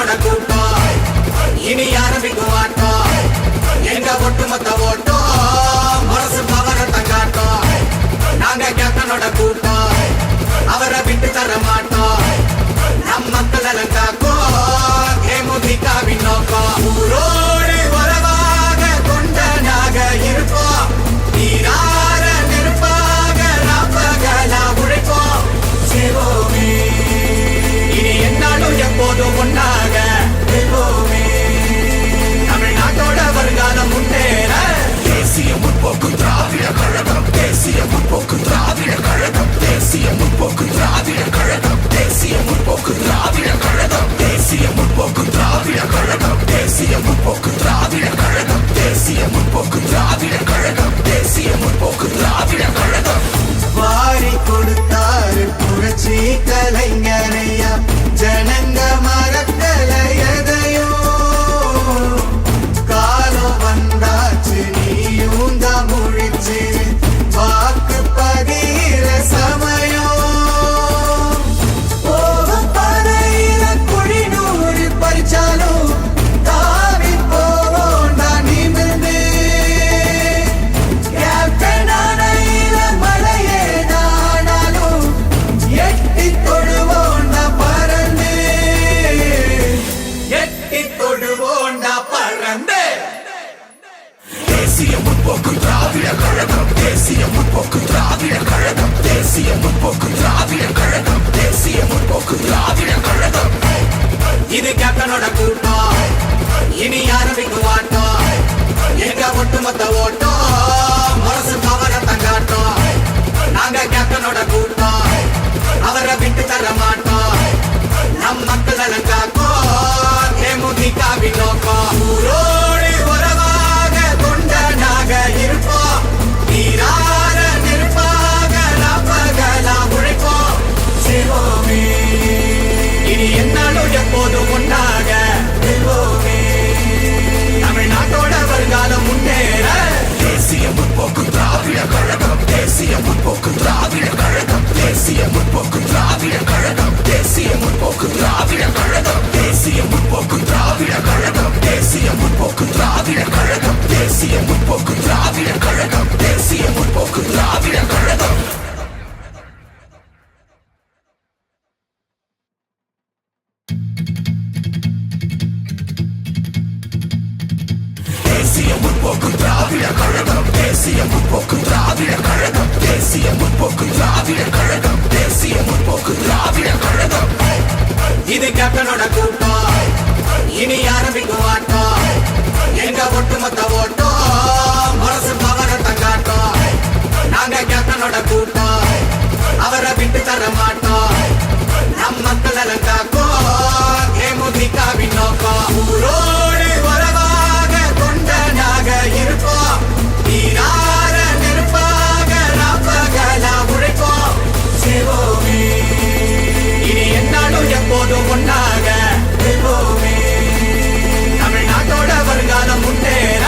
கேப்டனோட கூட்டம் இனி ஆரம்பிக்கும் ஆட்டம். எங்க ஒட்டுமொத்த ஓட்டம் மனசு பவரத்தை காட்டும். நாங்க கேப்டனோட கூட்டம் அவரை விட்டு தர மாட்டோம். நம் மக்கள் எல்லாம் காக்கும் தேமுதிகவின் நோக்கம். ஊரோடு உறவாக கொண்ட நாக இருப்போம். நீரார நெருப்பாக ராப்பகலா உழைப்போம். சிவோமே இனி என்னாலும் எப்போதும் ஒன்னாக வெல்வோமே. தமிழ்நாட்டோட வருங்காலம் முன்னேற தேசிய முற்போக்கு திராவிட கழகம். தேசிய முற்போக்கு திராவிட கழகம். தேசிய முற்போக்கு திராவிட கழகம். தேசிய முற்போக்கு திராவிட கழகம். தேசிய முற்போக்கு திராவிட கழகம். தேசிய முற்போக்கு திராவிட கழகம். தேசிய முற்போக்கு திராவிட கழகம். தேசிய முற்போக்கு திராவிட கழகம். வாரி கொடுத்தாரு புரட்சி கலைஞரையா. ஜனங்க மறக்கல எதையோ. காலம் வந்தாச்சு நீயும் தான் முழிச்சு வாக்கு பதிகிற சமயம். போகும் பாதையில குழிநூறு பறிச்சாலும் தாவி போவோண்டா நிமிர்ந்து. கேப்டனானையில மலையே நானாலும் எட்டி தொடுவோண்டா பறந்து. எட்டி தொடுவோண்டா பறந்து. தேசிய முற்போக்கு திராவிட கழகம். தேசிய முற்போக்கு திராவிட கழகம். தேசிய முற்போக்கு திராவிட கழகம். தேசிய முற்போக்கு திராவிட கழகம். இது கேப்டனோட கூட்டம் இனி ஆரம்பிக்கும் ஆட்டம். எங்க ஒட்டுமொத்த ஓட்டம் மனசு பவரத்தை காட்டும். நாங்க கேப்டனோட கூட்டம் அவரை விட்டு தர மாட்டோம். நம் மக்கள் எல்லாம் காக்கும் தேமுதிகவின் நோக்கம். ஊரோடு உறவாக கொண்ட நாக இருப்போம். நீரார நெருப்பாக ராப்பகலா உழைப்போம். சிவோமே இனி என்னாலும் எப்போதும் ஒன்னாக வெல்வோமே. தமிழ்நாட்டோட வருங்காலம் முன்னேற தேசிய முற்போக்கு திராவிட கழகம். தேசிய முற்போக்கு திராவிட கழகம். தேசிய முற்போக்கு திராவிட கழகம். தேசிய முற்போக்கு திராவிட கழகம். தேசிய முற்போக்கு திராவிட கழகம். தேசிய முற்போக்கு திராவிட கழகம். தேசிய முற்போக்கு திராவிட கழகம். தேசிய முற்போக்கு திராவிட கழகம். தேசிய முற்போக்கு திராவிட கழகம். தேசிய முற்போக்கு திராவிட கழகம். தேசிய முற்போக்கு திராவிட கழகம். தேசிய முற்போக்கு திராவிட கழகம். இது கேப்டனோட கூட்டம் இனி ஆரம்பிக்கும் ஆட்டம். எங்க ஒட்டுமொத்த ஓட்டம் மனசு பவரத்தை காட்டும். நாங்க கேப்டனோட கூட்டம் அவரை விட்டு தர மாட்டோம். நம் மக்கள் எல்லாம் காக்கும் தேமுதிகவின் நோக்கம். ஊரோடு உறவாக கொண்ட நாக இருப்போம். நீரார நெருப்பாக ராப்பகலா உழைப்போம். சிவோமே இனி என்னாலும் எப்போதும் ஒன்னாக வெல்வோமே. தமிழ்நாட்டோட வருங்காலம் முன்னேற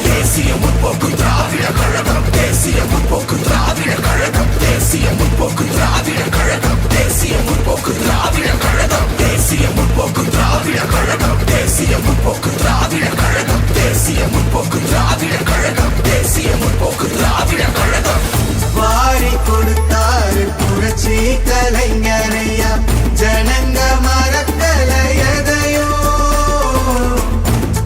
தேசிய முற்போக்கு திராவிட கழகம். தேசிய முற்போக்கு திராவிட கழகம். தேசிய முற்போக்கு திராவிட கழகம். தேசிய முற்போக்கு திராவிட கழகம். தேசிய முற்போக்கு திராவிட கழகம். தேசிய முற்போக்கு திராவிட கழகம். தேசிய முற்போக்கு திராவிட கழகம். தேசிய முற்போக்கு திராவிட கழகம். வாரி கொடுத்தாரு புரட்சி கலைஞரையா. ஜனங்க மறக்கல எதையோ.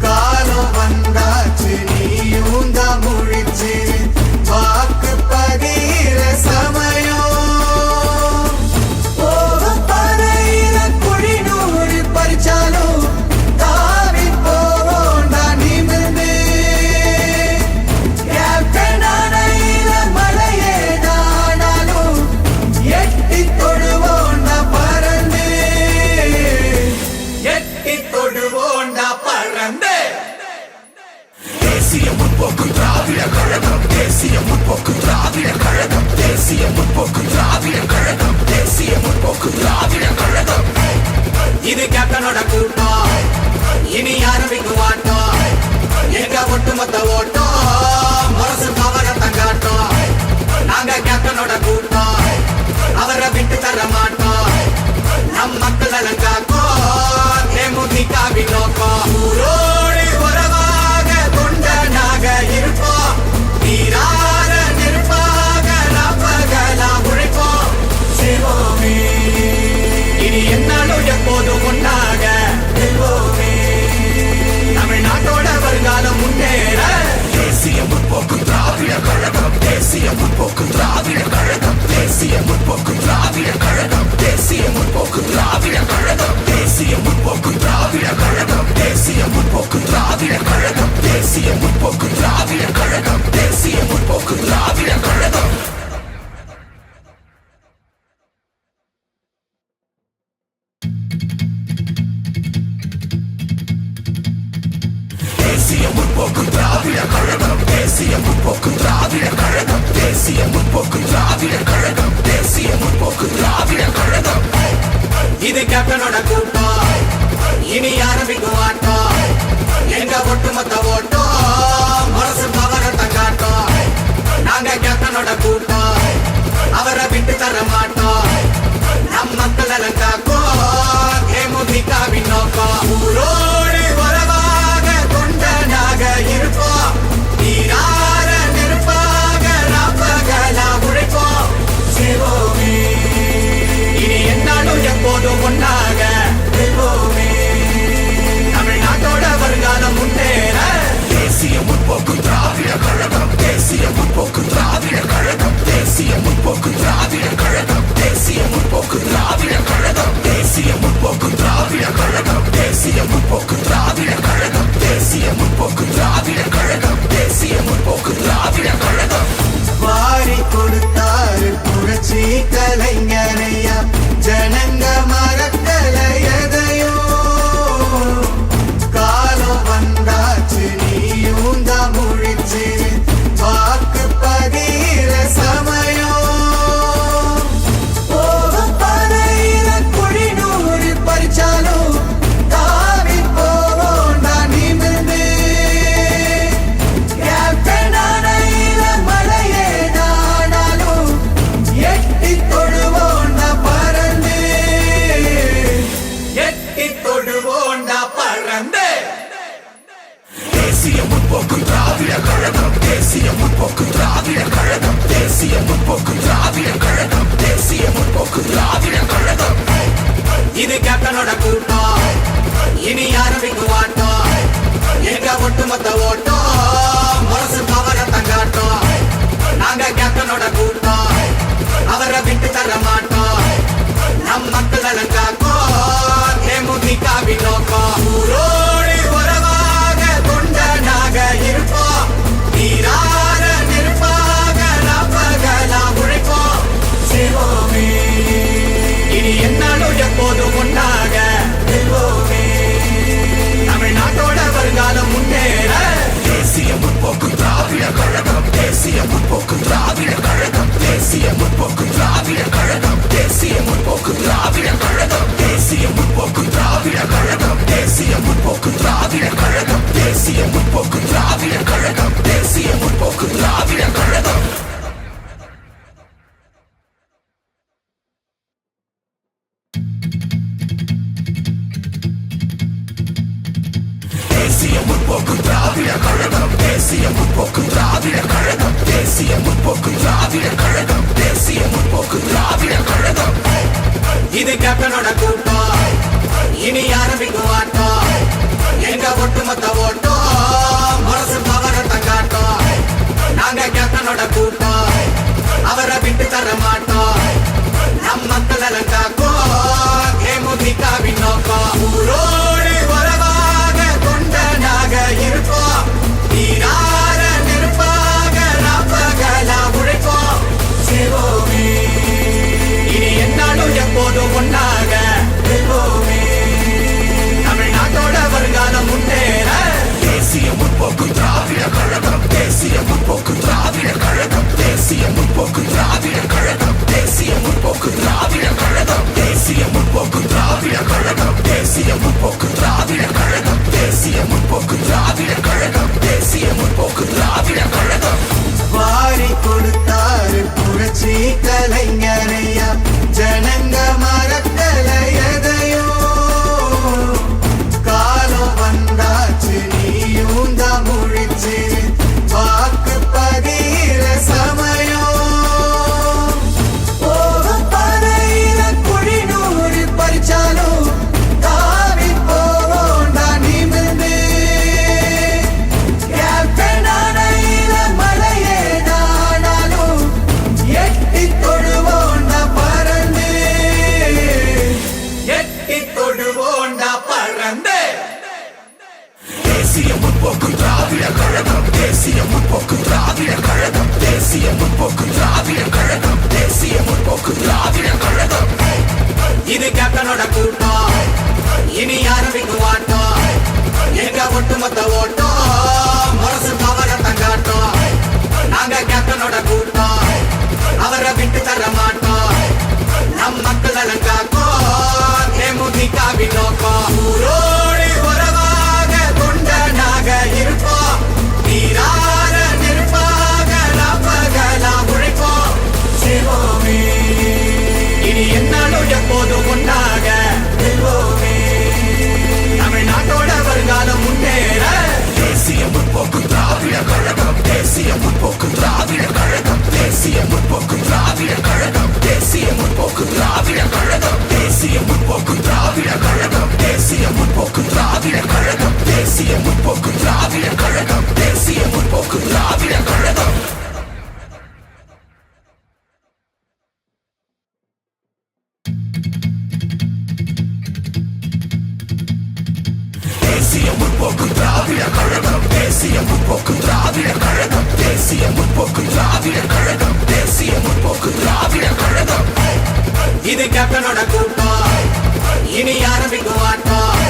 காலம் வந்தாச்சு நீயும் தான் முழிச்சு வாக்கு பதிகிற சமயம். போகும் பாதையில குழிநூறு பறிச்சாலும் தாவி போவோண்டா நிமிர்ந்து. கேப்டனானையில மலையே நானாலும் எட்டி தொடுவோண்டா பறந்து. எட்டி தொடுவோண்டா பறந்து. தேசிய முற்போக்கு திராவிட கழகம். தேசிய முற்போக்கு திராவிட கழகம். தேசிய முற்போக்கு திராவிட கழகம். தேசிய முற்போக்கு திராவிட கழகம். இது கேப்டனோட கூட்டம் இனி ஆரம்பிக்கும் ஆட்டம். எங்க ஒட்டுமொத்த ஓட்டம் மனசு பவரத்தை காட்டும். நாங்க கேப்டனோட கூட்டம் அவரை விட்டு தர மாட்டோம். நம் மக்கள் எல்லாம் காக்கும் தேமுதிக முற்போக்கு திராவிட கழகம் தேசிய முற்போக்கு திராவிட கழகம் தேசிய முற்போக்கு திராவிட கழகம் தேசிய முற்போக்கு திராவிட கழகம் தேசிய முற்போக்கு திராவிட கழகம் தேசிய முற்போக்கு திராவிட கழகம் தேசிய முற்போக்கு திராவிட கழகம் தேசிய முற்போக்கு திராவிட கழகம் தேசிய முற்போக்கு திராவிட கழகம் தேசிய முற்போக்கு திராவிட கழகம் தேசிய முற்போக்கு திராவிட கழகம் இது கேப்டனோட கூட்டம் இனி ஆரம்பிக்கும் ஆட்டம் எங்க ஒட்டுமொத்த ஓட்டம் மனசு பவரத்தை காட்டும் நாங்க கேப்டனோட கூட்டம் அவரை விட்டு தர மாட்டோம் நம் மக்கள் நலன் காக்கும் தேமுதிகவின் நோக்கம் ஊரோடு உறவாக கொண்டனாக இருப்போம் நீரார நெருப்பாக ராப்பகலா உழைப்போம் சிவோமே இனி என்னாலும் எப்போதும் ஒன்னாக இருப்போமே தமிழ்நாட்டோட வருங்காலம் முன்னேற தேசிய முற்போக்கு திராவிட கழகம் தேசிய முற்போக்கு திராவிட கழகம் தேசிய முற்போக்கு திராவிட கழகம் தேசிய முற்போக்கு திராவிட கழகம் தேசிய முற்போக்கு திராவிட கழகம் தேசிய முற்போக்கு திராவிட கழகம் தேசிய முற்போக்கு திராவிட கழகம் தேசிய முற்போக்கு திராவிட கழகம் வாரி கொடுத்தாரு புரட்சி கலைஞரையா ஜனங்க மறக்கல எதையோ காலம் வந்தாச்சு நீயும் தான் முழிச்சு வாக்கு பதிகிற சமயம் போகும் பனையில குழிநூறு பறிச்சாலும் தாவி போவோம் நான் நிமிர்ந்து கேப்டனானையில மழையே நானாலும் எட்டி தொடுவோம் நான் பறந்து எட்டி தொடுவோம் நான் பறந்து தேசிய முற்போக்கு திராவிட கழகம் தேசிய முற்போக்கு திராவிட கழகம் தேசிய முற்போக்கு திராவிட கழகம் தேசிய முற்போக்கு திராவிட கழகம் இது கேப்டனோட கூட்டம் இனி ஆரம்பிக்கும் ஆட்டம் எங்க ஒட்டுமொத்த ஓட்டம் மனசு பவரத்தை காட்டும் நாங்க கேப்டனோட கூட்டம் அவரை விட்டு தர மாட்டோம் நம் மக்கள் நலன் காக்கும் தேமுதிகவின் நோக்கம் ஊரோடு உறவாக கொண்டனாக இருப்போம் நீரார நெருப்பாக ராப்பகலா உழைப்போம் சிவோமே இனி என்னாலும் எப்போதும் ஒன்னாக இருப்போமே தமிழ்நாட்டோட வருங்காலம் முன்னேற தேசிய முற்போக்கு திராவிட கழகம் தேசிய முற்போக்கு திராவிட கழகம் தேசிய முற்போக்கு திராவிட கழகம் தேசிய முற்போக்கு திராவிட கழகம் தேசிய முற்போக்கு திராவிட கழகம் தேசிய முற்போக்கு திராவிட கழகம் தேசிய முற்போக்கு திராவிட கழகம் தேசிய முற்போக்கு திராவிட கழகம் தேசிய முற்போக்கு திராவிட கழகம் தேசிய முற்போக்கு திராவிட கழகம் தேசிய முற்போக்கு திராவிட கழகம் தேசிய முற்போக்கு திராவிட கழகம் இது கேப்டனோட கூட்டம் இனி ஆரம்பிக்கும் ஆட்டம் எங்க ஒட்டுமொத்த ஓட்டம் மனசு பவரத்தை காட்டும் நாங்க கேப்டனோட கூட்டம் அவரை விட்டு தர மாட்டோம் நம் மக்கள் நலன் காக்கும் தேமுதிகவின் நோக்கம் ஊரோடு உறவாக கொண்டனாக இருப்போம் நீரார நெருப்பாக ராப்பகலா உழைப்போம் சிவோமே இனி என்னாலும் எப்போதும் ஒன்னாக இருப்போமே கழகம் தேசிய முற்போக்கு திராவிட கழகம் தேசிய முற்போக்கு திராவிட கழகம் தேசிய முற்போக்கு திராவிட கழகம் இது கேப்டனோட கூட்டம் இனி ஆரம்பிக்கும் வாட்டம் எங்க ஒட்டுமொத்த ஓட்டம் முரசு பவர தங்காட்டம் நாங்க கேப்டனோட கூட்டம் அவரை விட்டு தர மாட்டோம் நம் மக்கள் நலன் காக்கும் தேமுதிகவின் நோக்கம் ஊரோடு உறவாக தொண்டனாக இருப்போம் நீரார நெருப்பாக நாப்பகலா உழைப்போம் செய்வோமே இனி என்னாலும் எப்போதும் ஒன்றாக வெல்வோமே தமிழ்நாட்டோட வருங்காலம் முன்னேற தேசிய முற்போக்கு திராவிட கழகம் தேசிய முற்போக்கு திராவிட கழகம் தேசிய முற்போக்கு திராவிட கழகம் தேசிய முற்போக்கு திராவிட கழகம் தேசிய முற்போக்கு திராவிட கழகம் தேசிய முற்போக்கு திராவிட கழகம் தேசிய முற்போக்கு திராவிட கழகம் தேசிய முற்போக்கு திராவிட கழகம் தேசிய முற்போக்கு திராவிட கழகம் தேசிய முற்போக்கு திராவிட கழகம் தேசிய முற்போக்கு திராவிட கழகம் தேசிய முற்போக்கு திராவிட கழகம் இது கேப்டனோட கூட்டம் இனி ஆரம்பிக்கும் ஆட்டம்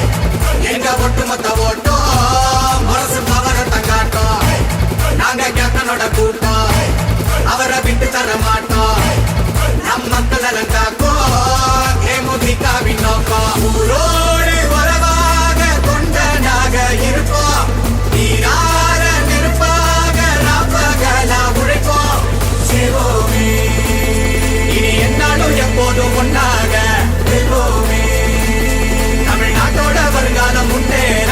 எங்க ஒட்டுமொத்த ஓட்டம் முரசு பவர தங்காட்டம் நாங்க கேப்டனோட கூட்டம் அவரை விட்டு தர மாட்டோம் நம் மக்கள் நலன் காக்கும் தேமுதிகவின் நோக்கம் ஊரோடு உறவாக தொண்டனாக இருப்போம் நீரார நெருப்பாக நாப்பகலா உழைப்போம் செய்வோமே இனி என்னாலும் எப்போதும் ஒன்றாக வெல்வோமே தமிழ்நாட்டோட வருங்காலம் முன்னேற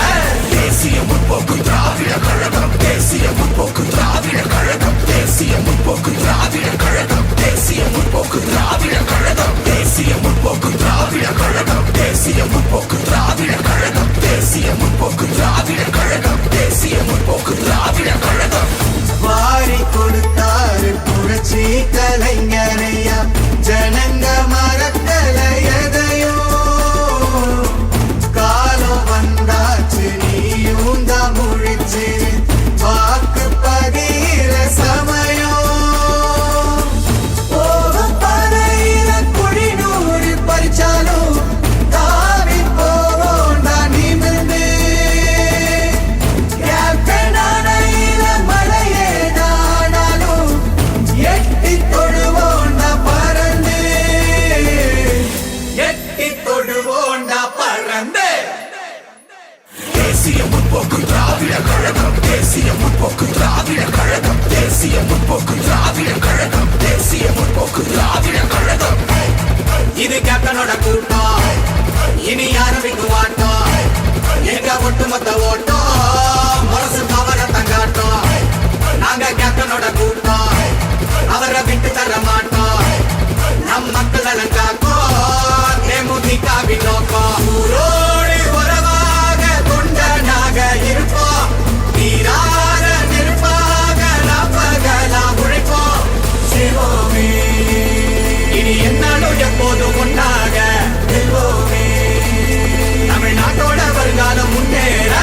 தேசிய முற்போக்கு திராவிட கழகம் தேசிய முற்போக்கு திராவிட கழகம் தேசிய முற்போக்கு திராவிட கழகம் தேசிய முற்போக்கு திராவிட கழகம் தேசிய முற்போக்கு திராவிட கழகம் தேசிய முற்போக்கு திராவிட கழகம் தேசிய முற்போக்கு திராவிட கழகம் தேசிய முற்போக்கு திராவிட கழகம் வாரி கொடுத்தாரு புரட்சி கலைஞரையா ஜனங்க மறக்கல எதையோ காலம் வந்தாச்சு நீயும் தான் முழிச்சு வாக்கு பகிர சமயம் போகும் பறையில குழிநூறு பறிச்சாலும் தாவி போவோம் நான் நிமிர்ந்து கேப்டனான மழையே நானாலும் எட்டி தொடுவோண்டா பறந்து எட்டி தொடுவோண்டா பறந்து தேசிய முற்போக்கு திராவிட கழகம் தேசிய முற்போக்கு திராவிட கழகம் தேசிய முற்போக்கு திராவிட கழகம் தேசிய முற்போக்கு திராவிட கழகம் இது கேப்டனோட கூட்டம் இனி ஆரம்பிக்கும் ஆட்டம் எங்க ஒட்டுமொத்த ஓட்டம் முரசு பவர தங்காட்டம் நாங்க கேப்டனோட கூட்டம் அவரை விட்டு தர மாட்டோம் நம் மக்கள் நலன் காக்கும் தேமுதிகவின் நோக்கம் ஊரோடு உறவாக தொண்டனாக இருப்போம் நீரார நெருப்பாக நாப்பகலா உழைப்போம் செய்வோமே இனி என்னாலும் எப்போதும் ஒன்றாக வெல்வோமே தமிழ்நாட்டோட வருங்காலம் முன்னேற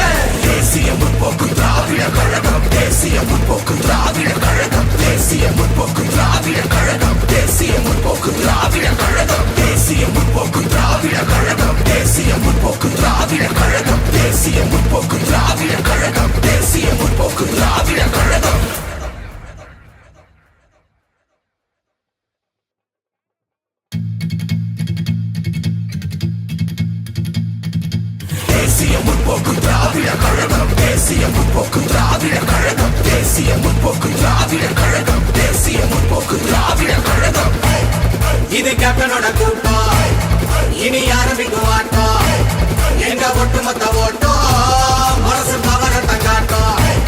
தேசிய முற்போக்கு திராவிட கழகம் தேசிய முற்போக்கு திராவிட கழகம் தேசிய முற்போக்கு திராவிட கழகம் தேசிய முற்போக்கு திராவிட கழகம் தேசிய முற்போக்கு திராவிட கழகம் தேசிய முற்போக்கு திராவிட கழகம் தேசிய முற்போக்கு திராவிட கழகம் தேசிய முற்போக்கு திராவிட கழகம் தேசிய முற்போக்கு திராவிட கழகம் தேசிய முற்போக்கு திராவிட கழகம் தேசிய முற்போக்கு திராவிட கழகம் தேசிய முற்போக்கு திராவிட கழகம் இது கேப்டனோட கூட்டம் இனி ஆரம்பிக்கும் ஆட்டம் எங்க ஒட்டுமொத்த ஓட்டம் முரசு பவர தங்காட்டம்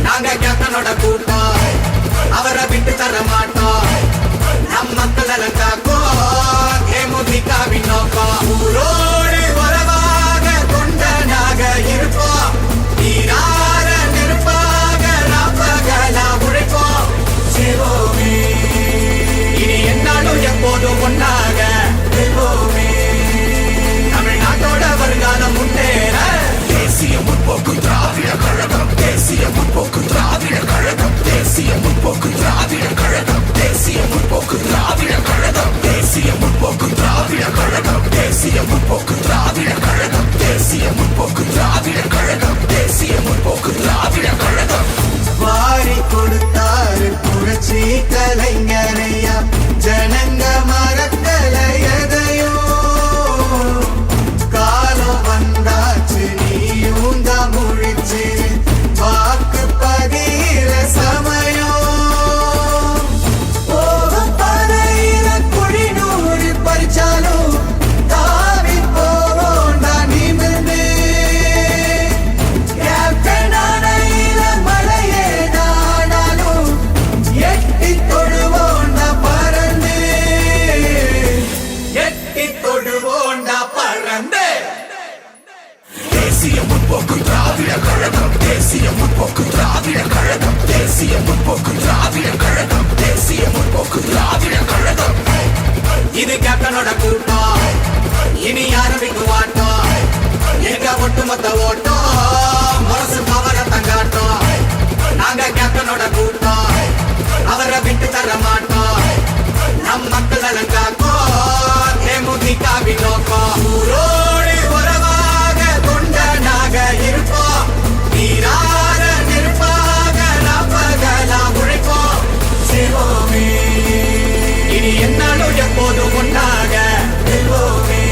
நாங்க கேப்டனோட கூட்டம் அவரை விட்டு தர மாட்டோம் நம் மக்கள் நலன் காக்கும் தேமுதிகவின் நோக்கம் ஊரோடு உறவாக தொண்டனாக இருப்போம் நீரார நெருப்பாக நாப்பகலா உழைப்போம் செய்வோமே இனி என்னாலும் எப்போதும் ஒன்றாக வெல்வோமே தமிழ்நாட்டோட வருங்காலம் முன்னேற தேசிய முற்போக்கு திராவிட கழகம் தேசிய முற்போக்கு திராவிட தேசிய முற்போக்கு திராவிட கழகம் தேசிய முற்போக்கு திராவிட கழகம் தேசிய முற்போக்கு திராவிட கழகம் தேசிய முற்போக்கு திராவிட கழகம் வாரி கொடுத்தாரு புரட்சி கலைஞரையா ஜனங்க மறக்கல எதையோ காலம் வந்தாச்சு நீயும் தான் முழிச்சு வாக்கு பதிகிற சமயம் போகும் பாதையில குழி நூறு பறிச்சாலும் தாவி போவோண்டா நிமிர்ந்து கேப்டனானையில மழையே நானாலும் எட்டி தொடுவோண்டா பறந்து எட்டி தொடுவோண்டா பறந்து தேசிய முற்போக்கு திராவிட கழகம் தேசிய முற்போக்கு திராவிட கழகம் தேசிய முற்போக்கு திராவிட கழகம் தேசிய முற்போக்கு திராவிட கழகம் இது கேப்டனோட கூட்டம் இனி ஆரம்பிக்கும் ஆட்டம் எங்க ஒட்டுமொத்த ஓட்டம் மனசு பவர தங்காட்டம் நாங்க கேப்டனோட கூட்டம் அவரை விட்டு தர மாட்டோம் நம் மக்கள் நலன் காக்கும் தேமுதிகவின் நோக்கம் ஊரோடு உறவாக தொண்டனாக இருப்போம் நீரார நெருப்பாக நாப்பகலாம் உழைப்போம் சிவோமே இனி என்னாலும் எப்போதும் ஒன்றாக வெல்வோமே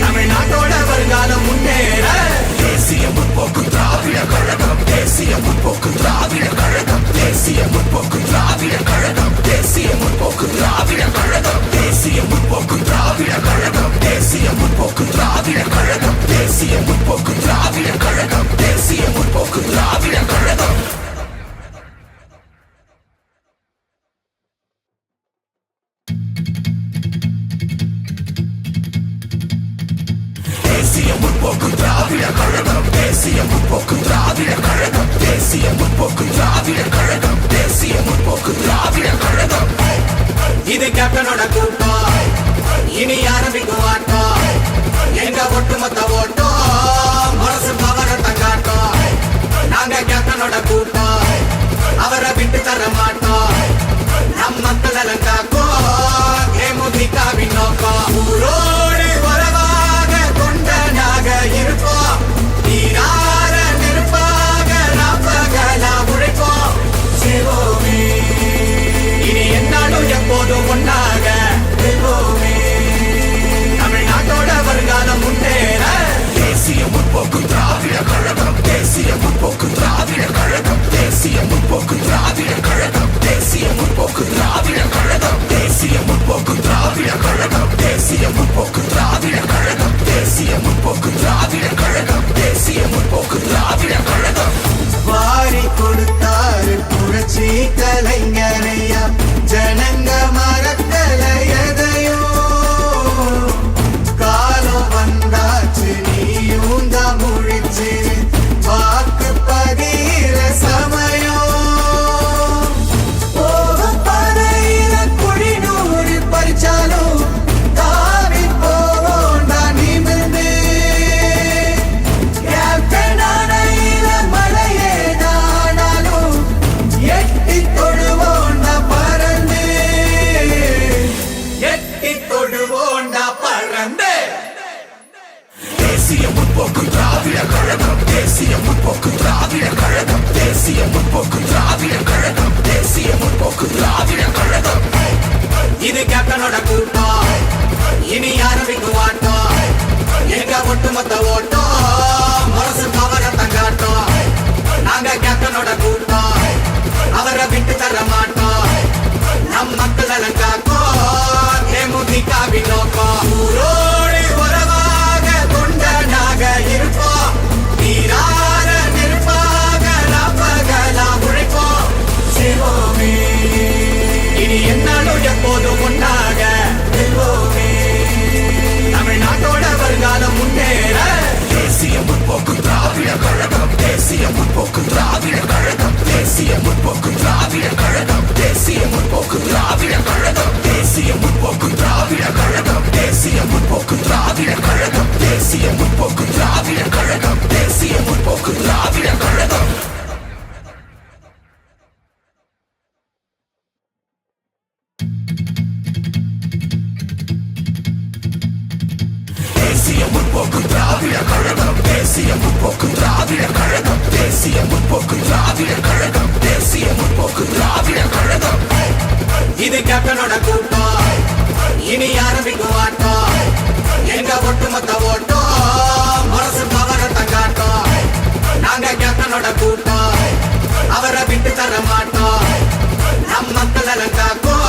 தமிழ்நாட்டோட வருங்காலம் முன்னேற தேசிய முற்போக்கு திராவிட கழகம் தேசிய முற்போக்கு திராவிட கழகம் தேசிய முற்போக்கு திராவிட கழகம் தேசிய முற்போக்கு திராவிட கழகம் தேசிய முற்போக்கு திராவிட கழகம் தேசிய முற்போக்கு திராவிட கழகம் தேசிய முற்போக்கு திராவிட கழகம் தேசிய முற்போக்கு திராவிட கழகம் தேசிய முற்போக்கு திராவிட கழகம் தேசிய முற்போக்கு திராவிட கழகம் தேசிய முற்போக்கு திராவிட கழகம் தேசிய முற்போக்கு திராவிட கழகம் இது கேப்டனோட கூட்டம் இனி ஆரம்பிக்கும் ஆட்டம் எங்க ஒட்டுமொத்த ஓட்டம் மனசு பவர தங்காட்டம் நாங்க கேப்டனோட கூட்டம் அவரை விட்டு தர மாட்டோம் நம் மக்கள் நலன் காக்கும் தேமுதிகவின் நோக்கம் ஊரோடு உறவாக தொண்டனாக இருப்போம் நீரார நெருப்பாக நாப்பகலாம் உழைப்போம் சிவோமே இனி என்னாலும் எப்போதும் ஒன்றாக வெல்வோமே தமிழ்நாட்டோட வருங்காலம் முன்னேற தேசிய முற்போக்கு திராவிட கழகம் தேசிய முற்போக்கு திராவிட கழகம் தேசிய முற்போக்கு திராவிட கழகம் தேசிய முற்போக்கு திராவிட கழகம் தேசிய முற்போக்கு திராவிட கழகம் தேசிய முற்போக்கு திராவிட கழகம் தேசிய முற்போக்கு திராவிட கழகம் தேசிய முற்போக்கு திராவிட கழகம் வாரி கொடுத்தாரு புரட்சி கலைஞரையா ஜனங்க மறக்கல எதையோ காலம் வந்தாச்சு நீயும் தான் முழிச்சு வாக்கு பதிகிற சமயம் போகும் பாதையில குழி நூறு பறிச்சாலும் தாவி போவோண்டா நிமிர்ந்து கேப்டனானையில மழையே நானாலும் எட்டி தொடுவோண்டா பறந்து எட்டி தொடுவோண்டா பறந்து தேசிய முற்போக்கு திராவிட கழகம் தேசிய முற்போக்கு திராவிட கழகம் தேசிய முற்போக்கு திராவிட கழகம் தேசிய முற்போக்கு திராவிட கழகம் இது கேப்டனோட கூட்டம் இனி ஆரம்பிக்கும் ஆட்டம் எங்க ஒட்டுமொத்த ஓட்டம் மனசு பவர தங்காட்டம் நாங்க கேப்டனோட கூட்டம் அவரை விட்டு தர மாட்டோம் நம் மக்கள் நலன் காக்கும் தேமுதிகவின் நோக்கம் ஊரோடு உறவாக தொண்டனாக இருப்போம் நீரார நெருப்பாக நாப்பகலாம் உழைப்போம் சிவோமே இனி என்னாலும் எப்போதும் ஒன்றாக வெல்வோமே தமிழ்நாட்டோட வருங்காலம் முன்னேற தேசிய முற்போக்கு திராவிட கழகம் தேசிய முற்போக்கு திராவிட கழகம் தேசிய முற்போக்கு திராவிட கழகம் தேசிய முற்போக்கு திராவிட கழகம் திராவிட கழகம் தேசிய முற்போக்கு திராவிட கழகம் தேசிய முற்போக்கு திராவிட கழகம் தேசிய முற்போக்கு திராவிட கழகம் இது கேப்டனோட கூட்டம் இனி ஆரம்பிக்கும் ஆட்டம் எங்க ஒட்டுமொத்த ஓட்டம் மனசு பவரத்தை காட்டும் நாங்க கேப்டனோட கூட்டம் அவரை விட்டு தர மாட்டோம் நம் மக்கள் எல்லாம் காக்கும்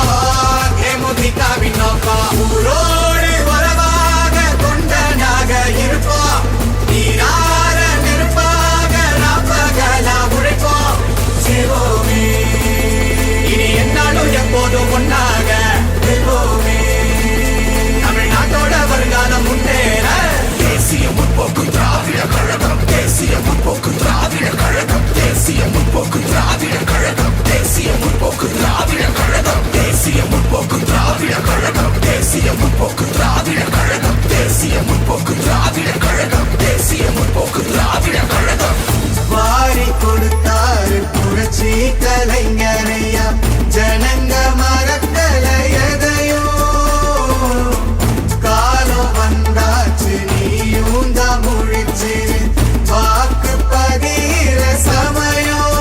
தேமுதிகவின் நோக்கம் ஊரோடு உறவாக கொண்டனாக இருப்போம் நீரார நெருப்பாக ராப்பகலா உழைப்போம் சிவோமே இனி என்னாலும் எப்போதும் ஒன்னாக இருப்போமே தமிழ்நாட்டோட வருங்காலம் முன்னேற தேசிய முற்போக்கு திராவிட கழகம் தேசிய முற்போக்கு திராவிட கழகம் தேசிய முற்போக்கு திராவிட கழகம் தேசிய முற்போக்கு திராவிட கழகம் தேசிய முற்போக்கு திராவிட கழகம் தேசிய முற்போக்கு திராவிட கழகம் தேசிய முற்போக்கு திராவிட கழகம் தேசிய முற்போக்கு திராவிட கழகம் வாரி கொடுத்தாரு புரட்சி கலைஞரையா ஜனங்க மறக்கல எதையோ காலம் வந்தாச்சு நீயும் தான் முழிச்சு வாக்கு பதிகிற சமயம்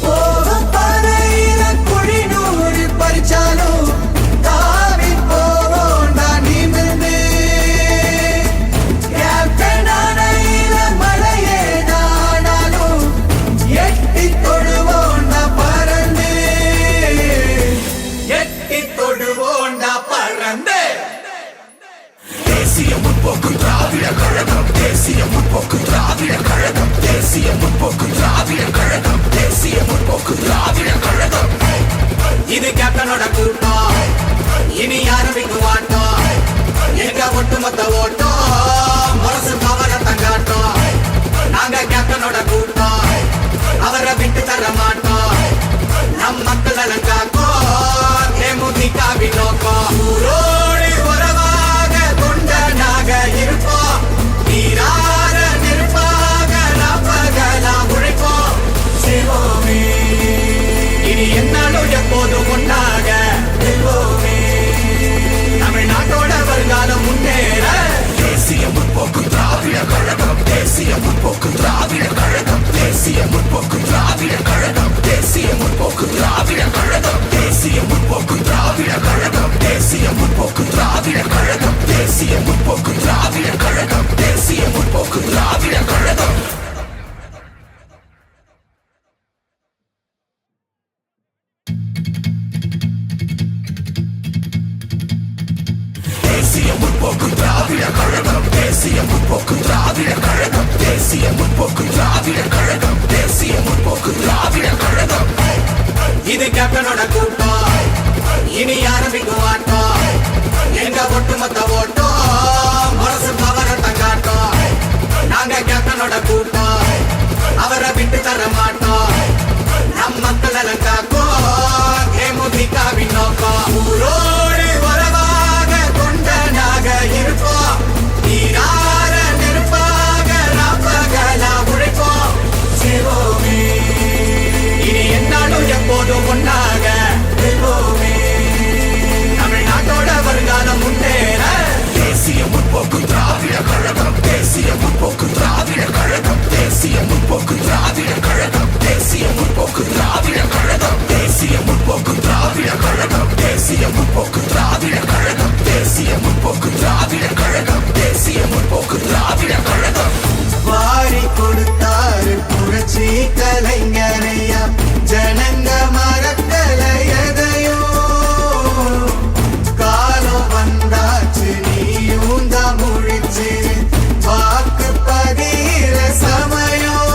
போகும் பறையில குழிநூறு பறிச்சாலும் தாவி போவோண்டா நிமிர்ந்து கேப்டனானையில மலையேதானாலும் எட்டி தொடுவோண்டா பறந்து எட்டி தொடுவோண்டா பறந்து தேசிய முற்போக்கு திராவிட கழகம் தேசிய முற்போக்கு திராவிட கழகம் தேசிய முற்போக்கு திராவிட கழகம் தேசிய முற்போக்கு திராவிட கழகம் இது கேப்டனோட கூட்டம் இனி ஆரம்பிக்கும் ஆட்டம் எங்க ஒட்டுமொத்த ஓட்டம் மனசு பவரத்தை காட்டும் நாங்க கேப்டனோட கூட்டம் அவரை விட்டு தர மாட்டோம் நம் மக்கள் எல்லாம் காக்கும் தேமுதிகவின் நோக்கம் ஊரோடு உறவாக கொண்டனாக இருப்போம் நீரார நெருப்பாக ராப்பகலா உழைப்போம் சிவோமே இனி என்னாலும் எப்போதும் ஒன்னாக இருப்போமே தமிழ்நாட்டோட வருங்காலம் முன்னேற தேசிய முற்போக்கு திராவிட கழகம் தேசிய முற்போக்கு திராவிட கழகம் தேசிய முற்போக்கு திராவிட கழகம் தேசிய முற்போக்கு திராவிட கழகம் தேசிய முற்போக்கு திராவிட கழகம் தேசிய முற்போக்கு திராவிட கழகம் தேசிய முற்போக்கு திராவிட கழகம் தேசிய முற்போக்கு திராவிட கழகம் தேசிய முற்போக்கு திராவிட கழகம் தேசிய முற்போக்கு திராவிட கழகம் தேசிய முற்போக்கு திராவிட கழகம் தேசிய முற்போக்கு திராவிட கழகம் இது கேப்டனோட கூட்டம் இனி ஆரம்பிக்கும் ஆட்டம் எங்க ஒட்டுமொத்த ஓட்டம் மனசு பவரத்தை காட்டும் நாங்க கேப்டனோட கூட்டம் அவரை விட்டு தர மாட்டோம் நம் மக்கள் எல்லாம் காக்கும் தேமுதிகவின் நோக்கம் ஊரோடு உறவாக கொண்டனாக இருப்போம் நீரார நெருப்பாக ராப்பகலா உழைப்போம் சிவோமே இனி என்னாலும் எப்போதும் ஒன்னாக இருப்போமே தமிழ்நாட்டோட வருங்காலம் முன்னேற தேசிய முற்போக்கு திராவிட கழகம் தேசிய முற்போக்கு திராவிட கழகம் தேசிய முற்போக்கு திராவிட கழகம் தேசிய முற்போக்கு திராவிட கழகம் தேசிய முற்போக்கு திராவிட கழகம் தேசிய முற்போக்கு திராவிட கழகம் தேசிய முற்போக்கு திராவிட கழகம் தேசிய முற்போக்கு திராவிட கழகம் வாரி கொடுத்தாரு புரட்சி கலைஞரையா ஜனங்க மறக்கல எதையோ காலம் வந்தாச்சு நீயும் தான் முழிச்சு வாக்கு பதிகிற சமயம்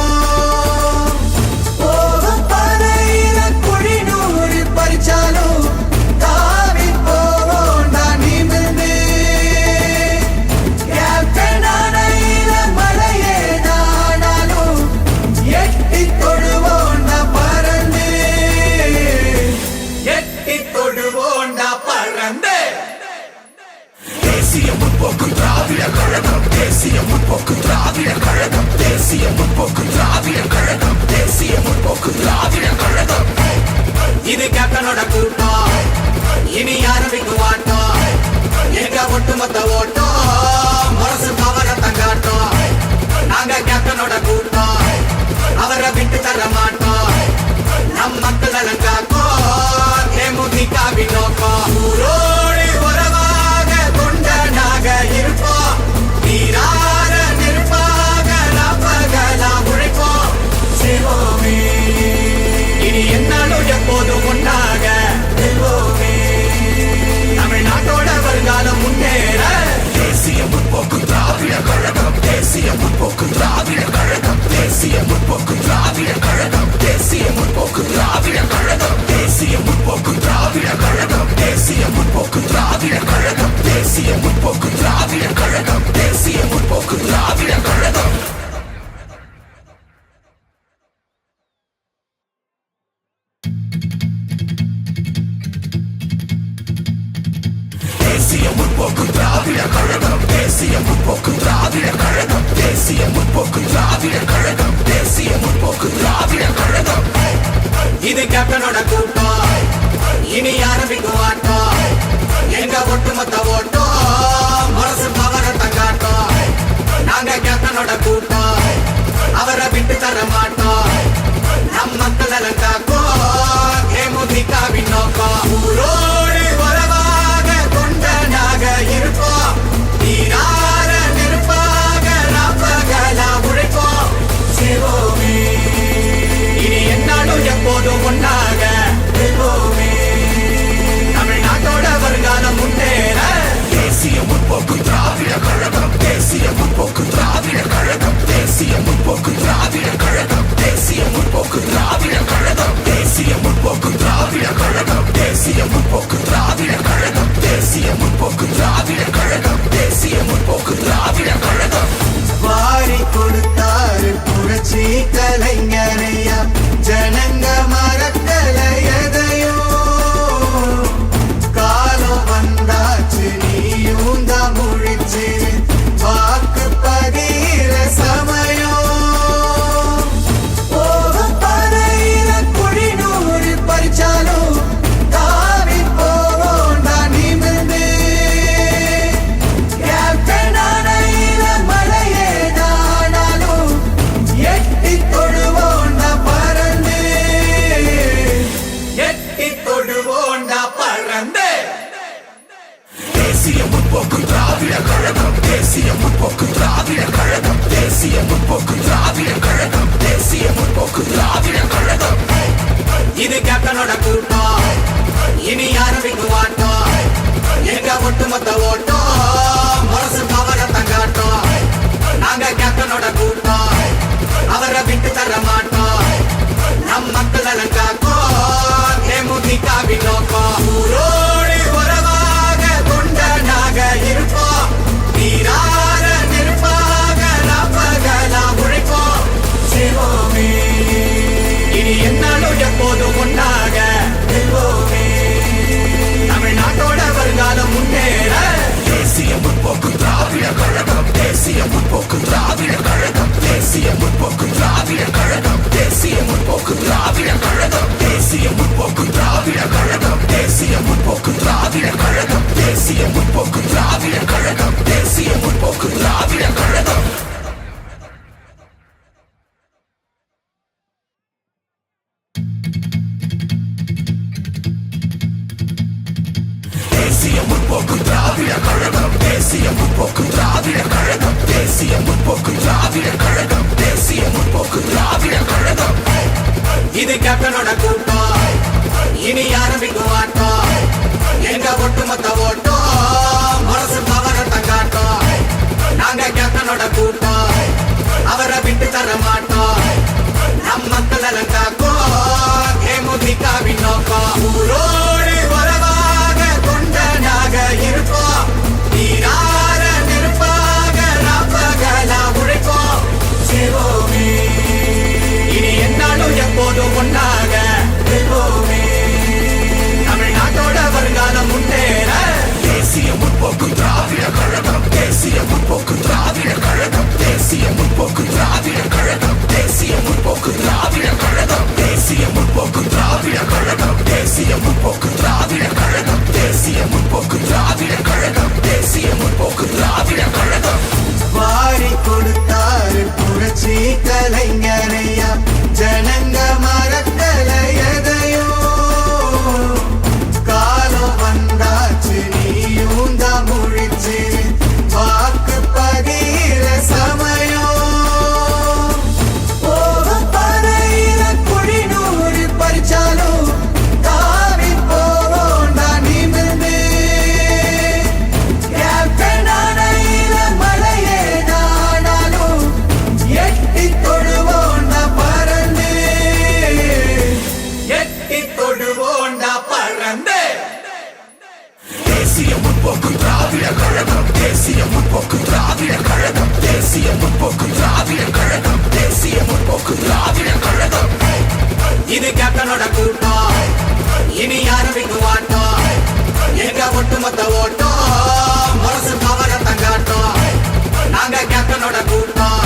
போகும் பறையில குழிநூறு பறிச்சாலும் தாவி போவோண்டா நிமிர்ந்து கேப்டனானையில மலையேதானாலும் எட்டி தொடுவோண்டா பறந்து எட்டி தொடுவோண்டா பறந்து தேசிய முற்போக்கு திராவிட கழகம் தேசிய முற்போக்கு திராவிட கழகம் தேசிய முற்போக்கு திராவிட கழகம் தேசிய முற்போக்கு திராவிட கழகம் இது கேப்டனோட கூட்டம் இனி ஆரம்பிக்கும் ஆட்டம் எங்க ஒட்டுமொத்த ஓட்டம் மனசு பவர் முற்போக்கு திராவிட கழகம் தேசிய முற்போக்கு திராவிட கழகம் தேசிய முற்போக்கு திராவிட கழகம் தேசிய முற்போக்கு திராவிட கழகம் தேசிய முற்போக்கு திராவிட கழகம் தேசிய முற்போக்கு திராவிட கழகம் தேசிய முற்போக்கு திராவிட கழகம் இது கேப்டனோட கூட்டம் இனி ஆரம்பிக்கும் ஆட்டம் எங்க ஒட்டுமொத்த ஓட்டம் மனசு பவரத்தை காட்டும் நாங்க கேப்டனோட கூட்டம் அவரை விட்டு தர மாட்டோம் நம் மக்கள் நலன் காக்கும் தேமுதிகவின் நோக்கம் ஊரோடு உறவாக கொண்டனாக இருப்போம் நீரார நெருப்பாக ராப்பகலா உழைப்போம் சிவோமே இனி என்னாலும் எப்போதும் ஒன்னாக வெல்வோமே தமிழ்நாட்டோட வருங்காலம் முன்னேற தேசிய முற்போக்கு திராவிட கழகம் தேசிய முற்போக்கு திராவிட கழகம் தேசிய முற்போக்கு திராவிட கழகம் தேசிய முற்போக்கு திராவிட கழகம் தேசிய முற்போக்கு திராவிட கழகம் தேசிய முற்போக்கு திராவிட கழகம் தேசிய முற்போக்கு திராவிட கழகம் தேசிய முற்போக்கு திராவிட கழகம் வாரி கொடுத்தாரு புரட்சி கலைஞரையா ஜனங்க மறக்கல எதையோ காலம் வந்தாச்சு நீயும் தான் முழிச்சு வாக்கு பதிர சமயம் போகும் பறையில குழிநூறு பறிச்சாலும் தாவி போவோண்டா நிமிர்ந்து கேப்டன் அணையில மலையேதானாலும் எட்டி தொடுவோண்டா பறந்து எட்டி தொடுவோண்டா பறந்து தேசிய முற்போக்கு திராவிட கழகம் தேசிய முற்போக்கு திராவிட கழகம் தேசிய முற்போக்கு திராவிட கழகம் தேசிய முற்போக்கு திராவிட கழகம் இது கேப்டனோட கூட்டம் இனி ஆரம்பிக்கும் ஆட்டம் எங்க ஒட்டுமொத்த ஓட்டம் மனசு பவரத்தை காட்டும் நாங்க கேப்டனோட கூட்டம் அவரை விட்டு தர மாட்டோம் நம் மக்கள் நலன் காக்கும் தேமுதிகவின் நோக்கம் ஊரோடு உறவாக கொண்டனாக இருப்போம் நீரார நெருப்பாக ராப்பகலா உழைப்போம் சிவோமே இனி என்னாலும் எப்போதும் ஒன்னாக வெல்வோமே தமிழ்நாட்டோட வருங்காலம் முன்னேற தேசிய முற்போக்கு திராவிட கழகம் தேசிய முற்போக்கு திராவிட கழகம் தேசிய முற்போக்கு திராவிட கழகம் தேசிய முற்போக்கு திராவிட கழகம் தேசிய முற்போக்கு திராவிட கழகம் தேசிய முற்போக்கு திராவிட கழகம் தேசிய முற்போக்கு திராவிட கழகம் தேசிய முற்போக்கு திராவிட கழகம் தேசிய முற்போக்கு திராவிட கழகம் தேசிய முற்போக்கு திராவிட கழகம் தேசிய முற்போக்கு திராவிட கழகம் தேசிய முற்போக்கு திராவிட கழகம் இது கேப்டனோட கூட்டம் இனி ஆரம்பிக்கும் ஆட்டம் எங்க ஒட்டுமொத்த ஓட்டம் மனசு பவரத்தை காட்டும் நாங்க கேப்டனோட கூட்டம் அவரை விட்டு தர மாட்டோம் நம் மக்கள் நலன் காக்கும் தேமுதிகவின் நோக்கம் ஊரோடு உறவாக கொண்டனாக இருப்போம் நீரார நெருப்பாக ராப்பகலா உழைப்போம் சிவோமே இனி என்னாலும் எப்போதும் ஒன்னாக வெல்வோமே தமிழ்நாட்டோட தேசிய முற்போக்கு திராவிட கழகம் தேசிய முற்போக்கு திராவிட கழகம் தேசிய முற்போக்கு திராவிட கழகம் தேசிய முற்போக்கு திராவிட கழகம் இது கேப்டனோட கூட்டம் இனி ஆரம்பிக்கும் ஆட்டம் எங்க ஒட்டுமொத்த ஓட்டம் மனசு பவரை தங்காட்டம் நாங்க கேப்டனோட கூட்டம்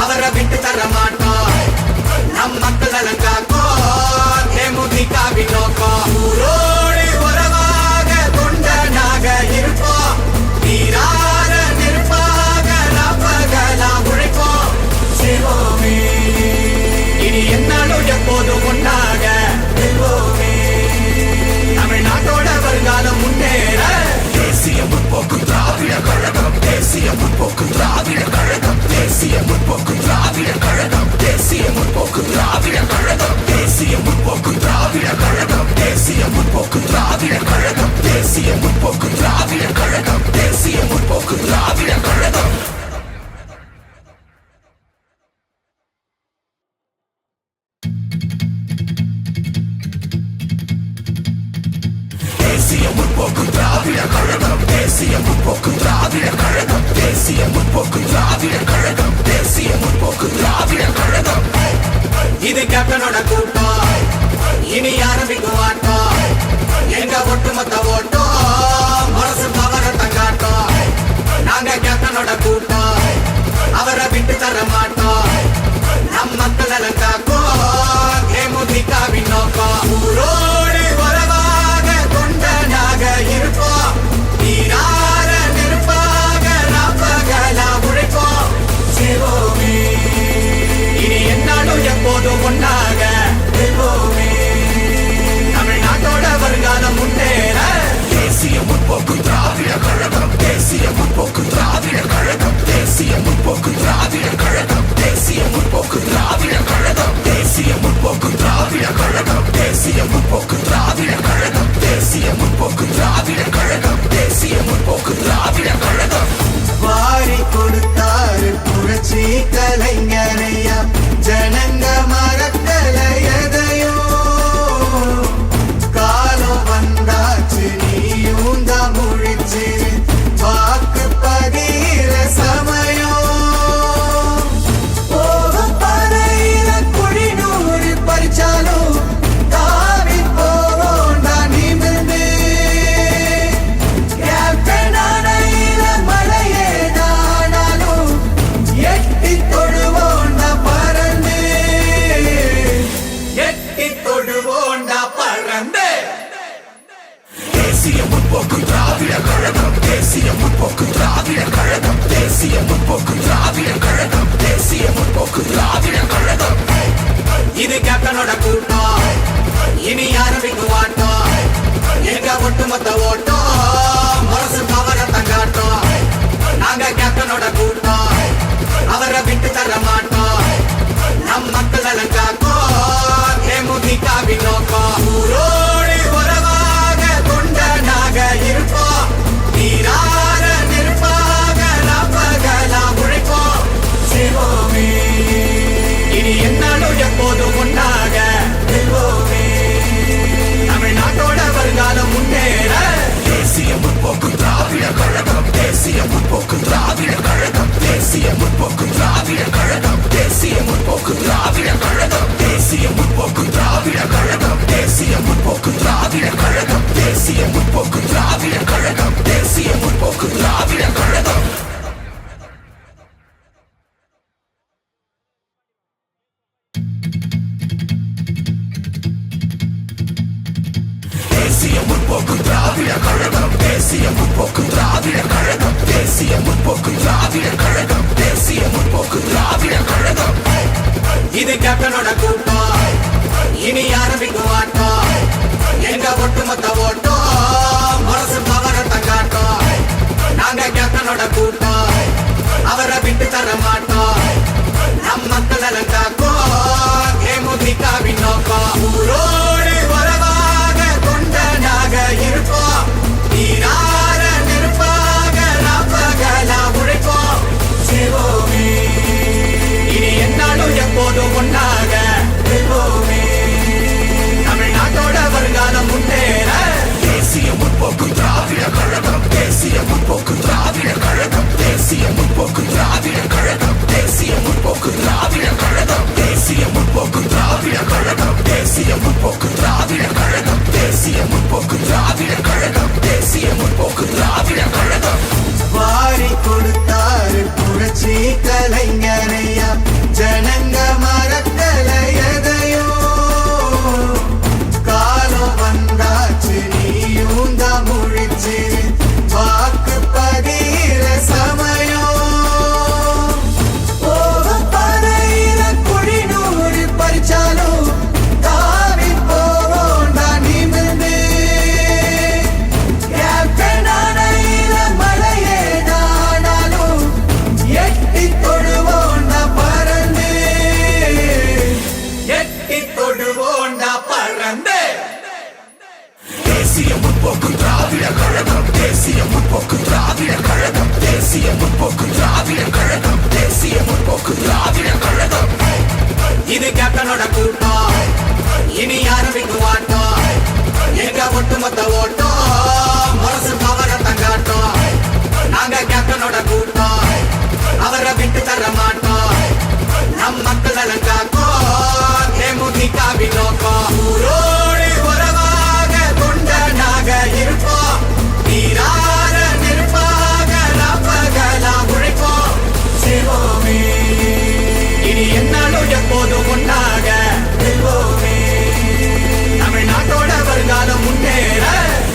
அவரை விட்டு தர மாட்டோம் நம் மக்கள் நலன் காக்கும் தேமுதிகவின் நோக்கம் ஊரோடு உறவாக தொண்டனாக இருப்போம் நீரார நெருப்பாக நாப்பகலாம் உழைப்போம் சிவோமே இனி என்னாலும் எப்போதும் ஒன்றாக வெல்வோமே தமிழ்நாட்டோட வருங்காலம் முன்னேற தேசிய முற்போக்கு திராவிட கழகம் தேசிய முற்போக்கு திராவிட கழகம் தேசிய முற்போக்கு திராவிட கழகம் தேசிய முற்போக்கு திராவிட கழகம் தேசிய முற்போக்கு திராவிட கழகம் தேசிய முற்போக்கு திராவிட கழகம் தேசிய முற்போக்கு திராவிட கழகம் தேசிய முற்போக்கு திராவிட கழகம் தேசிய முற்போக்கு திராவிட கழகம் தேசிய முற்போக்கு திராவிட கழகம் தேசிய முற்போக்கு திராவிட கழகம் தேசிய முற்போக்கு திராவிட கழகம் இது கேப்டனோட கூட்டம் இனி ஆரம்பிக்கும் ஆட்டம் எங்க ஒட்டுமொத்த ஓட்டம் மனசு பவரை தங்காட்டம் நாங்க கேப்டனோட கூட்டம் அவரை விட்டு தர மாட்டோம் நம் மக்கள் நலன் காக்கும் தேமுதிகவின் நோக்கம் ஊரோடு உறவாக தொண்டனாக இருப்போம் நீரார நெருப்பாக நாப்பகலாம் உழைப்போம் சிவோமே இனி என்னாலும் எப்போதும் ஒன்றாக வெல்வோமே தமிழ்நாட்டோட வருங்காலம் முன்னேற தேசிய முற்போக்கு திராவிட கழகம் தேசிய முற்போக்கு திராவிட கழகம் தேசிய முற்போக்கு திராவிட கழகம் தேசிய முற்போக்கு திராவிட கழகம் தேசிய முற்போக்கு திராவிட கழகம் தேசிய முற்போக்கு திராவிட கழகம் தேசிய முற்போக்கு திராவிட கழகம் தேசிய முற்போக்கு திராவிட கழகம் வாரி கொடுத்தாரு புரட்சி கலைஞரையா ஜனங்க மறக்கல எதையோ காலம் வந்தாச்சு நீயும் தான் முழிச்சு வாக்கு பதிகிற சமயம் போகும் பாதையில குழி நூறு பறிச்சாலும் தாவி போவோண்டா நிமிர்ந்து கேப்டனானையில மலையேதானாலும் எட்டி தொடுவோண்டா பறந்து எட்டி தொடுவோண்டா பறந்து தேசிய முற்போக்கு திராவிட கழகம் தேசிய முற்போக்கு திராவிட கழகம் தேசிய முற்போக்கு திராவிட கழகம் தேசிய முற்போக்கு திராவிட கழகம் இது கேப்டனோட கூட்டம் இனி ஆரம்பிக்கும் ஆட்டம் எங்க ஒட்டுமொத்த ஓட்டம் மனசு பவரை தங்காட்டம் நாங்க கேப்டனோட கூட்டம் அவரை விட்டு தர மாட்டோம் நம் மக்கள் நலன் காக்கும் தேமுதிகவின் நோக்கம் ஊரோடு உறவாக தொண்டனாக இருப்போம் நீரார நெருப்பாக நாப்பகலாம் உழைப்போம் சிவோமே இனி என்னாலும் எப்போதும் ஒன்றாக வெல்வோமே தமிழ்நாட்டோட வருங்காலம் முன்னேற கழகம் தேசிய முற்போக்கு திராவிட கழகம் தேசிய முற்போக்கு திராவிட கழகம் தேசிய முற்போக்கு திராவிட கழகம் இது கேப்டனோட கூட்டம் இனி ஆரம்பிக்கும் ஆட்டம் எங்க ஒட்டுமொத்த ஓட்டம் முரசு பவர தங்காட்டம் நாங்க கேப்டனோட கூட்டம் அவரை விட்டு தர மாட்டோம் நம் மக்கள் நலன் காக்கும் தேமுதிகவின் நோக்கம் ஊரோடு உறவாக தொண்டனாக இருப்போம் நீரார நெருப்பாக நாப்பகலா உழைப்போம் சிவோமே இனி என்னாலும் எப்போதும் ஒன்றாக வெல்வோமே தமிழ்நாட்டோட வருங்காலம் முன்னேற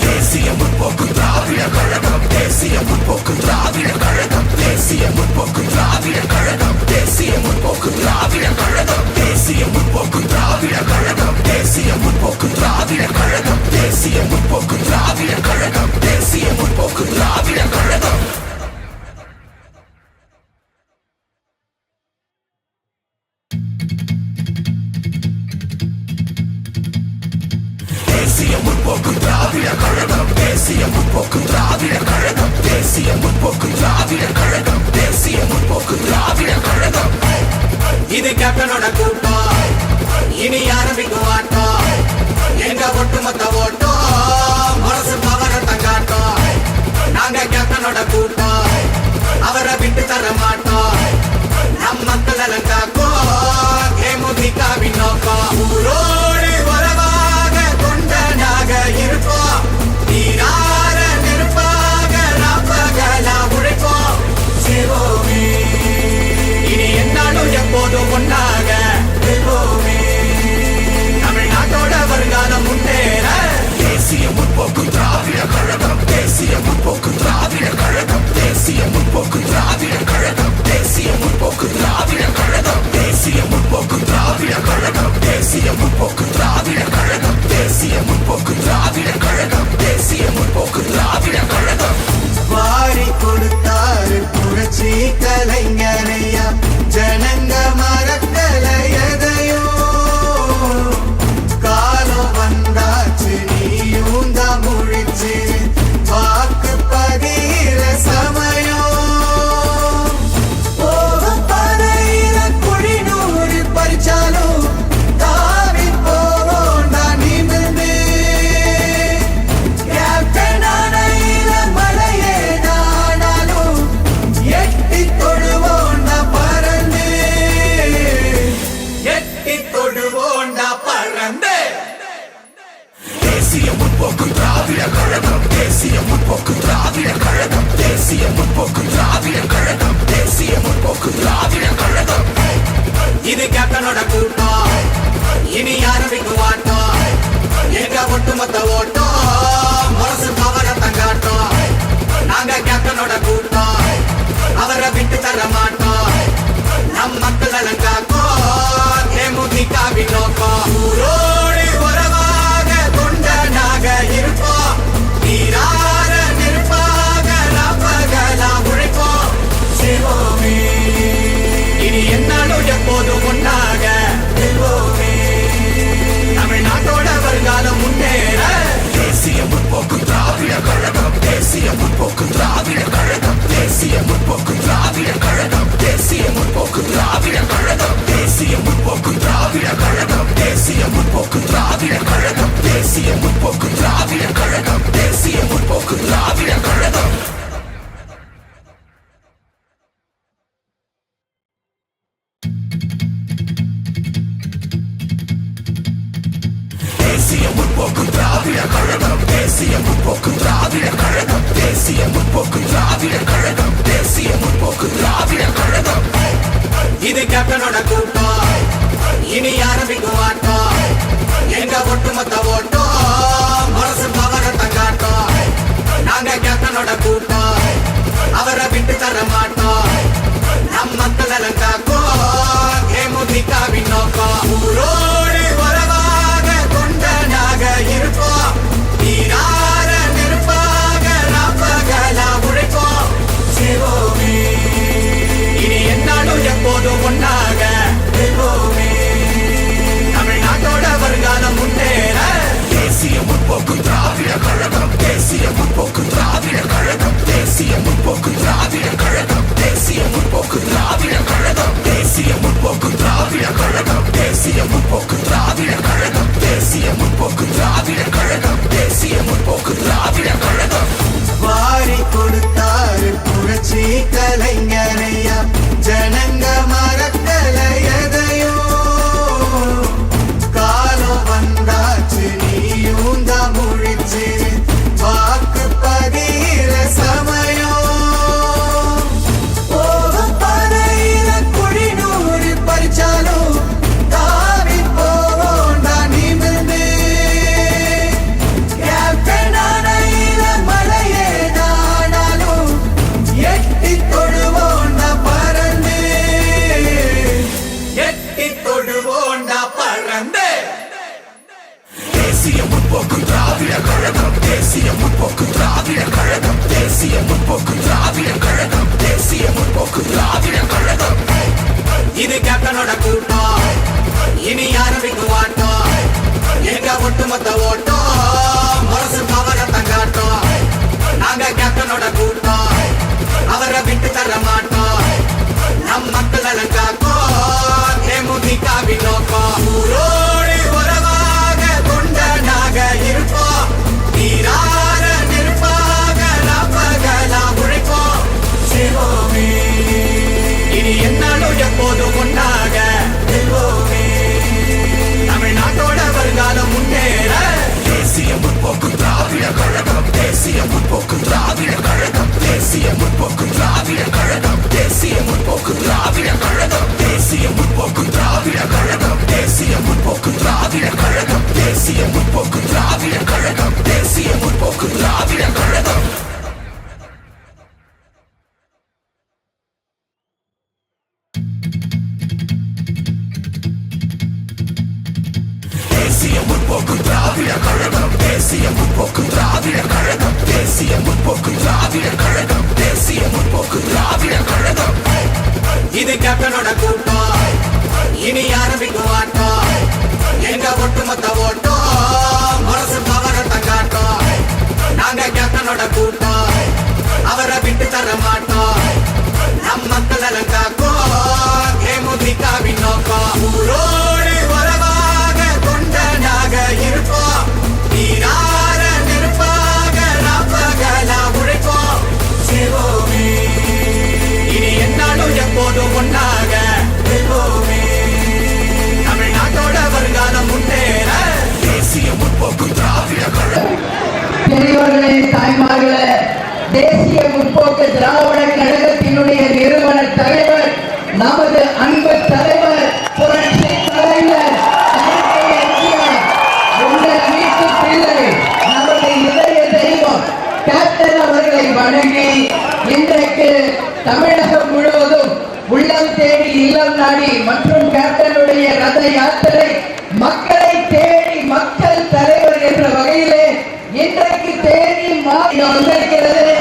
தேசிய முற்போக்கு திராவிட கழகம் தேசிய முற்போக்கு திராவிட கழகம் தேசிய முற்போக்கு திராவிட கழகம் தேசிய முற்போக்கு திராவிட கழகம் தேசிய முற்போக்கு திராவிட கழகம் தேசிய முற்போக்கு திராவிட கழகம் தேசிய முற்போக்கு திராவிட கழகம் தேசிய முற்போக்கு திராவிட கழகம் தேசிய முற்போக்கு திராவிட கழகம் தேசிய முற்போக்கு திராவிட கழகம் தேசிய முற்போக்கு திராவிட கழகம் தேசிய முற்போக்கு திராவிட கழகம் இது கேப்டனோட கூட்டம் இனி ஆரம்பிக்கும் ஆட்டம் எங்க ஒட்டுமொத்த ஓட்டம் முரசு பவர தங்காட்டம் நாங்க கேப்டனோட கூட்டம் அவரை விட்டு தர மாட்டோம் நம் மக்கள் நலன் காக்கும் தேமுதிகவின் நோக்கம் ஊரோடு உறவாக தொண்டனாக இருப்போம் நீரார நெருப்பாக நாப்பகலா உழைப்போம் சிவோமே இனி என்னாலும் எப்போதும் ஒன்றாக வெல்வோமே தமிழ்நாட்டோட வருங்காலம் முன்னேற தேசிய முற்போக்கு திராவிட கழகம் தேசிய முற்போக்கு திராவிட கழகம் தேசிய முற்போக்கு திராவிட கழகம் தேசிய முற்போக்கு திராவிட கழகம் தேசிய முற்போக்கு திராவிட கழகம் தேசிய முற்போக்கு திராவிட கழகம் தேசிய முற்போக்கு திராவிட கழகம் தேசிய முற்போக்கு திராவிட கழகம் வாரி கொடுத்தாரு புரட்சி கலைஞரையா ஜனங்க மறக்கல எதையோ காலம் வந்தாச்சு நீயும் தான் முழிச்சு வாக்கு பதிகிற சமயம் போகும் பறையில குழிநூறு பறிச்சாலும் தாவி போவோம் நான் நிமிர்ந்து கேப்டன் அணையில மலையே நானாலும் எட்டி தொடுவோண்டா பறந்து எட்டி தொடுவோண்டா பறந்து தேசிய முற்போக்கு திராவிட கழகம் தேசிய முற்போக்கு திராவிட கழகம் தேசிய முற்போக்கு திராவிட கழகம் தேசிய முற்போக்கு திராவிட கழகம் இது கேப்டனோட கூட்டம் இனி ஆரம்பிக்கும் ஆட்டம் எங்க ஒட்டுமொத்த ஓட்டம் முரசு பவர தங்காட்டம் நாங்க கேப்டனோட கூட்டம் அவரை விட்டு தர மாட்டோம் நம் மக்கள் நலன் காக்கும் தேமுதிகவின் நோக்கம் ஊரோடு உறவாக தொண்டனாக இருப்போம் நீரார நெருப்பாக நாப்பகலா உழைப்போம் சிவோமே இனி என்னாலும் எப்போதும் ஒன்றாக வெல்வோமே தமிழ்நாட்டோட வருங்காலம் முன்னேற தேசிய முற்போக்கு திராவிட கழகம் தேசிய முற்போக்கு திராவிட கழகம் தேசிய முற்போக்கு திராவிட கழகம் தேசிய முற்போக்கு திராவிட கழகம் தேசிய முற்போக்கு திராவிட கழகம் தேசிய முற்போக்கு திராவிட கழகம் தேசிய முற்போக்கு திராவிட கழகம் தேசிய முற்போக்கு திராவிட கழகம் தேசிய முற்போக்கு திராவிட கழகம் தேசிய முற்போக்கு திராவிட கழகம் தேசிய முற்போக்கு திராவிட கழகம் தேசிய முற்போக்கு திராவிட கழகம் இது கேப்டனோட கூட்டம் இனி ஆரம்பிக்கும் ஆட்டம் எங்க ஒட்டுமொத்த ஓட்டம் முரசு பவர தங்காட்டம் நாங்க கேப்டனோட கூட்டம் அவரை விட்டு தர மாட்டோம் நம் மக்கள் நலன் காக்கும் தேமுதிகவின் நோக்கம் ஊரோடு உறவாக தொண்டனாக இருப்போம் நீரார நெருப்பாக நாப்பகலா உழைப்போம் சிவோமே இனி என்னாலும் எப்போதும் ஒன்றாக வெல்வோமே தமிழ்நாட்டோட வருங்காலம் முன்னேற தேசிய முற்போக்கு திராவிட கழகம் தேசிய முற்போக்கு திராவிட கழகம் இது கேப்டனோட கூட்டம் இனி ஆரம்பிக்கும் ஆட்டம் எங்க ஒட்டுமொத்த ஓட்டம் முரசு பவரத்தை காட்டும் நாங்க கேப்டனோட கூட்டம் அவரை விட்டு தர மாட்டோம் நம் மக்கள் காக்கும் தேமுதிகவின் நோக்கம் ஊரோடு உறவாக கொண்டனாக இருப்போம் நீரார நெருப்பாக நாப்பகலா உழைப்போம் சிவோமே இனி என்னாலும் எப்போதும் ஒன்றாக வெல்வோமே தமிழ்நாட்டோட வருங்காலம் முன்னேற தேசிய முற்போக்கு திராவிட கழகம் தேசிய முற்போக்கு திராவிட கழகம் தேசிய முற்போக்கு திராவிட கழகம் தேசிய முற்போக்கு திராவிட கழகம் தேசிய முற்போக்கு திராவிட கழகம் தேசிய முற்போக்கு திராவிட கழகம் தேசிய முற்போக்கு திராவிட கழகம் தேசிய முற்போக்கு திராவிட கழகம் தேசிய முற்போக்கு திராவிட கழகம் தேசிய முற்போக்கு திராவிட கழகம் தேசிய முற்போக்கு திராவிட கழகம் தேசிய முற்போக்கு திராவிட கழகம் இது கேப்டனோட கூட்டம் இனி ஆரம்பிக்கும் ஆட்டம் எங்க ஒட்டுமொத்த ஓட்டம் முரசு பவரத்தை காட்டும் நாங்க கேப்டனோட கூட்டம் அவரை விட்டு தர மாட்டோம் நம் மக்கள் காக்கும் தேமுதிகவின் நோக்கம் ஊரோடு உறவாக கொண்டனாக இருப்போம் நீரார நெருப்பாக நாப்பகலா உழைப்போம் சிவோமே இனி என்னாலும் எப்போதும் ஒன்றாக வெல்வோமே தமிழ்நாட்டோட வருங்காலம் முன்னேற தேசிய முற்போக்கு திராவிட கழகம் பெரியவர்களே தாய்மார்களே தேசிய முற்போக்கு திராவிட கழகத்தினுடைய நிறுவன தலைவர் நமது அன்பு தலைவர் புரட்சி தலைவர் உங்கள் வீட்டு பிள்ளை நமது இதய தெய்வம் கேப்டன் அவர்களை வணங்கி இன்றைக்கு தமிழகம் முழுவதும் உள்ளம் தேடி இல்லம் நாடி மற்றும் கேப்டனுடைய ரத யாத்திரை மக்களை தேடி மக்கள் தலைவர் என்ற வகையிலே இன்றைக்கு தேடி மாறி வந்திருக்கிறது.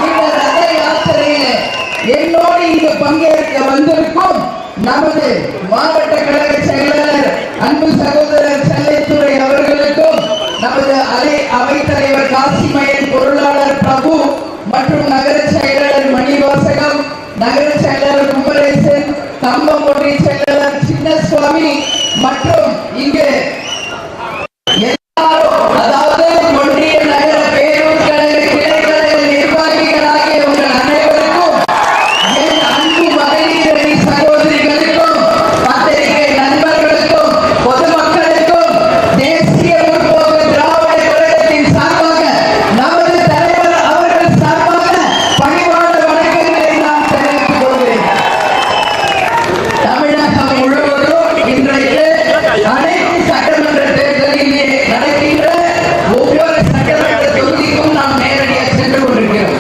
இந்த ரத யாத்திரையில என்னோடு இங்கு பங்கேற்க வந்திருக்கும் நமது மாவட்ட கழக செயலாளர் அன்பு சகோதரர் செல்லைத்துறை அவர்களுக்கும் நமது அவைத்தலைவர் காசிமயன் பொருளாளர் பிரபு மற்றும் நகர செயலாளர் மணிவாசகம் நகர செயலாளர் குமரேசன் கம்பம் ஒன்றிய செயலாளர் சின்னசுவாமி மற்றும் இங்கு அதாவது ஒன்றிய நகர பேரூர் கழக கிளைக்கழக நிர்வாகிகளாகிய உங்கள் அனைவருக்கும் என் அன்பு மகளிரணி சகோதரிகளுக்கும் பத்திரிகை நண்பர்களுக்கும் பொதுமக்களுக்கும் தேசிய முற்போக்கு திராவிட கழகத்தின் சார்பாக நமது தலைவர் அவர்கள் சார்பாக பணிவான வணக்கங்களை நான் தெரிவித்துக் கொள்கிறேன். தமிழகம் முழுவதும் இன்றைக்கு அனைத்து சட்டமன்ற தேர்தலிலே நடக்கின்ற ஒவ்வொரு சட்டமன்ற தொகுதிக்கும் நாம் நேரடியாக சென்று கொண்டிருக்கிறோம்.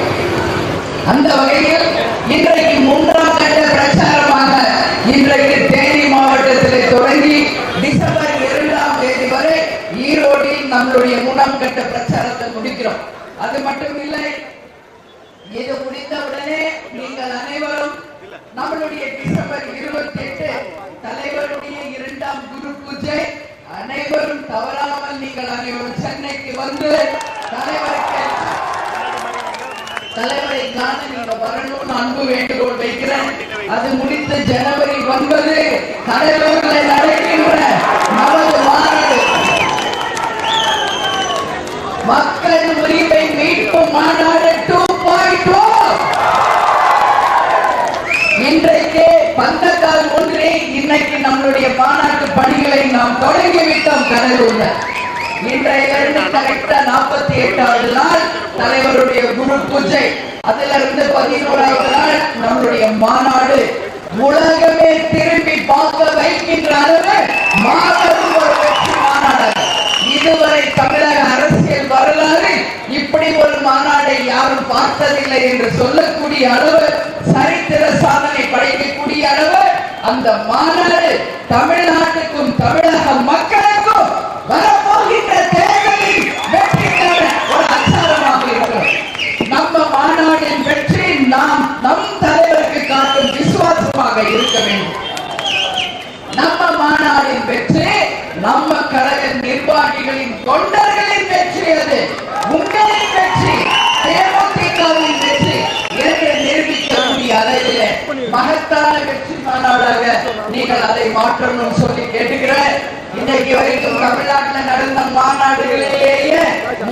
அந்த வகையில் இன்றைக்கு 3ஆம் கட்ட பிரச்சாரமாக இன்றைக்கு தேனி மாவட்டத்தில் தொடங்கி டிசம்பர் 2ஆம் தேதி வரை ஈரோடில் நம்மளுடைய 3ஆம் கட்ட பிரச்சாரத்தை முடிக்கிறோம். அது மட்டும் இல்லை, இது முடிந்தவுடனே நீங்கள் அனைவரும் நம்மளுடைய டிசம்பர் 28 தலைவருடைய 2ஆம் குரு பூஜை அனைவரும் தவறாமல் நீங்கள் அனைவரும் சென்னைக்கு வந்து தலைவரை காண நீங்க வரணும்னு அன்பு வேண்டுகோள் வைக்கிறேன். அது முடித்து ஜனவரி 9 கடலூரில் நடக்கின்ற நமது மாநாடு மக்கள் உரிமை மீட்பு மாநாடு 2.0 இன்றைக்கு பந்தக்கால் ஒன்றே இன்னைக்கு நம்மளுடைய மாநாட்டு பணிகளை நாம் தொடங்கிவிட்டோம் கடலூர்ல. இன்றையிலிருந்து கரெக்டா 48வது நாள் தலைவருடைய குரு பூஜை, அதிலிருந்து 11வது நாள் நம்மளுடைய மாநாடு. உலகமே திரும்பி பார்க்க வைக்கின்ற அளவு மாபெரும் ஒரு வெற்றி மாநாடு. இதுவரை தமிழக அரசியல் வரலாறு இப்படி ஒரு மாநாடை யாரும் பார்த்ததில்லை என்று சொல்லக்கூடிய அளவு, சரித்திர சாதனை படைக்கக்கூடிய அளவு அந்த மாநாடு தமிழ்நாட்டுக்கும் தமிழக மக்களுக்கும் வரப்போகின்ற தேர்தலில் வெற்றிக்கான ஒரு அச்சாரமாக இருக்கிறது. மாநாடுகளின் தொண்டர்களின் வெற்றி, அது உங்களின் வெற்றி, தேமுதிகவின் வெற்றி என்று நிரூபிக்கக்கூடிய அளவில் மகத்தான வெற்றி மாநாடாக நீங்கள் அதை மாற்றணும் சொல்லி கேட்டுக்கிறேன். இன்னைக்கு வரைக்கும் தமிழ்நாட்டில் நடந்த மாநாடுகளிலேயே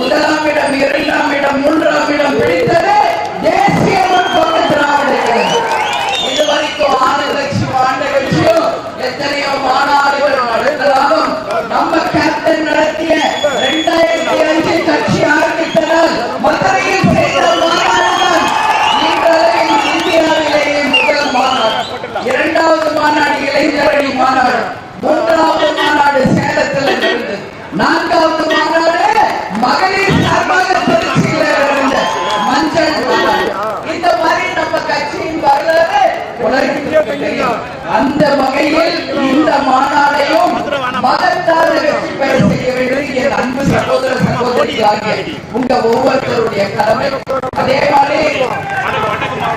1ஆம் இடம், 2ஆம் இடம், 3ஆம் இடம் பிடித்தது தேசிய முற்போக்கு திராவிட கழகம். இதுவரைக்கும் ஆண்டு கட்சியும் எத்தனையோ மாநாடுகள் நடந்தாலும் நம்ம கேப்டன் நடத்திய 2005 கட்சி ஆரம்பித்ததால் மதுரையில் செய்த மாநாடுதான் இந்தியாவிலேயே முதல் மாநாடு. 2வது மாநாடு இளைஞரணி மாநாடு, 3வது மாநாடு சேலத்தில் நடந்தது, 4வது மாநாடு மகளிர் சார்பாக திருச்சியில் நடந்த மஞ்சள் மாநாடு. இந்த மாதிரி நம்ம கட்சியின் வரலாறு உலகிற்கு தெரியும். அந்த வகையில் இந்த மாநாடையும் மகத்தான வெற்றி பெற செய்ய வேண்டியது என் அன்பு சகோதர சகோதரிகளாகிய உங்க ஒவ்வொருத்தருடைய கடமை. அதே மாதிரி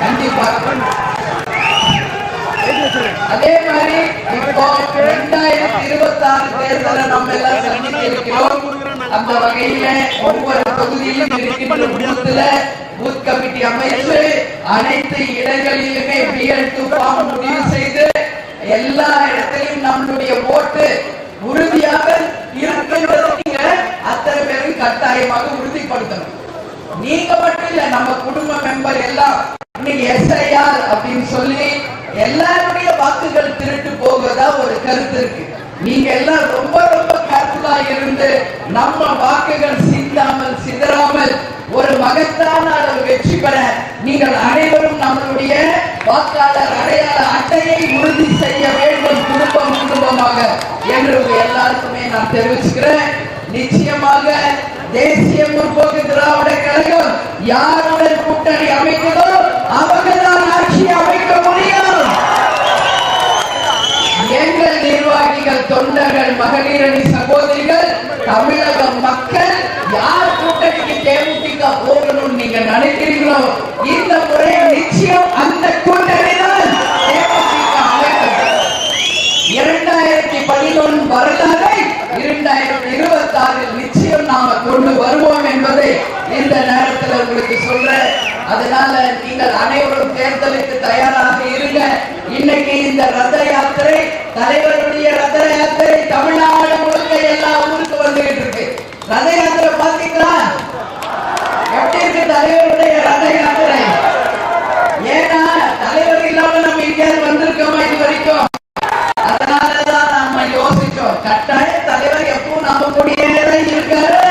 கண்டிப்பாக அதே மாதிரி இப்போ 2026 தேர்தலை நம்ம எல்லாம் சந்திக்க இருக்கிறோம். அந்த வகையில ஒவ்வொரு தொகுதியிலும் இருக்கின்ற பூத்துல பூத் கமிட்டி அமைச்சு அனைத்து இடங்களிலுமே BL2 ஃபார்ம் முடிவு செய்து எல்லா இடத்திலும் நம்மளுடைய ஓட்டு உறுதியாக இருக்கின்றது. நீங்க அத்தனை பேரும் கட்டாயமாக உறுதிப்படுத்தணும். நீங்க மட்டும் இல்ல, நம்ம குடும்ப மெம்பர் எல்லாம் இன்னைக்கு SIR அப்படின்னு சொல்லி எல்லாருடைய வாக்குகள் திருட்டு போவதா ஒரு கருத்து இருக்கு. நீங்க எல்லாம் ரொம்ப ரொம்ப கேர்ஃபுல்லா இருந்து நம்ம வாக்குகள் சிதறாமல் ஒரு மகத்தான அளவு வெற்றி பெற நீங்கள் அனைவரும் நம்மளுடைய வாக்காளர் அடையாள அட்டையை உறுதி செய்ய வேண்டும், குடும்பமாக என்று எல்லாருக்குமே நான் தெரிவிச்சுக்கிறேன். நிச்சயமாக தேசிய முற்போக்கு திராவிட கழகம் யாருடன் கூட்டணி அமைக்கிறதோ அவங்கதான் ஆட்சி அமைக்க முடியும். எங்கள் நிர்வாகிகள், தொண்டர்கள், மகளிரணி சகோதரிகள், தமிழக மக்கள் யார் கூட்டணிக்கு தேமுதிக போகணும்னு நீங்க நினைக்கிறீங்களோ இந்த முறை நிச்சயம் அந்த கூட்டணி தான் தேமுதிக அமைக்கும். 2011 வரலாறை 2026 நிச்சயம் நாம கொண்டு வருவோம் என்பதை இந்த நேரத்தில் உங்களுக்கு சொல்றேன். அதனால நீங்கள் அனைவரும் தேர்தலுக்கு தயாராக இருங்க. இன்னைக்கு இந்த ரத யாத்திரை, தலைவருடைய ரத யாத்திரை தமிழ்நாடு முழுக்க எல்லா ஊருக்கு வந்துகிட்டு இருக்கு. ரத யாத்திரை பாத்தீங்களா? எப்படி இருக்கு தலைவருடைய ரத யாத்திரை? ஏன்னா தலைவர் இல்லாம நம்ம இந்தியாவில் வந்திருக்கோமா இது வரைக்கும்? அதனாலதான் நம்ம யோசிச்சோம், கட்டாய தலைவர் எப்பவும் நம்ம கூடிய இருக்காரு,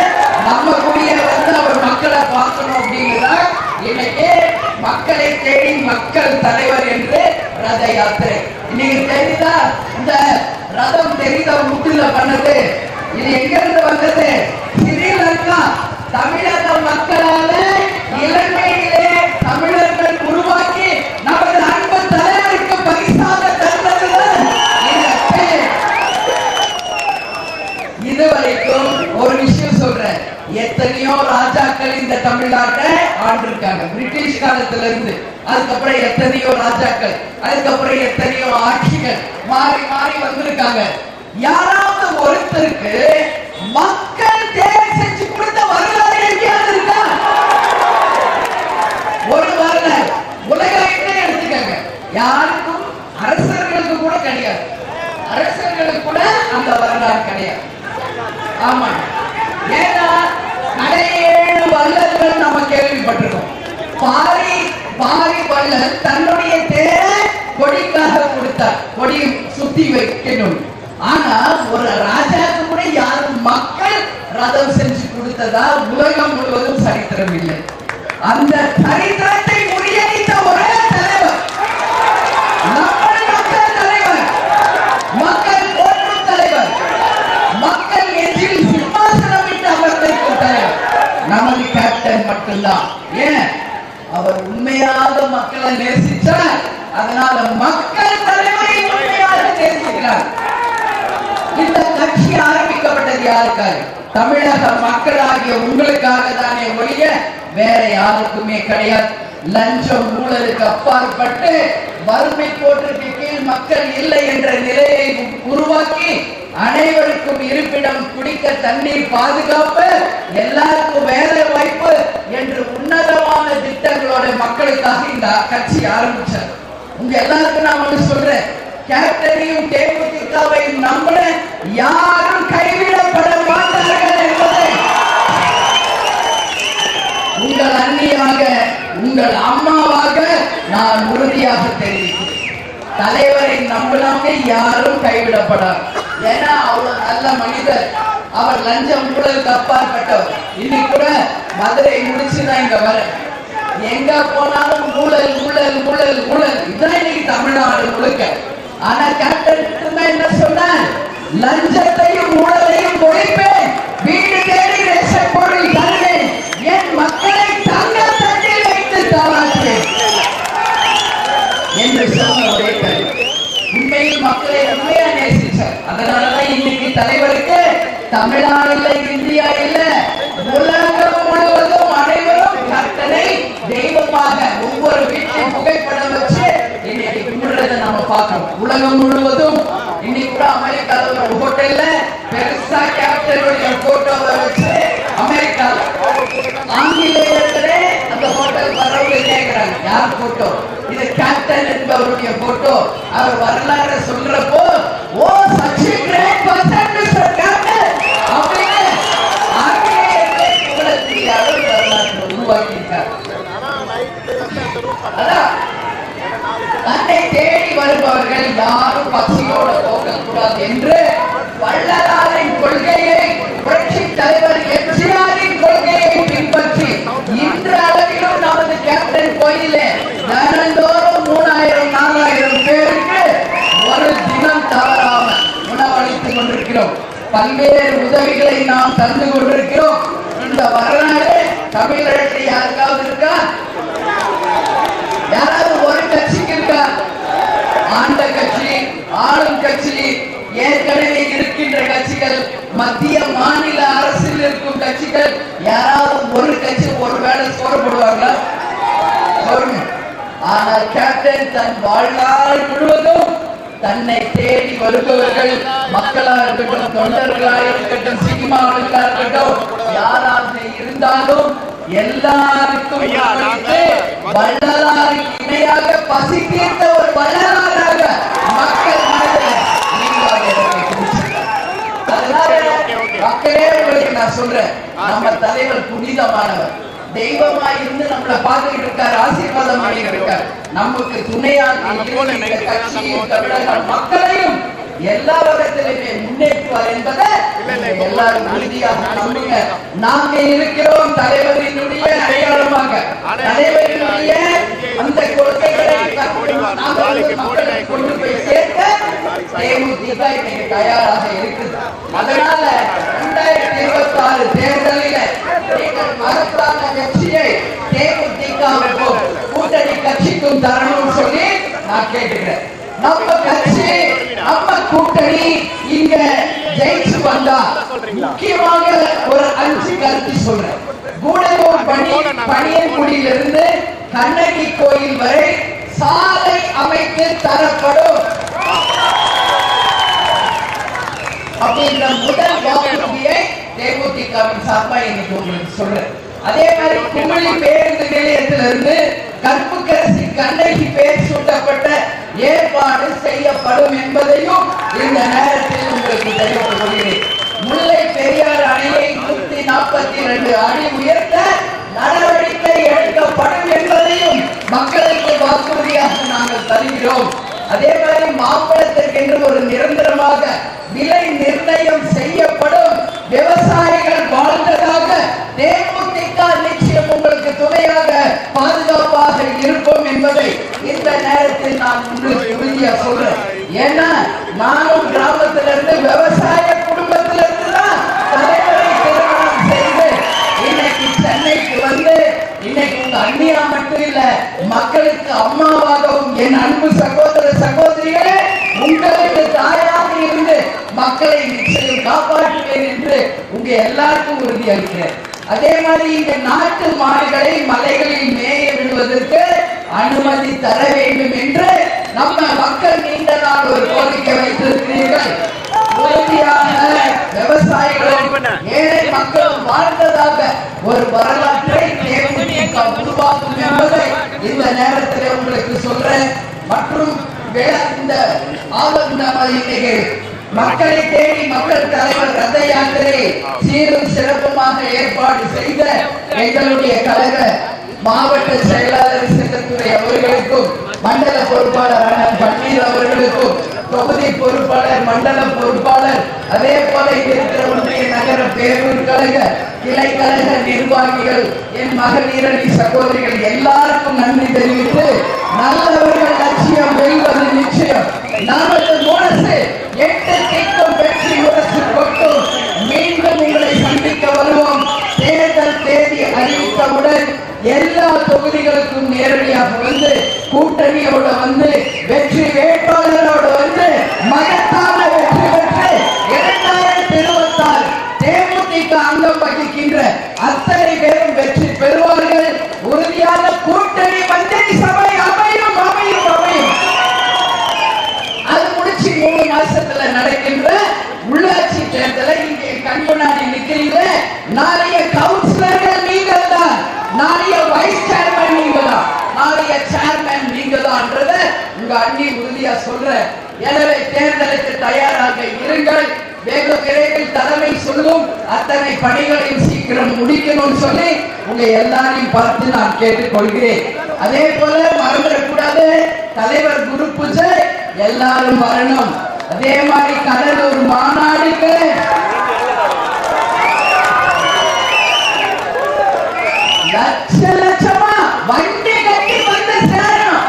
நம்ம கூடிய வந்து அவர் மக்களை பார்க்கணும் அப்படிங்கிறதா இன்னைக்கு மக்களை தேடி மக்கள் தலைவர் என்று ரத யாத்திரை. இன்னைக்கு தெரியுதா இந்த ரதம் தெரியுதா முட்டுல பண்ணது? இது எங்க இருந்து வந்தது? ஸ்ரீலங்கா. தமிழக மக்களால இலங்கையிலே தமிழர்கள் உருவாக்கி நமது அன்பு தலைவருக்கு பரிசாக தந்ததுதான் இந்த செயல். இதுவரைக்கும் ஒரு விஷயம் சொல்றேன், எத்தனையோ ராஜாக்கள் இந்த தமிழ்நாட்டை ஆண்டிருக்காங்க. பிரிட்டிஷ் காலத்துல இருந்து அதுக்கப்புறம் எத்தனையோ ராஜாக்கள், அதுக்கப்புறம் எத்தனையோ ஆட்சிகள் மாறி மாறி வந்திருக்காங்க. யாராவது ஒருத்தருக்கு மக்கள் தேவை செஞ்சு கொடுத்த வரலாறு எங்கேயாவது இருக்கா? ஒரு வரலாறு உலகத்தை எடுத்துக்கங்க, யாருக்கும் அரசர்களுக்கு கூட கிடையாது. அரசர்களுக்கு கூட அந்த வரலாறு கிடையாது. ஆமா, ஏன்னா 7 வள்ளல்கள் நம்ம கேள்விப்பட்டிருக்கோம். பாரி வள்ளல் தன்னுடைய தேரை கொடிக்காக கொடுத்தார், கொடி சுத்தி வைக்கணும். ஆனா ஒரு ராஜாவுக்கு கூட யாரும் மக்கள் ரதம் செஞ்சு கொடுத்ததா உலகம் முழுவதும் சரித்திரம் இல்லை. அந்த சரித்திரத்தை முறியடித்த ஒரே தலைவர் மக்கள் தலைவர், மக்கள் போற்றும் தலைவர், மக்கள் நெஞ்சில் சிம்மாசனம் விட்டு அமர்ந்திருக்கும் தலைவர் நமது கேப்டன் மட்டும்தான். ஏன்? அவர் உண்மையாக மக்களை நேசித்தார். அதனால மக்கள் தலைவரை உண்மையாக நேசிக்கிறார். இந்த கட்சி ஆரம்பிக்கப்பட்டது யாருக்காக? தமிழக மக்களாகிய உங்களுக்காக தானே ஒழிய வேற யாருக்குமே கிடையாது. லஞ்சம் ஊழலுக்கு அப்பாற்பட்டு வறுமை கோட்டிற்கு கீழ் மக்கள் இல்லை என்ற நிலையை உருவாக்கி அனைவருக்கும் இருப்பிடம், குடிக்க தண்ணீர், பாதுகாப்பு, எல்லாருக்கும் வேலை வாய்ப்பு என்று உன்னதமான திட்டங்களோட மக்களுக்காக இந்த கட்சி ஆரம்பிச்சார். உங்க எல்லாருக்கும் நான் ஒன்று சொல்றேன், கேப்டனையும் தேமுதிகவையும் நம்பின யாரும் கைவிடப்பட மாட்டார்கள் என்பதை உங்கள் அண்ணியாக, உங்கள் அம்மாவாக நான் உறுதியாக தெரிவிக்கிறேன். தலைவரை நம்பினவங்க யாரும் கைவிடப்படார். ஏன்னா அவர் நல்ல மனிதர், அவர் லஞ்சம் ஊழல் அப்பாற்பட்டவர். இன்னைக்கு கூட மதுரை முடிச்சுதான் இங்க வர, எங்க போனாலும் ஊழல் ஊழல் ஊழல் ஊழல், இதுதான் இன்னைக்கு தமிழ்நாடு முழுக்க. ஆனா கேப்டன் என்ன சொன்னார், லஞ்சத்தையும் ஊழலையும் ஒழிப்பேன், வீடு தேடி ரேஷன் பொருள் தருவேன், என் மக்களை தங்க தண்ணீர் வைத்து தாளாற்றுவேன் என்று சொன்ன உண்மையில் மக்களை உண்மையா நேசிச்சார். அதனாலதான் இன்னைக்கு தலைவருக்கு தமிழ்நாடு இல்ல, இந்தியா இல்ல, உலகம் முழுவதும் அனைவரும் கேப்டனை தெய்வமாக ஒவ்வொரு வீட்டிலும் புகைப்படம் வச்சு இன்னைக்கு கும்பிடுறதை நம்ம பார்க்கிறோம். உலகம் முழுவதும் இன்னைக்கு கூட அமெரிக்காவில் ஒரு ஹோட்டல்ல பெருசா கேப்டனுடைய போட்டோவை வச்சு அமெரிக்காவில் ஆங்கிலேயர்களே அந்த ஹோட்டல் வரவங்க கேட்கிறாங்க, யார் போட்டோ? இது கேப்டன் என்பவருடைய போட்டோ. அவர் வரலாறு சொல்றப்போ, ஓ such a great person Mr. Captain அப்படின்னு ஆங்கிலேயர்களே புகழக்கூடிய அளவு வரலாற்றை உருவாக்கியிருக்கார். அதான் தன்னை தேடி வருபவர்கள் யாரும் பசியோட போகக்கூடாது என்று வள்ளலாரின் கொள்கையை, புரட்சி தலைவர் எம்ஜிஆரின் கொள்கையை பின்பற்றி இன்று அளவிலும் நமது கேப்டன் கோயிலே தினந்தோறும் 3000-4000 பேருக்கு ஒரு தினம் தவறாமல் உணவளித்துக் கொண்டிருக்கிறோம். பல்வேறு உதவிகளை நாம் தந்து கொண்டிருக்கிறோம். இந்த வரலாறு தமிழகத்தில் யாருக்காவது இருக்கா? யாராவது ஒரு கட்சிக்கு இருக்கா? ஆண்ட கட்சி, ஆளும் கட்சி, ஏற்கனவே இருக்கின்ற கட்சிகள், மத்திய மாநில அரசில் இருக்கும் கட்சிகள், யாராவது ஒரு கட்சி ஒரு வேளை சோறப்படுவாங்களா? ஆனால் கேப்டன் தன் வாழ்நாள் முழுவதும் தன்னை தேடி வருபவர்கள், மக்களாக இருக்கட்டும், தொண்டர்களாக இருக்கட்டும், சினிமாவுக்காக இருக்கட்டும், யாராக இருந்தாலும் எல்லாருக்கும் வள்ளலாருக்கு இணையாக பசி தீர்த்த ஒரு வள்ளலாராக மக்கள் மனதில் அதனால மக்களே உங்களுக்கு நான் சொல்றேன், நம்ம தலைவர் புனிதமானவர், தெய்வமா இருந்து நம்மளை பார்த்துட்டு இருக்காரு, ஆசீர்வாதம் பண்ணிட்டு இருக்காரு. நமக்கு துணையாக மக்களையும் எல்லா விதத்திலுமே முன்னேற்றுவார் என்பதை எல்லாரும் உறுதியாக நம்புங்க. நாங்க இருக்கிறோம் தலைவரினுடைய அடையாளமாக, தலைவரினுடைய அந்த கொள்கைகளை மக்களை கொண்டு போய் சேர்க்க தேமுதிக இன்னைக்கு தயாராக இருக்குது. அதனால 2026 தேர்தலில் நீங்கள் மகத்தான வெற்றியை தேமுதிகவுக்கும் கூட்டணி கட்சிக்கும் தரணும்னு சொல்லி நான் கேட்டுக்கிறேன். நம்ம கட்சி, நம்ம கூட்டணி இங்க ஜெயிச்சு வந்தா முக்கியமாக ஒரு 5 கருத்து சொல்றேன். கூடலூர் பணியன்குடியிலிருந்து கண்ணகி கோயில் வரை சாலை அமைத்து தரப்படும் அப்படின்ற முதல் வாக்குறுதியை தேமுதிகவின் சார்பா இன்னைக்கு உங்களுக்கு சொல்றேன். அதே மாதிரி குமளி பேருந்து நிலையத்திலிருந்து கற்புக்கரசி கண்ணகி பேர் சூட்டப்பட்ட ஏற்பாடு செய்யப்படும் என்பதையும் இந்த நேரத்தில் உங்களுக்கு தெரிவித்துக் கொள்கிறேன். முல்லை பெரியார் அணையை 142 அடி உயர்த்த நடவடிக்கை எடுக்கப்படும் என்பதையும் மக்களுக்கு வாக்குறுதியாக நாங்கள் தருகிறோம். அதே மாதிரி மாம்பழத்திற்கு ஒரு நிரந்தரமாக விலை நிர்ணயம் செய்யப்படும். விவசாயிகள் வாழ்ந்ததாக தேமுதிக நிச்சயம் உங்களுக்கு துணையாக பாதுகாப்பாக இருப்போம் என்பதை இந்த நேரத்தில் நான் உங்களுக்கு உறுதியா சொல்றேன். ஏன்னா நானும் கிராமத்திலிருந்து விவசாய குடும்பத்திலிருந்து தான் தலைவரை திருமணம் செய்து இன்னைக்கு சென்னைக்கு வந்து இன்னைக்கு உங்க அண்ணியா மட்டும் இல்ல, மக்களுக்கு அம்மாவாகவும் என் அன்பு சகோதர சகோதரிகளே உங்களுக்கு தாயாக இருந்து மக்களை நிச்சயம் காப்பாற்றுவேன் என்று உங்க எல்லாருக்கும் உறுதியளிக்கிறேன். அதே மாதிரி இந்த நாட்டு மாடுகளை மலைகளில் மேய விடுவதற்கு அனுமதி தர வேண்டும் என்று நம்ம மக்கள் நீண்ட நாள் ஒரு கோரிக்கை வைத்திருக்கிறீர்கள். உறுதியாக விவசாயிகளும் ஏழை மக்களும் வாழ்ந்ததாக ஒரு வரலாற்றை தேமுதிக உருவாக்கும் என்பதை இந்த நேரத்தில் உங்களுக்கு சொல்றேன். மற்றும் இந்த மக்களை தேடி மக்கள் தலைவர் ரத யாத்திரை சீரும் சிறப்புமாக ஏற்பாடு செய்த எங்களுடைய கழக மாவட்ட செயலாளர் சின்னத்துறை அவர்களுக்கும் மண்டல பொறுப்பாளர் அண்ணன் பன்னீர் அவர்களுக்கும் தொகுதி பொறுப்பாளர் மண்டல பொறுப்பாளர் அதே போல இருக்கிற ஒன்றிய நகர பேரூர் கழக கிளை கழக நிர்வாகிகள் என் மகளிரணி சகோதரிகள் எல்லாருக்கும் நன்றி தெரிவித்து நல்லவர்கள் லட்சியம் வெல்வது நிச்சயம். நமது முரசு 8 திக்கும் வெற்றி முரசு கொட்டும். மீண்டும் உங்களை சந்திக்க வருவோம். தேர்தல் தேதி அறிவித்தவுடன் எல்லா தொகுதிகளுக்கும் நேரடியாக வந்து கூட்டணியோடு வந்து வெற்றி வேட்பாளரோடு வந்து மகத்தான வெற்றி பெற்று 2026 தேமுதிக அங்கம் வகிக்கின்ற அத்தனை பேரும் வெற்றி பெறுவார்கள். உறுதியான கூட்டணி மந்திரி சபை அமையும் அமையும் அமையும். அது முடிச்சு 3 மாசத்துல நடக்கின்ற உள்ளாட்சி தேர்தலை இங்கே கண் முன்னாடி நிற்கிறீங்க. நாளைய கவுன்சிலர்கள் நீங்கள் தான், நாளைய வைஸ் சேர்மன் நீங்க தான், நாளைய சேர்மன் நீங்க தான்ன்றத உங்க அண்ணி உறுதியா சொல்ற. எனவே தேர்தலுக்கு தயாராக இருங்கள். வெகு விரைவில் தலைமை சொல்லும் அத்தனை பணிகளையும் சீக்கிரம் முடிக்கணும்னு சொல்லி உங்க எல்லாரையும் பார்த்து நான் கேட்டுக்கொள்கிறேன். அதே போல மறந்துடக்கூடாது, தலைவர் குரு பூஜை எல்லாரும் வரணும். அதே மாதிரி கடலூர் மாநாடுக்கு லட்ச லட்சமா வண்டி கட்டி வந்து சேரணும்.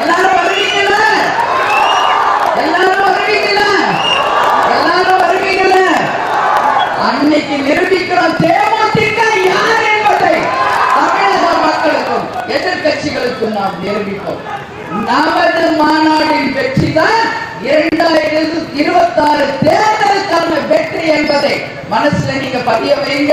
எல்லாரும் வருவீங்களா? எல்லாரும் வருவீங்களா? எல்லாரும் வருவீங்களா? அன்னைக்கு நிரூபிக்கிறோம் தேமுதிக யார் என்பதை தமிழக மக்களுக்கும் எதிர்கட்சிகளுக்கும் நாம் நிரூபிப்போம். நமது மாநாட்டின் வெற்றி தான் 2026 தேர்தலுக்கான வெற்றி என்பதை மனசுல நீங்க பதிய வைங்க.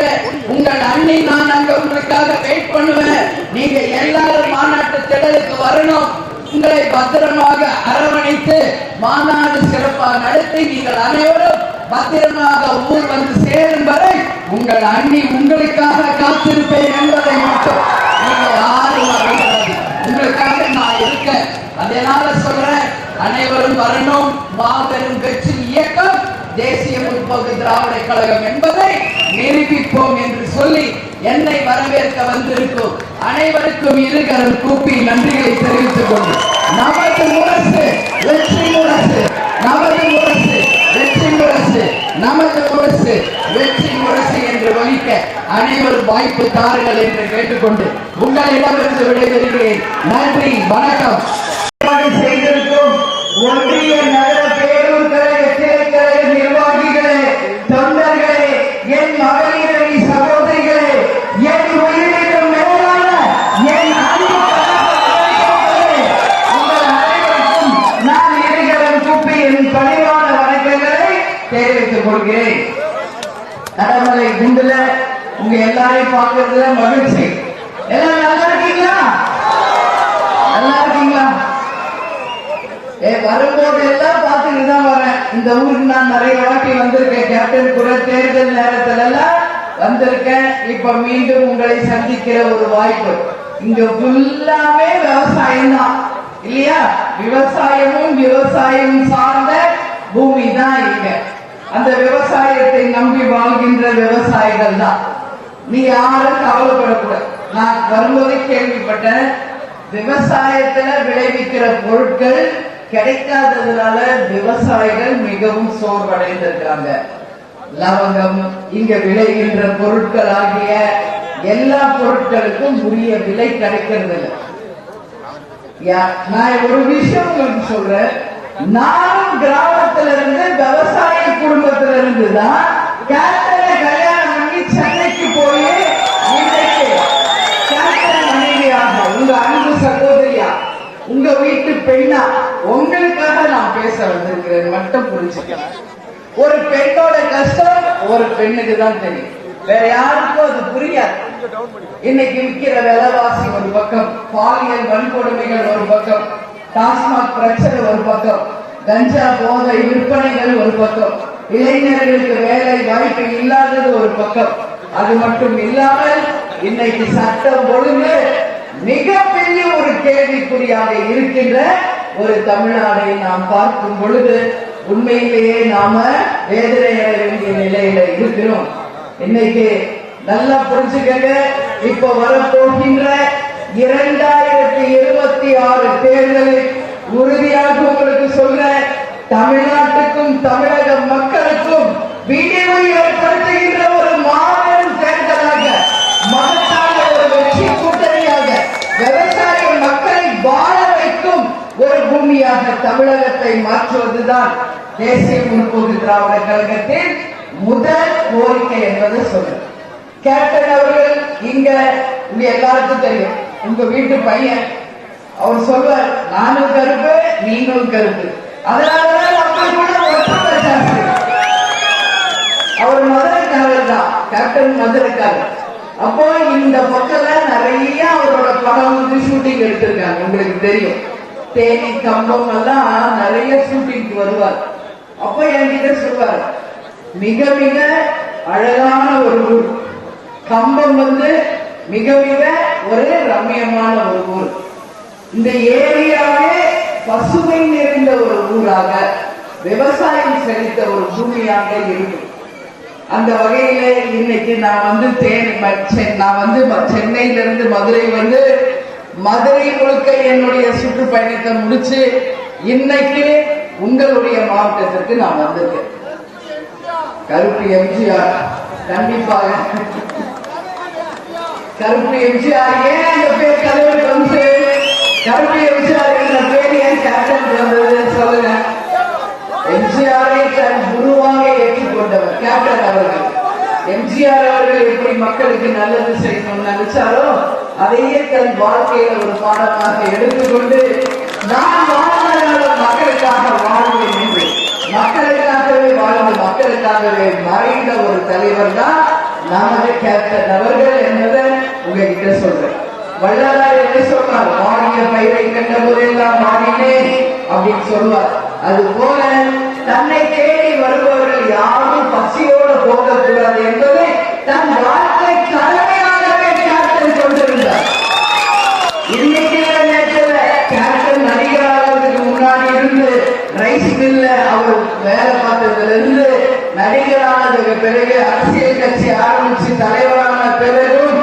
உங்கள் அண்ணி நான் அங்க உங்களுக்காக வெயிட் பண்ணுவேன். நீங்க எல்லாரும் மாநாட்டு திடலுக்கு வரணும். உங்களை பத்திரமாக அரவணைத்து மாநாடு சிறப்பாக நடத்தி நீங்கள் அனைவரும் பத்திரமாக ஊர் வந்து சேரும் வரை உங்கள் அண்ணி உங்களுக்காக காத்திருப்பேன் என்பதை மட்டும் நீங்க யாரும் அறியாது. உங்களுக்காக நான் இருக்கேன். அதனால சொல்றேன், அனைவரும் வரணும். மாபெரும் வெற்றி இயக்கம் தேசிய முற்போக்கு திராவிட கழகம் என்பதை நிரூபிப்போம் என்று சொல்லி என்னை வரவேற்க வந்திருக்கும் அனைவருக்கும் இருகரம் கூப்பி நன்றிகளை தெரிவித்துக் கொண்டு நமது முரசு வெற்றி முரசு, நமது முரசு வெற்றி முரசு, நமது முரசு வெற்றி முரசு என்று ஒலிக்க அனைவரும் வாய்ப்பு தாருங்கள் என்று கேட்டுக்கொண்டு உங்களிடமிருந்து விடைபெறுகிறேன். நன்றி, வணக்கம். செய்திருக்கும் ஒன்றிய நகர பேரூர் கழக கிளை கழக நிர்வாகிகளே, தொண்டர்களே, என் மகளிரணி சகோதரிகளே, என் உயிரினும் மேலான என் அன்பு உங்கள் அனைவருக்கும் நான் இருகரம் கூப்பி என் பணிவான வணக்கங்களை தெரிவித்துக் கொள்கிறேன். கடமலை குண்டுல உங்க எல்லாரையும் பார்க்கறதுல மகிழ்ச்சி. எல்லாம் நல்லா இருக்கீங்களா? நல்லா இருக்கீங்களா? வரும்போது எல்லாம் பார்த்துட்டு தான் வரேன். இந்த ஊருக்கு நான் நிறைய வாட்டி வந்திருக்கேன். கேப்டன் கூட தேர்தல் நேரத்துல எல்லாம் வந்திருக்கேன். இப்ப மீண்டும் உங்களை சந்திக்கிற ஒரு வாய்ப்பு. இங்க ஃபுல்லாமே விவசாயம் தான் இல்லையா? விவசாயமும் விவசாயம் சார்ந்த பூமி தான் இங்க. அந்த விவசாயத்தை நம்பி வாழ்கின்ற விவசாயிகள் தான். நீ யாரும் கவலைப்படக்கூடாது. நான் வரும்போதே கேள்விப்பட்டேன், விவசாயத்துல விளைவிக்கிற பொருட்கள் கிடைக்காததுனால விவசாயிகள் மிகவும் சோர்வடைந்திருக்காங்க. லவங்கம், இங்க விளைகின்ற பொருட்கள் ஆகிய எல்லா பொருட்களுக்கும் உரிய விலை கிடைக்கிறது இல்லை. நான் ஒரு விஷயம் உங்களுக்கு சொல்றேன். நானும் கிராமத்துல இருந்து விவசாய குடும்பத்தில இருந்து தான் கேப்டனை கல்யாணம் பண்ணி சென்னைக்கு போய் இன்றைக்கு கேப்டன் மனைவியாக உங்க அன்பு சகோதரியா உங்க வீட்டு பெண்ணா உங்களுக்காக நான் பேச வந்திருக்கிறேன். மட்டும் புரிஞ்சுக்கிறேன். ஒரு பெண்ணோட கஷ்டம் ஒரு பெண்ணுக்கு தான் தெரியும், வேற யாருக்கும் அது புரியாது. இன்னைக்கு விற்கிற விலைவாசி ஒரு பக்கம், பாலியல் வன்கொடுமைகள் ஒரு பக்கம், டாஸ்மாக் பிரச்சனை ஒரு பக்கம், கஞ்சா போதை விற்பனைகள் ஒரு பக்கம், இளைஞர்களுக்கு வேலை வாய்ப்பு இல்லாதது ஒரு பக்கம். அது மட்டும் இல்லாமல் இன்னைக்கு சட்டம் ஒழுங்கு மிகப்பெரிய ஒரு கேள்விக்குறியாக இருக்கின்ற ஒரு தமிழ்நாடை நாம் பார்க்கும் பொழுது உண்மையிலேயே நாம வேதனை அடைய வேண்டிய நிலையில இருக்கிறோம். இன்னைக்கு நல்லா புரிஞ்சுக்கங்க, இப்ப வரப்போகின்ற 2026 தேர்தலில் உறுதியாக உங்களுக்கு சொல்ற, தமிழ்நாட்டுக்கும் தமிழக மக்களுக்கும் விடிவை ஏற்படுத்துகின்ற ஒரு மாபெரும் தேர்தலாக, மகத்தான ஒரு வெற்றி கூட்டணியாக, விவசாய மக்களை வாழ வைக்கும் ஒரு பூமியாக தமிழகத்தை மாற்றுவதுதான் தேசிய முற்போக்கு திராவிட கழகத்தின் முதல் கோரிக்கை என்பது சொல்ற. கேப்டன் அவர்கள் இங்க உங்க எல்லாருக்கும் தெரியும், உங்க வீட்டு பையன் அவர் சொல்வார், நானும் கருப்பு நீங்களும் கருப்பு, அதனாலதான் மக்களுக்குள்ள ஒற்றுமை ஜாஸ்தி. அவர் மதுரைக்காரர் தான், கேப்டன் மதுரைக்காரர். அப்போ இந்த மக்கள் நிறைய அவரோட படம் வந்து ஷூட்டிங் எடுத்திருக்காங்க, உங்களுக்கு தெரியும். தேனி கம்பம் எல்லாம் நிறைய ஷூட்டிங்க்கு வருவார். அப்ப என்கிட்ட சொல்வார், மிக மிக அழகான ஒரு ஊர் கம்பம், வந்து மிக மிக ஒரு ரம்மியமான ஒரு ஊர். இந்த ஏரியாவே பசுமை நிறைந்த ஒரு ஊராக, விவசாயம் செழித்த ஒரு பூமியாக இருக்கும். அந்த வகையில இன்னைக்கு நான் வந்து சென்னையிலிருந்து மதுரை வந்து மதுரை முழுக்க என்னுடைய சுற்றுப்பயணத்தை முடிச்சு இன்னைக்கு உங்களுடைய மாவட்டத்திற்கு நான் வந்திருக்கேன். கருப்பு எம்ஜிஆர், கண்டிப்பாக கருப்பு எம்ஜிஆர். ஏன் அந்த பேர் தலைவர் வந்து கருப்பு எம்ஜிஆர் என்ற பேர் ஏன் கேப்டன் வந்தது சொல்லுங்க. எம்ஜிஆரை தன் குருவாக ஏற்றுக்கொண்டவர் கேப்டன் அவர்கள். எம்ஜிஆர் அவர்கள் எப்படி மக்களுக்கு நல்லது செய்யணும்னு நினைச்சாரோ அதையே தன் வாழ்க்கையில ஒரு பாடமாக எடுத்துக்கொண்டு, நான் வாழ்ந்த மக்களுக்காக வாழ்வேன் என்று மக்களுக்காகவே வாழ்ந்து மக்களுக்காகவே மறைந்த ஒரு தலைவர் தான் நமது கேப்டன் அவர்கள் என்பதை உங்ககிட்ட சொல்றேன். வள்ளலார் என்ன சொல்றார், வாடிய பயிரை கண்ட போதெல்லாம் வாடினேன் அப்படின்னு சொல்வார். அது போல தன்னை தேடி வருபவர்கள் யாரும் பசியோடு போகக்கூடாது என்பதை தன் வாழ்க்கை தலைமையாகவே கேப்டன் கொண்டிருந்தார். இன்னைக்கு நேரத்தில் கேப்டன் நடிகராகிறதுக்கு முன்னாடி இருந்து ரைஸ் மில்ல அவர் வேலை பார்த்ததுல இருந்து நடிகரானதுக்கு பிறகு அரசியல் கட்சி ஆரம்பிச்சு தலைவரான பிறகும்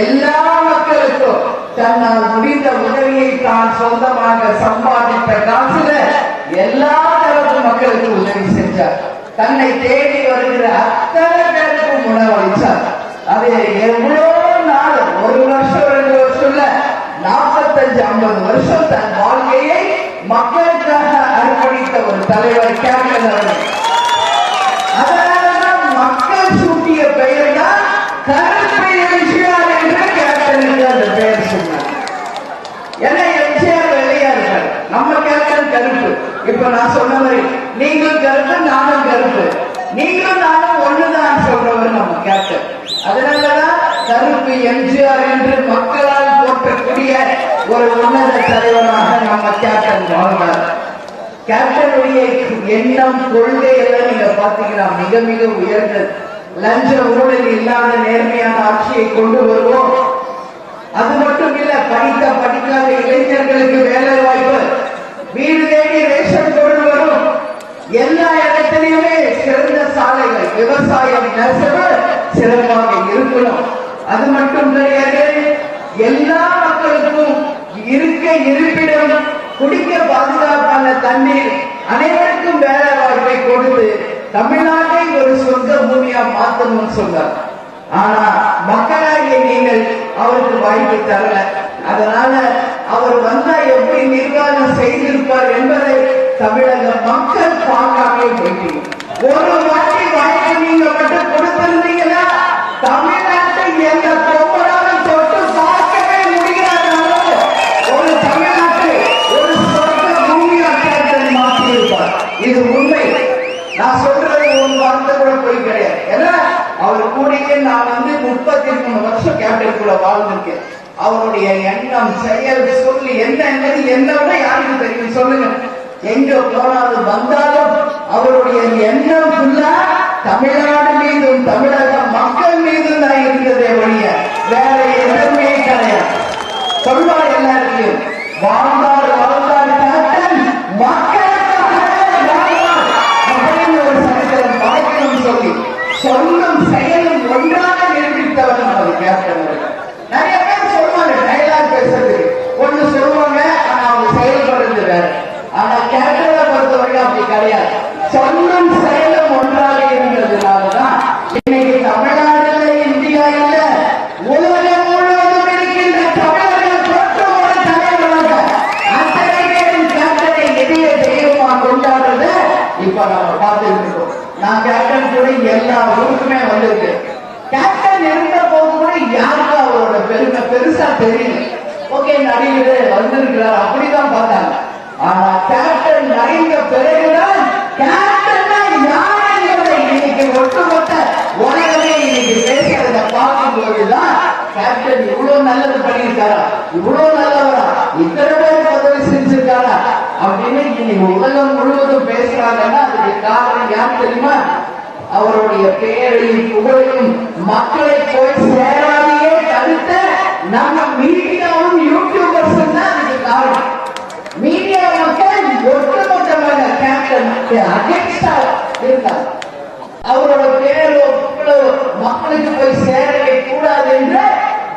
எல்லா மக்களுக்கும் தன்னால் முடிந்த உதவியை தான் சொந்தமாக சம்பாதித்த காசுல எல்லா தரப்பு மக்களுக்கு உதவி செஞ்சார். தன்னை தேடி வருகிற அத்தனை பேருக்கும் உணவளித்தார். அது எவ்வளவு நாள், 1 வருஷம் 2 வருஷம் இல்ல, 45-50 வருஷம் தன் வாழ்க்கையை மக்களுக்காக அர்ப்பணித்த ஒரு தலைவர் கேப்டன் அவர்கள். அதனாலதான் மக்கள் சூட்டிய பெயர் தான் கருப்பு எம்ஜிஆர் என்று கேப்டனுக்கு அந்த பெயர் சொன்னார். ஏன்னா எம்ஜிஆர் வெள்ளையா இருக்காரு, நம்ம கேப்டன் கருப்பு. இப்ப நான் சொன்ன மாதிரி நீங்களும் கருப்பு நானும் கருப்பு, நீங்களும் நானும் ஒண்ணுதான் சொல்றவர் நம்ம கேப்டன். அதனாலதான் கருப்பு எம்ஜிஆர் என்று மக்களால் போற்றக்கூடிய ஒரு உன்னத தலைவராக நம்ம கேப்டன் வாழ்ந்தார். கேப்டனுடைய எண்ணம், கொள்கை எல்லாம் நீங்க பாத்தீங்கன்னா மிக மிக உயர்ந்தது. லஞ்ச ஊழல் இல்லாத நேர்மையான ஆட்சியை கொண்டு வருவோம். அது மட்டும் இல்ல, படித்த படிக்காத இளைஞர்களுக்கு வேலை வாய்ப்பு, வீடு தேடி ரேஷன் பொருள் வரும், எல்லா இடத்திலுமே சிறந்த சாலைகள், விவசாயம் நெசவு சிறப்பாக இருக்கணும். அது மட்டும் கிடையாது, எல்லா மக்களுக்கும் இருக்க இருப்பிடம், குடிக்க பாதுகாப்பான தண்ணீர், அனைவருக்கும் வேலை வாய்ப்பை கொடுத்து தமிழ்நாட்டை ஒரு சொந்த பூமியா மாற்றணும்னு சொன்னார். ஆனா மக்களாகிய நீங்கள் அவருக்கு வாய்ப்பு தரல. அதனால அவர் வந்தா எப்படி நிர்வாகம் செய்திருப்பார் என்பதை தமிழக மக்கள் பார்க்காமலே போயிட்டீங்க. ஒரு வாட்டி வாய்ப்பு நீங்க மட்டும் கொடுத்திருந்தீங்கன்னா தமிழ்நாட்டை எந்த பொம்மனாலும் தொட்டு பார்க்கவே முடியாத ஒரு தமிழ்நாட்டை ஒரு சொந்த பூமியாக மாற்றியிருப்பார். இது உண்மை. நான் சொல்றது ஒரு வார்த்தை கூட போய் கிடையாது. ஏன்னா அவர் கூடயே நான் 33 வருஷம் கேப்டனுக்குள்ள வாழ்ந்திருக்கேன். அவருடைய எண்ணம், செயல், சொல்லி என்ன என்பது என்ன விட யாருக்கு தெரியும் சொல்லுங்க. எங்க போனாலும் வந்தாலும் அவருடைய எண்ணம் ஃபுல்லா தமிழ்நாடு மீதும் தமிழக மக்கள் மீதும் தான் இருந்ததே ஒழிய வேற எதுவுமே கிடையாது. சொல்வார் எல்லாத்தையும், வாழ்ந்தார் வாழ்ந்தார் கேப்டன் மக்களுக்காக வாழ்ந்தார் அப்படின்னு ஒரு சரித்திரம் படைக்கணும் சொல்லி சொல்லும் செயலும் ஒன்றாக நிரூபித்தவர் நமது கேப்டன். நிறைய பேர் சொல்லுவாங்க டைலாக் பேசுறதுக்கு, ஒண்ணு சொல்லுவாங்க ஆனா அவங்க செயல்படுறது வேற. ஆனா கேப்டனை பொறுத்தவரைக்கும் அப்படி கிடையாது. சொல்லும் செயலும் ஒன்றாக இருந்ததுனாலதான் இன்னைக்கு தமிழ்நாடுல இந்தியா இல்ல உலகம் முழுவதும் இருக்கின்ற தமிழர்கள் தோற்றமோட தலைவராக அத்தனை பேரும் கேப்டனை எதிய தெய்வமா கொண்டாடுறத இப்ப நம்ம பார்த்துட்டு இருக்கோம். நான் கேப்டன் கூட எல்லா ஊருக்குமே வந்திருக்கு. கேப்டன் இருந்த போது கூட யாருக்கும் அவரோட பெருமை பெருசா தெரியல. ஓகே நடிகர் வந்திருக்கிறார் அப்படிதான் பார்த்தாங்க. ஆனா கேப்டன் மறைந்த பிறகுதான் கேப்டன்னா யார் என்பதை இன்னைக்கு ஒட்டுமொத்த உலகமே இன்னைக்கு பேசுறத பார்க்கும் போதுதான் கேப்டன் இவ்வளவு நல்லது பண்ணியிருக்காரா, இவ்வளவு நல்லவரா, இத்தனை பேர் பதவி செஞ்சிருக்காரா அப்படின்னு இன்னைக்கு உலகம் முழுவதும் பேசுறாங்கன்னா அதுக்கு காரணம் யார் தெரியுமா? அவருடைய பெயரையும் புகழையும் மக்களை போய் சேராதையே தடுத்த நம்ம மீடியாவும் யூடியூபர்ஸ் தான் அதுக்கு காரணம். மீடியா மக்கள் ஒட்டுமொத்தமாக கேப்டன் அகேன்ஸ்டா இருந்தார். அவரோட பேரோ புகழோ மக்களுக்கு போய் சேரவே கூடாது என்று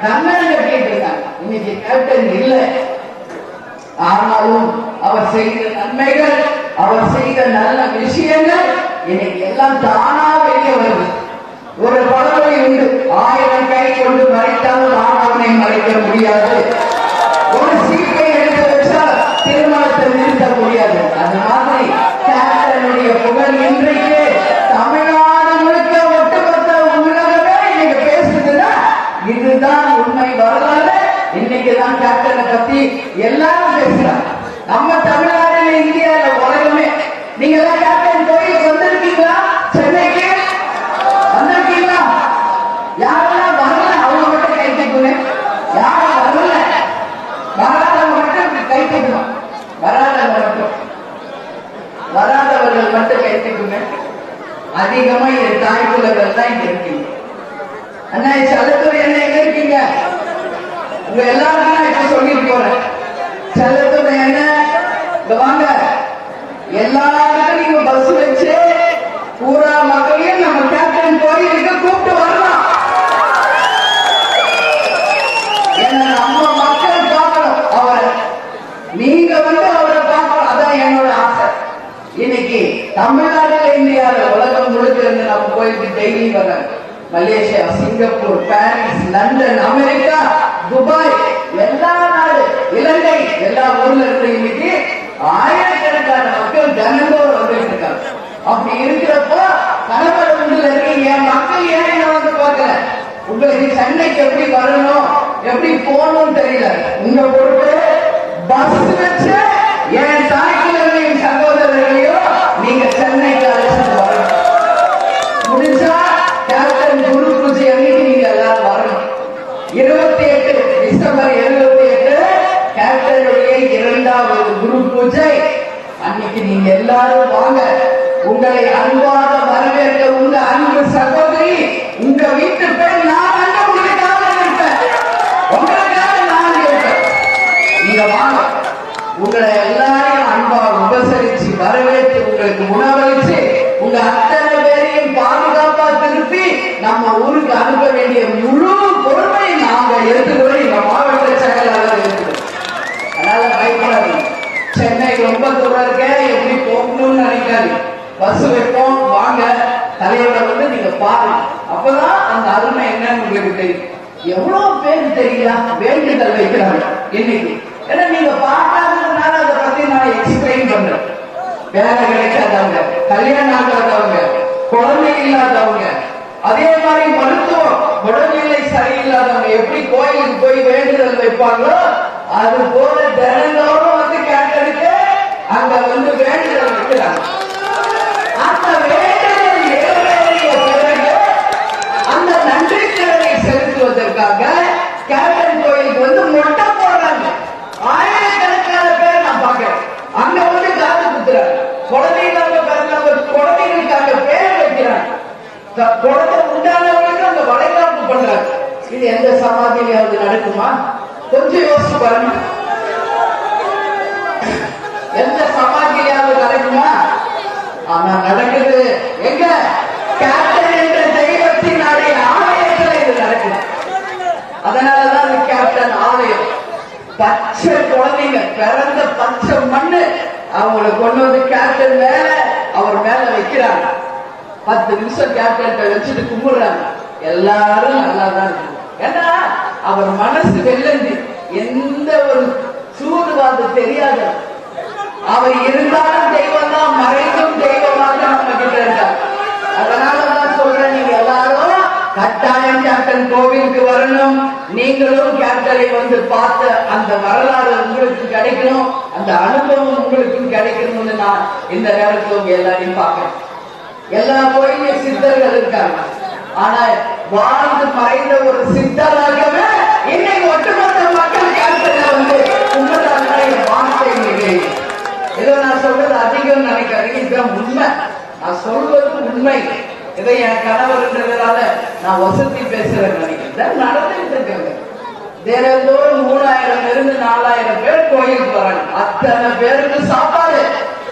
கண்ணன் கட்டிட்டு இருக்காங்க. இன்னைக்கு கேப்டன் இல்லை. ஆனாலும் அவர் செய்த நன்மைகள், அவர் செய்த நல்ல விஷயங்கள் இன்னைக்கு எல்லாம் தானா வெளியே வருது. ஒரு பழமொழி உண்டு, 1000 கை கொண்டு மறைத்தாலும் ஆணவனை மறைக்க முடியாது. ஒரு சீப்பை எடுத்து வச்சால் திருமணத்தை நிறுத்த முடியாது. அது மாதிரி கேப்டனுடைய புகழ் இன்றைக்கு தமிழ்நாடு முழுக்க ஒட்டுமொத்த உலகமே இன்னைக்கு பேசுதுன்னா இதுதான் உண்மை வரலாறு. இன்னைக்குதான் கேப்டனை பத்தி எல்லாரும் பேசுறாங்க. நம்ம தமிழ்நாடுல இந்தியால உலகமே. நீங்க எல்லாம் கேப்டன் கோயிலுக்கு வந்திருக்கீங்களா? சென்னைக்கு வந்திருக்கீங்களா? யாரெல்லாம் வரல அவங்க மட்டும் கை தூக்குங்க. யாரும் வரல வராதவங்க மட்டும் கை தூக்கணும். வராதவர்கள் மட்டும் கை தூக்குங்க. அதிகமா என் தாய்க்குள்ளவர்கள் தான் இங்க இருக்கீங்க. அண்ணா செல்லத்துறை என்ன எங்க இருக்கீங்க? உங்க எல்லாரும் நான் இப்ப சொல்லிட்டு போறேன். செல்லத்துறை என்ன இங்க வாங்க. எல்லாருக்கும் நீங்க பஸ் வச்சு பூரா மக்களையும் நம்ம கேப்டன் கோயிலுக்கு கூப்பிட்டு வரலாம். ஏன்னா நம்ம மக்கள் பார்க்கணும் அவரை, நீங்க வந்து அவரை பார்க்கணும். அதான் என்னோட ஆசை. இன்னைக்கு தமிழ்நாடுல இந்தியாவில் உலகம் முழுக்க இருந்து நம்ம கோயிலுக்கு டெய்லி வர்றாங்க. Malaysia, Singapore, Paris, London, America, Dubai, எல்லா நாடு, இலங்கை, எல்லா ஊர்ல இருந்து இன்னைக்கு ஆயிரக்கணக்கான மக்கள் தினந்தோறும் வந்துட்டு இருக்காங்க. அப்படி இருக்கிறப்போ கணவர் வீட்டுல இருக்கீங்க, மக்கள் ஏன் என்ன வந்து பார்க்கல? உங்களுக்கு சென்னைக்கு எப்படி வரணும், எப்படி போகணும்னு தெரியல. உங்க பொறுப்பு பஸ் வச்சு என் தாய்க்குள்ளவர்களையும் சகோதரர்களையும் நீங்க சென்னைக்கு அழைச்சிட்டு வரணும். முடிஞ்சா கேப்டன் குரு பூஜை அன்னைக்கு நீங்க எல்லாரும் வரணும். 28 டிசம்பர் 28 கேப்டனுடைய 2வது குரு பூஜை அன்னைக்கு நீங்க எல்லாரும் வாங்க. உங்களை அன்பாக வரவேற்க உங்க அன்பு சகோதரி, உங்க வீட்டு பெண் நான் வந்து உங்களுக்காக இருப்பேன். உங்களுக்காக நான் இருப்பேன். நீங்க வாங்க. உங்களை எல்லாரையும் அன்பாக உபசரிச்சு வரவேற்று உங்களுக்கு உணவளிச்சு உங்க அத்தனை பேரையும் பாதுகாப்பா திருப்பி நம்ம ஊருக்கு அனுப்ப வேண்டிய முழு பொறுமை நாங்க எடுத்துக்கிறோம். எங்க மாவட்ட செயலாளர் இருக்கிறோம். அதனால பயப்படாதீங்க. சென்னை ரொம்ப தூரம் இருக்க, எப்படி போகணும்னு நினைக்காது. பஸ் வைப்போம், வாங்க. தலைவர் வந்து நீங்க பாருங்க. அப்பதான் அந்த அருமை என்னன்னு உங்களுக்கு தெரியும். எவ்வளவு பேர் தெரியல வேண்டுதல் வைக்கிறாங்க இன்னைக்கு. ஏன்னா நீங்க பார்க்காததுனால அதை பத்தி நான் எக்ஸ்பிளைன் பண்றேன். வேலை கிடைக்காதவங்க, கல்யாணம் ஆகாதவங்க, குழந்தை இல்லாதவங்க, அதே மாதிரி மருத்துவம் உடல்நிலை சரியில்லாதவங்க எப்படி கோயிலுக்கு போய் வேண்டுதல் வைப்பாங்களோ அது போல தினந்தோறும் வந்து கேட்டதுக்கு அங்க வந்து வேண்டுதல் வைக்கிறாங்க. அந்த வேண்டுதல் நிறைவேறிய பிறகு அந்த நன்றிக்கடனை செலுத்துவதற்காக கேப்டன் கோயிலுக்கு வந்து மொட்டை போடுறாங்க. ஆயிரக்கணக்கான பேர் நான் பார்க்கிறேன். அங்க வந்து காத்து குழந்தை உண்டானவங்களுக்கு அந்த வளைகாப்பு பண்றாங்க. இது எந்த சமாதியிலாவது நடக்குமா? கொஞ்சம் யோசிச்சு பாருங்க. எந்த சமாதியிலாவது நடக்குமா? ஆனா நடக்குது. எங்க? கேப்டன் என்ற தெய்வத்தின் ஆலயத்தில் இது நடக்குது. அதனாலதான் அது கேப்டன் ஆலயம். பச்சை குழந்தைங்க பிறந்த பச்சை மண்ணு அவங்களை கொண்டு வந்து கேப்டன் மேல அவர் மேல வைக்கிறாங்க. 10 நிமிஷம் கேப்டன் வச்சுட்டு கும்பிடுறாங்க. எல்லாரும் நல்லா தான் இருக்கு. ஏன்னா அவர் மனசு வெள்ளந்தி, எந்த ஒரு சூதுவாது தெரியாத அவர் இருந்தாலும் தெய்வம் தான், மறைந்தும் தெய்வமாக நம்ம கிட்ட இருக்கார். அதனாலதான் சொல்றேன், நீங்க எல்லாரும் கட்டாயம் கேப்டன் கோவிலுக்கு வரணும். நீங்களும் கேப்டனை வந்து பார்த்த அந்த வரலாறு உங்களுக்கு கிடைக்கணும், அந்த அனுபவம் உங்களுக்கு கிடைக்கணும்னு நான் இந்த நேரத்தில் உங்க எல்லாரையும் பார்க்கிறேன். எல்லா கோயிலும் சித்தர்கள் இருக்காங்க. ஆனா வாழ்ந்து மறைந்த ஒரு சித்தராகவே இன்னைக்கு ஒட்டுமொத்த மக்கள் கேப்டனை வந்து கும்பிடுறாங்க. வார்த்தை நிகழ்ச்சி ஏதோ நான் சொல்றது அதிகம் நினைக்கிறேன், இதுதான் உண்மை. நான் சொல்வது உண்மை. இதை என் கணவர்ன்றதுனால நான் வசதி பேசுறேன் நினைக்கிறேன். நடந்துட்டு இருக்காங்க. தினந்தோறும் 3000 இருந்து 4000 பேர் கோயிலுக்கு வராங்க. அத்தனை பேருக்கு சாப்பாடு,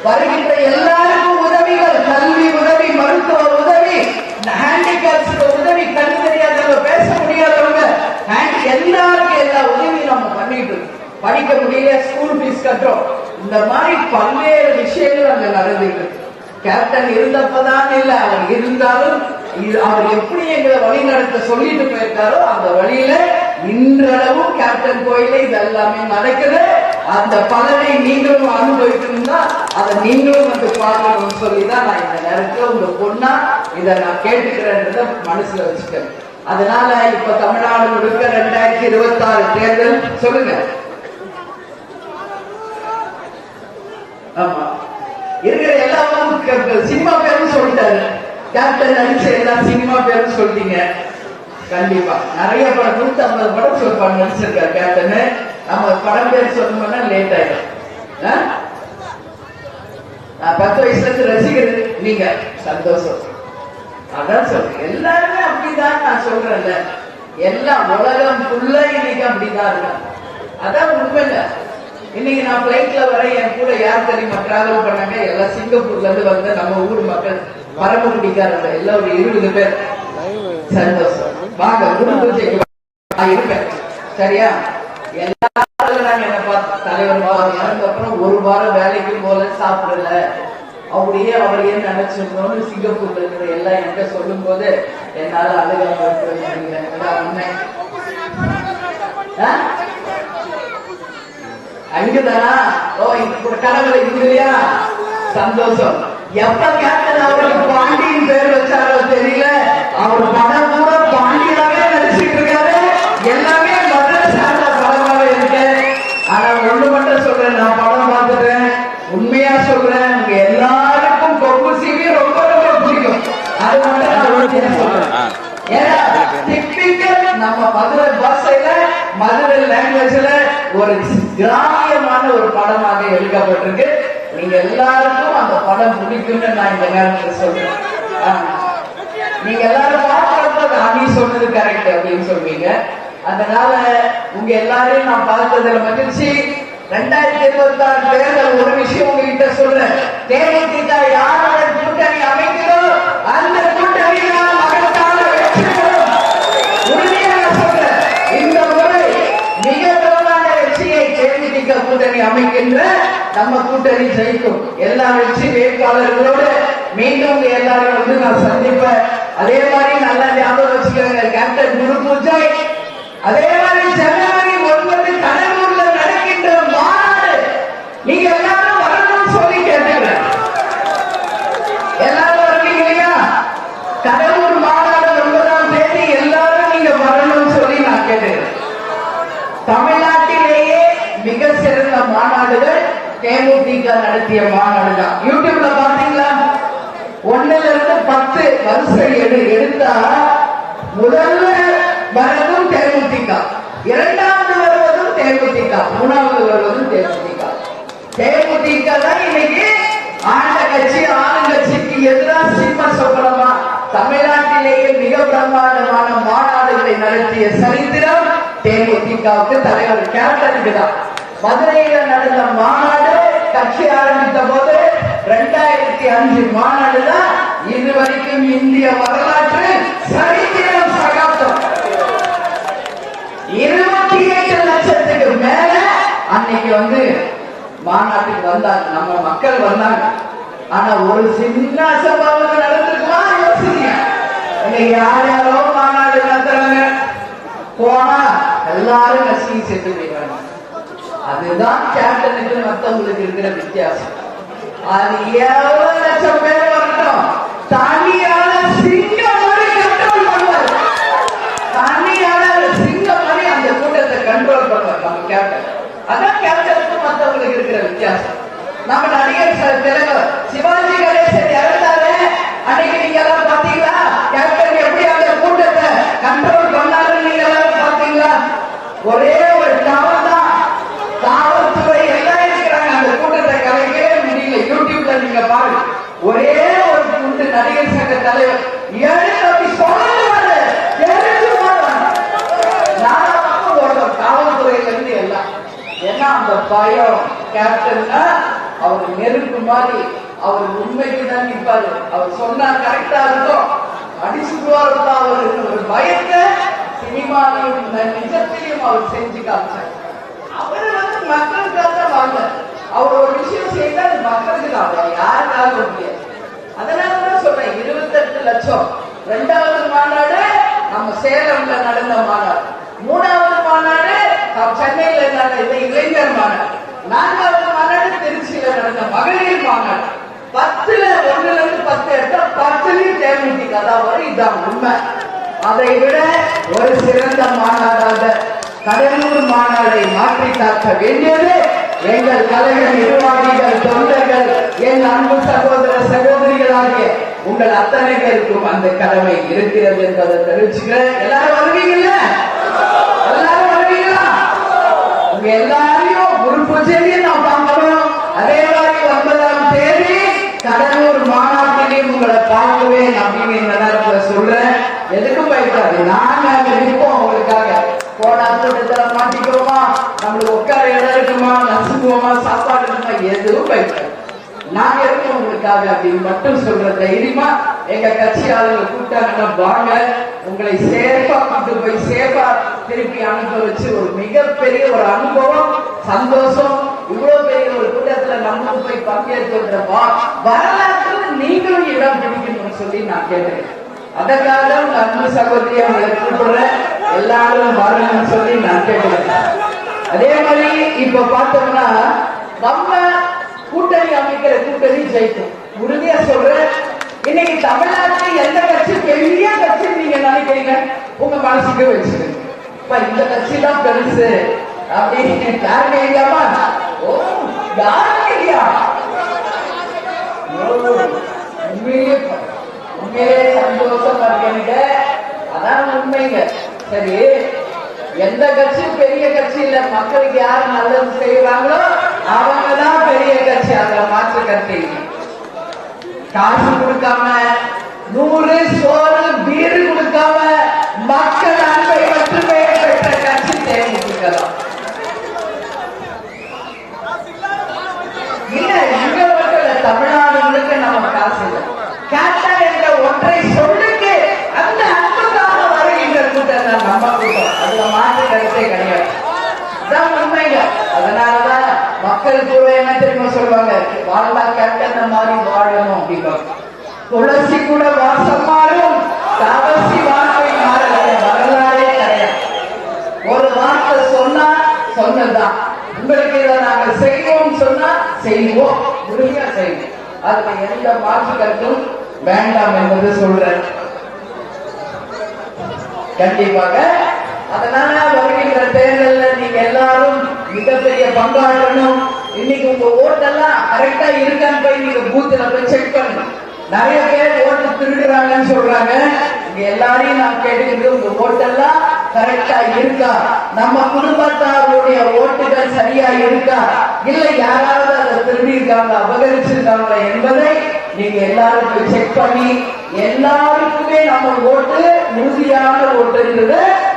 வருகின்ற எல்லாருக்கும் உதவிகள், கல்வி உதவி, மருத்துவ உதவி, ஹேண்டிகேப்ஸ் உதவி, கண் தெரியாதவங்க, பேச முடியாதவங்க, எல்லாருக்கும் எல்லா உதவியும் நம்ம பண்ணிட்டு படிக்க முடியல, ஸ்கூல் ஃபீஸ் கட்டுறோம். இந்த மாதிரி பல்வேறு விஷயங்கள் அங்க நடந்துட்டு. கேப்டன் இருந்தப்பதான் இல்ல, அவர் இருந்தாலும் அவர் எப்படி எங்களை வழி நடத்த சொல்லிட்டு போயிருக்காரோ அந்த வழியில இன்றளவும் கேப்டன் கோயில இது எல்லாமே நடக்குது. அந்த பலனை நீங்களும் அனுபவிக்கணும்னா அதை நீங்களும் வந்து பார்க்கணும்னு சொல்லிதான் நான் இந்த நேரத்தில் உங்க பொண்ணா இதை நான் கேட்டுக்கிறேன்றத மனசுல வச்சுக்கிறேன். அதனால இப்ப தமிழ்நாடு முழுக்க 2026 தேர்தல் சொல்லுங்க. ஆமா, இருக்கிற எல்லாரும் சினிமா பேரும் சொல்லிட்டாரு. கேப்டன் நடிச்ச எல்லா சினிமா பேரும் சொல்லிட்டீங்க. கண்டிப்பா நிறைய படம், 150 படம் சொல்லுவாங்க நடிச்சிருக்காரு கேப்டன். நம்ம படம் பேர் சொல்லணும்னா லேட் ஆயிடும். 10 வயசுல இருந்து ரசிகர் நீங்க, சந்தோஷம். அதான் சொல்றேன், எல்லாருமே அப்படிதான். நான் சொல்றேன்ல, எல்லா உலகம் ஃபுல்லா இன்னைக்கு அப்படிதான் இருக்கு. அதான் உண்மை. இன்னைக்கு நான் பிளைட்ல வர, என் கூட யார் தெரியுமா டிராவல் பண்ணாங்க? எல்லாம் சிங்கப்பூர்ல இருந்து வந்து நம்ம ஊர் மக்கள், பரமக்குடிக்காரங்க எல்லாம் ஒரு 20 பேர். சந்தோஷம். வாங்க குரு பூஜைக்கு இருப்பேன். சரியா? எல்லாரும் நாங்க என்ன பார்த்து தலைவர் இறந்த அப்புறம் 1 வாரம் வேலைக்கு போல, சாப்பிடல, அப்படியே அவர் ஏன் நினைச்சிருந்தோம்னு சிங்கப்பூர்ல இருக்கிற எல்லாம் என்கிட்ட சொல்லும் போது என்னால அழுகாம உண்மை. அங்குதானா? ஓ, இப்ப கனவுல இல்லையா? சந்தோஷம். எப்ப கேப்டன் அவருக்கு பாண்டியன் பேர் வச்சாரோ தெரியல, அவர் படம் கூட பாண்டியனாவே நடிச்சுட்டு இருக்காரு. எல்லாமே மதுரை சார்ந்த படமாவே இருக்கு. ஆனா ஒண்ணு மட்டும் சொல்றேன், நான் படம் பார்த்துட்டேன், உண்மையா சொல்றேன், உங்க எல்லாருக்கும் கொம்பு சீவி ரொம்ப ரொம்ப பிடிக்கும். அது மட்டும் நான் சொல்றேன். ஏன்னா டிப்பிக்கல் நம்ம மதுரை பாஷையில, மதுரை லாங்குவேஜ்ல ஒரு கிராமியமான ஒரு படமாக எடுக்கப்பட்டிருக்கு. நீங்க எல்லாருக்கும் அந்த படம் பிடிக்கும்னு நான் இந்த நேரத்தில் சொல்றேன். நீங்க எல்லாரும் பார்க்கறப்ப அணி சொன்னது கரெக்ட் அப்படின்னு சொல்வீங்க. அதனால உங்க எல்லாரையும் நான் பார்த்ததுல மகிழ்ச்சி. 2026 தேர்தல் ஒரு விஷயம் உங்ககிட்ட சொல்றேன். தேமுதிக யாரோட கூட்டணி அமைக்கிறோம் அந்த கூட்டணி மகத்தான வெற்றி பெறும். உறுதியாக சொல்றேன், இந்த முறை மிக பிரபலமான வெற்றியை தேமுதிக கூட்டணி அமைக்கின்ற நம்ம கூட்டணி ஜெயிக்கும். எல்லா வெற்றி வேட்பாளர்களோடு மீண்டும் எல்லாரும் வந்து நான் சந்திப்பேன். அதே மாதிரி நல்லா ஞாபகம் வச்சுக்கோங்க, கேப்டன் குரு பூஜை. அதே மாதிரி ஜனவரி 9 கடலூர்ல நடக்கின்ற மாநாடு நீங்க எல்லாரும் வரணும்னு சொல்லி கேட்டுக்கிறேன். எல்லாரும் வரீங்க இல்லையா? கடலூர் மாநாடு 9ஆம் தேதி எல்லாரும் நீங்க வரணும்னு சொல்லி நான் கேட்டுக்கிறேன். தமிழ்நாட்டிலேயே மிக சிறந்த மாநாடுகள் தேமுதிக நடத்திய மாநாடு தான். யூடியூப்ல பாத்தீங்களா? 1ல இருந்து 10 வரிசை எடுத்தா முதல்ல வரதும் தேமுதிக, 2வது வருவதும் தேமுதிக, 3வது வருவதும் தேமுதிக. தேமுதிக தான் இன்னைக்கு ஆண்ட கட்சி, ஆளுங்கட்சிக்கு எதிராக சிம்ம சொப்பனமா தமிழ்நாட்டில் பிரம்மாண்டமான மாநாடுகளை நடத்திய சரித்திரம் தேமுதிகவுக்கு தலைவர் கேப்டனுக்கு தான். மதுரையில நடந்த மாநாடு கட்சி ஆரம்பித்த போது 2005 மாநாடு தான் இதுவரைக்கும் இந்திய வரலாற்று சரித்திரம் சகாப்தம். 27 லட்சத்துக்கு மேல அன்னைக்கு மாநாட்டுக்கு வந்தாங்க, நம்ம மக்கள் வந்தாங்க. ஆனா ஒரு சின்ன சம்பவம் நடந்திருக்குமா யோசிங்க. யார் யாரோ மாநாடு நடத்துறாங்க, போனா எல்லாரும் நசுங்கி செத்து போயிடுறாங்க. அதுதான் கேப்டனுக்கு மத்தவங்களுக்கு இருக்கிற வித்தியாசம். அது எவ்வளவு லட்சம் பேர் வரட்டும், தனியால சிங்கம் மாதிரி கண்ட்ரோல் பண்ணுவார். தனியால சிங்கம் மாதிரி அந்த கூட்டத்தை கண்ட்ரோல் பண்ணுவார் நம்ம கேப்டன். அதான் கேப்டனுக்கு மத்தவங்களுக்கு இருக்கிற வித்தியாசம். நம்ம நடிகர் தலைவர் சிவாஜி கணேசன் இறந்தாரு, அன்னைக்கு நீங்க எல்லாம் பாத்தீங்களா? கேப்டன் எப்படி அந்த கூட்டத்தை கண்ட்ரோல் பண்ணாரு நீங்க எல்லாரும் பாத்தீங்களா? ஒரே ஒரு டவர் தான், காவல்துறை எல்லாம் இருக்கிறாங்க, அந்த கூட்டத்தை கலைக்கவே முடியல. யூடியூப்ல நீங்க பாருங்க, ஒரே ஒரு கூட்டு நடிகர் சங்க தலைவர் காவல்துறையில இருந்து எல்லாம். ஏன்னா அந்த பயம் கேப்டன்னா அவர் நெருப்பு மாதிரி, அவர் உண்மைக்கு தான் நிற்பாரு. அவர் சொன்னா கரெக்டா இருக்கும், அடிச்சுடுவாரு தான் அவர். ஒரு பயத்தை சினிமாவையும் நிஜத்திலையும் அவர் செஞ்சு காமிச்சார். அவரு மக்களுக்காக வாங்க, அவர் ஒரு விஷயம் செய்தா அது மக்களுக்கு தான், யாருக்காக முடியாது. அதனாலதான் சொல்றேன் 28 லட்சம். 2வது மாநாடு நம்ம சேலம்ல நடந்த மாநாடு, 3வது மாநாடு சென்னையில நடந்த இளைஞர் மாநாடு, 4வது மாநாடு திருச்சியில நடந்த மகளிர் மாநாடு. 10ல 1ல இருந்து 10 எடுத்தா 10லயும் தேமுதிக தான் வரும். இதுதான் உண்மை. அதை விட ஒரு சிறந்த மாநாடாக கடலூர் மாநாடை மாற்றி காக்க வேண்டியது எங்கள் கழக நிர்வாகிகள், தொண்டர்கள், என் அன்பு சகோதர சகோதரிகளாகிய உங்கள் அத்தனை பேருக்கும் அந்த கடமை இருக்கிறது என்பதை தெரிவிச்சுக்கிறேன். எல்லாரும் வருவீங்கல்ல? எல்லாரும் வருவீங்களா? உங்க எல்லாரையும் குரு பூஜையிலையும் நான் பார்க்கணும். அதே மாதிரி 9ஆம் தேதி கடலூர் மாநாட்டிலையும் உங்களை பார்க்கவே அப்படின்னு இந்த நேரத்துல சொல்றேன். எதுக்கும் பயப்படாது, நாங்க நிற்போம் உங்களுக்காக. போனா கூட்டத்துல மாட்டிக்குவோமா, நம்மளுக்கு உட்கார இடம் இருக்குமா, நசுக்குவோமா, சாப்பாடு இருக்குமா, எதுவும் பயப்படாது. நாங்க இருக்கோம் உங்களுக்காக அப்படின்னு மட்டும் சொல்ற தைரியமா எங்க கட்சி ஆளுங்களை கூப்பிட்டாங்கன்னா வாங்க. உங்களை சேஃபா கொண்டு போய் சேஃபா திருப்பி அனுப்ப வச்சு ஒரு மிகப்பெரிய ஒரு அனுபவம், சந்தோஷம். இவ்வளவு பெரிய ஒரு கூட்டத்துல நம்மளும் போய் பங்கேற்கின்ற வரலாற்று நீங்களும் இடம் பிடிக்கணும்னு சொல்லி நான் கேட்டேன். அதற்காக உங்க அன்பு சகோதரி அவங்களை கூப்பிடுறேன், எல்லாரும் வரணும்னு சொல்லி நான் கேட்கிறேன். அதே மாதிரி இப்ப பார்த்தோம்னா நம்ம கூட்டணி அமைக்கிற கூட்டணி ஜெயிக்கும் உறுதியா சொல்றேன். இன்னைக்கு தமிழ்நாட்டில் எந்த கட்சி பெரிய கட்சி நீங்க நினைக்கிறீங்க உங்க மனசுக்கு வச்சிருங்க. இந்த கட்சி தான் பெருசு அப்படின்னு யாருமே இல்லையாமா? ஓ, யாருமே இல்லையா? உண்மையிலே சந்தோஷமா இருக்கு. அதான் உண்மைங்க. சரி, எந்த கட்சி பெரிய கட்சி இல்ல, மக்களுக்கு யாரு நல்லது செய்யறாங்களோ அவங்கதான் பெரிய கட்சி. அதுல மாற்று கருத்து. காசு கொடுக்காம 100 சோறு பீரு கொடுக்காம மக்கள் அன்பை மட்டுமே பெற்ற கட்சி தேமுதிக தான். இல்ல, இங்க மக்கள் தமிழ்நாடு முழுக்க நம்ம காசு இல்லை. கேட்டா என்ற ஒற்றை சொல்லுக்கு அந்த அன்புக்காக வருகின்ற கூட்டம் தான் நம்ம கூட்டம். அதுல மாற்று கருத்தே கிடையாது. உண்மைங்க. அதனாலதான் மக்கள் கூட என்ன தெரியுமா சொல்லுவாங்க, வாழ்ந்தா கேட்ட மாதிரி வாழணும் அப்படிப்பாங்க. துளசி கூட வாசம் மாறும், தவசி வாழ்க்கை மாறல. வரலாறே கிடையாது. ஒரு வார்த்தை சொன்னா சொன்னதுதான். உங்களுக்கு இதை நாங்க செய்வோம் சொன்னா செய்வோம், உறுதியா செய்வோம். அதுல எந்த மாற்று கருத்தும் வேண்டாம் என்பது சொல்றேன். கண்டிப்பாக. அதனால வருகின்ற தேர்தலில் நீங்க எல்லாரும் மிகப்பெரிய பங்காற்றணும். இன்னைக்கு உங்க ஓட்டெல்லாம் கரெக்டா இருக்கான்னு போய் நீங்க பூத்துல போய் செக் பண்ணணும். நிறைய பேர் ஓட்டு திருடுறாங்கன்னு சொல்றாங்க. இங்க எல்லாரையும் நான் கேட்டுக்கிட்டு உங்க ஓட்டெல்லாம் கரெக்டா இருக்கா, நம்ம குடும்பத்தாருடைய ஓட்டுகள் சரியா இருக்கா, இல்ல யாராவது அதை திருடி இருக்காங்க, அபகரிச்சிருக்காங்களா என்பதை நீங்க எல்லாரும் போய் செக் பண்ணி எல்லாருக்குமே நம்ம ஓட்டு உறுதியான ஓட்டுன்றத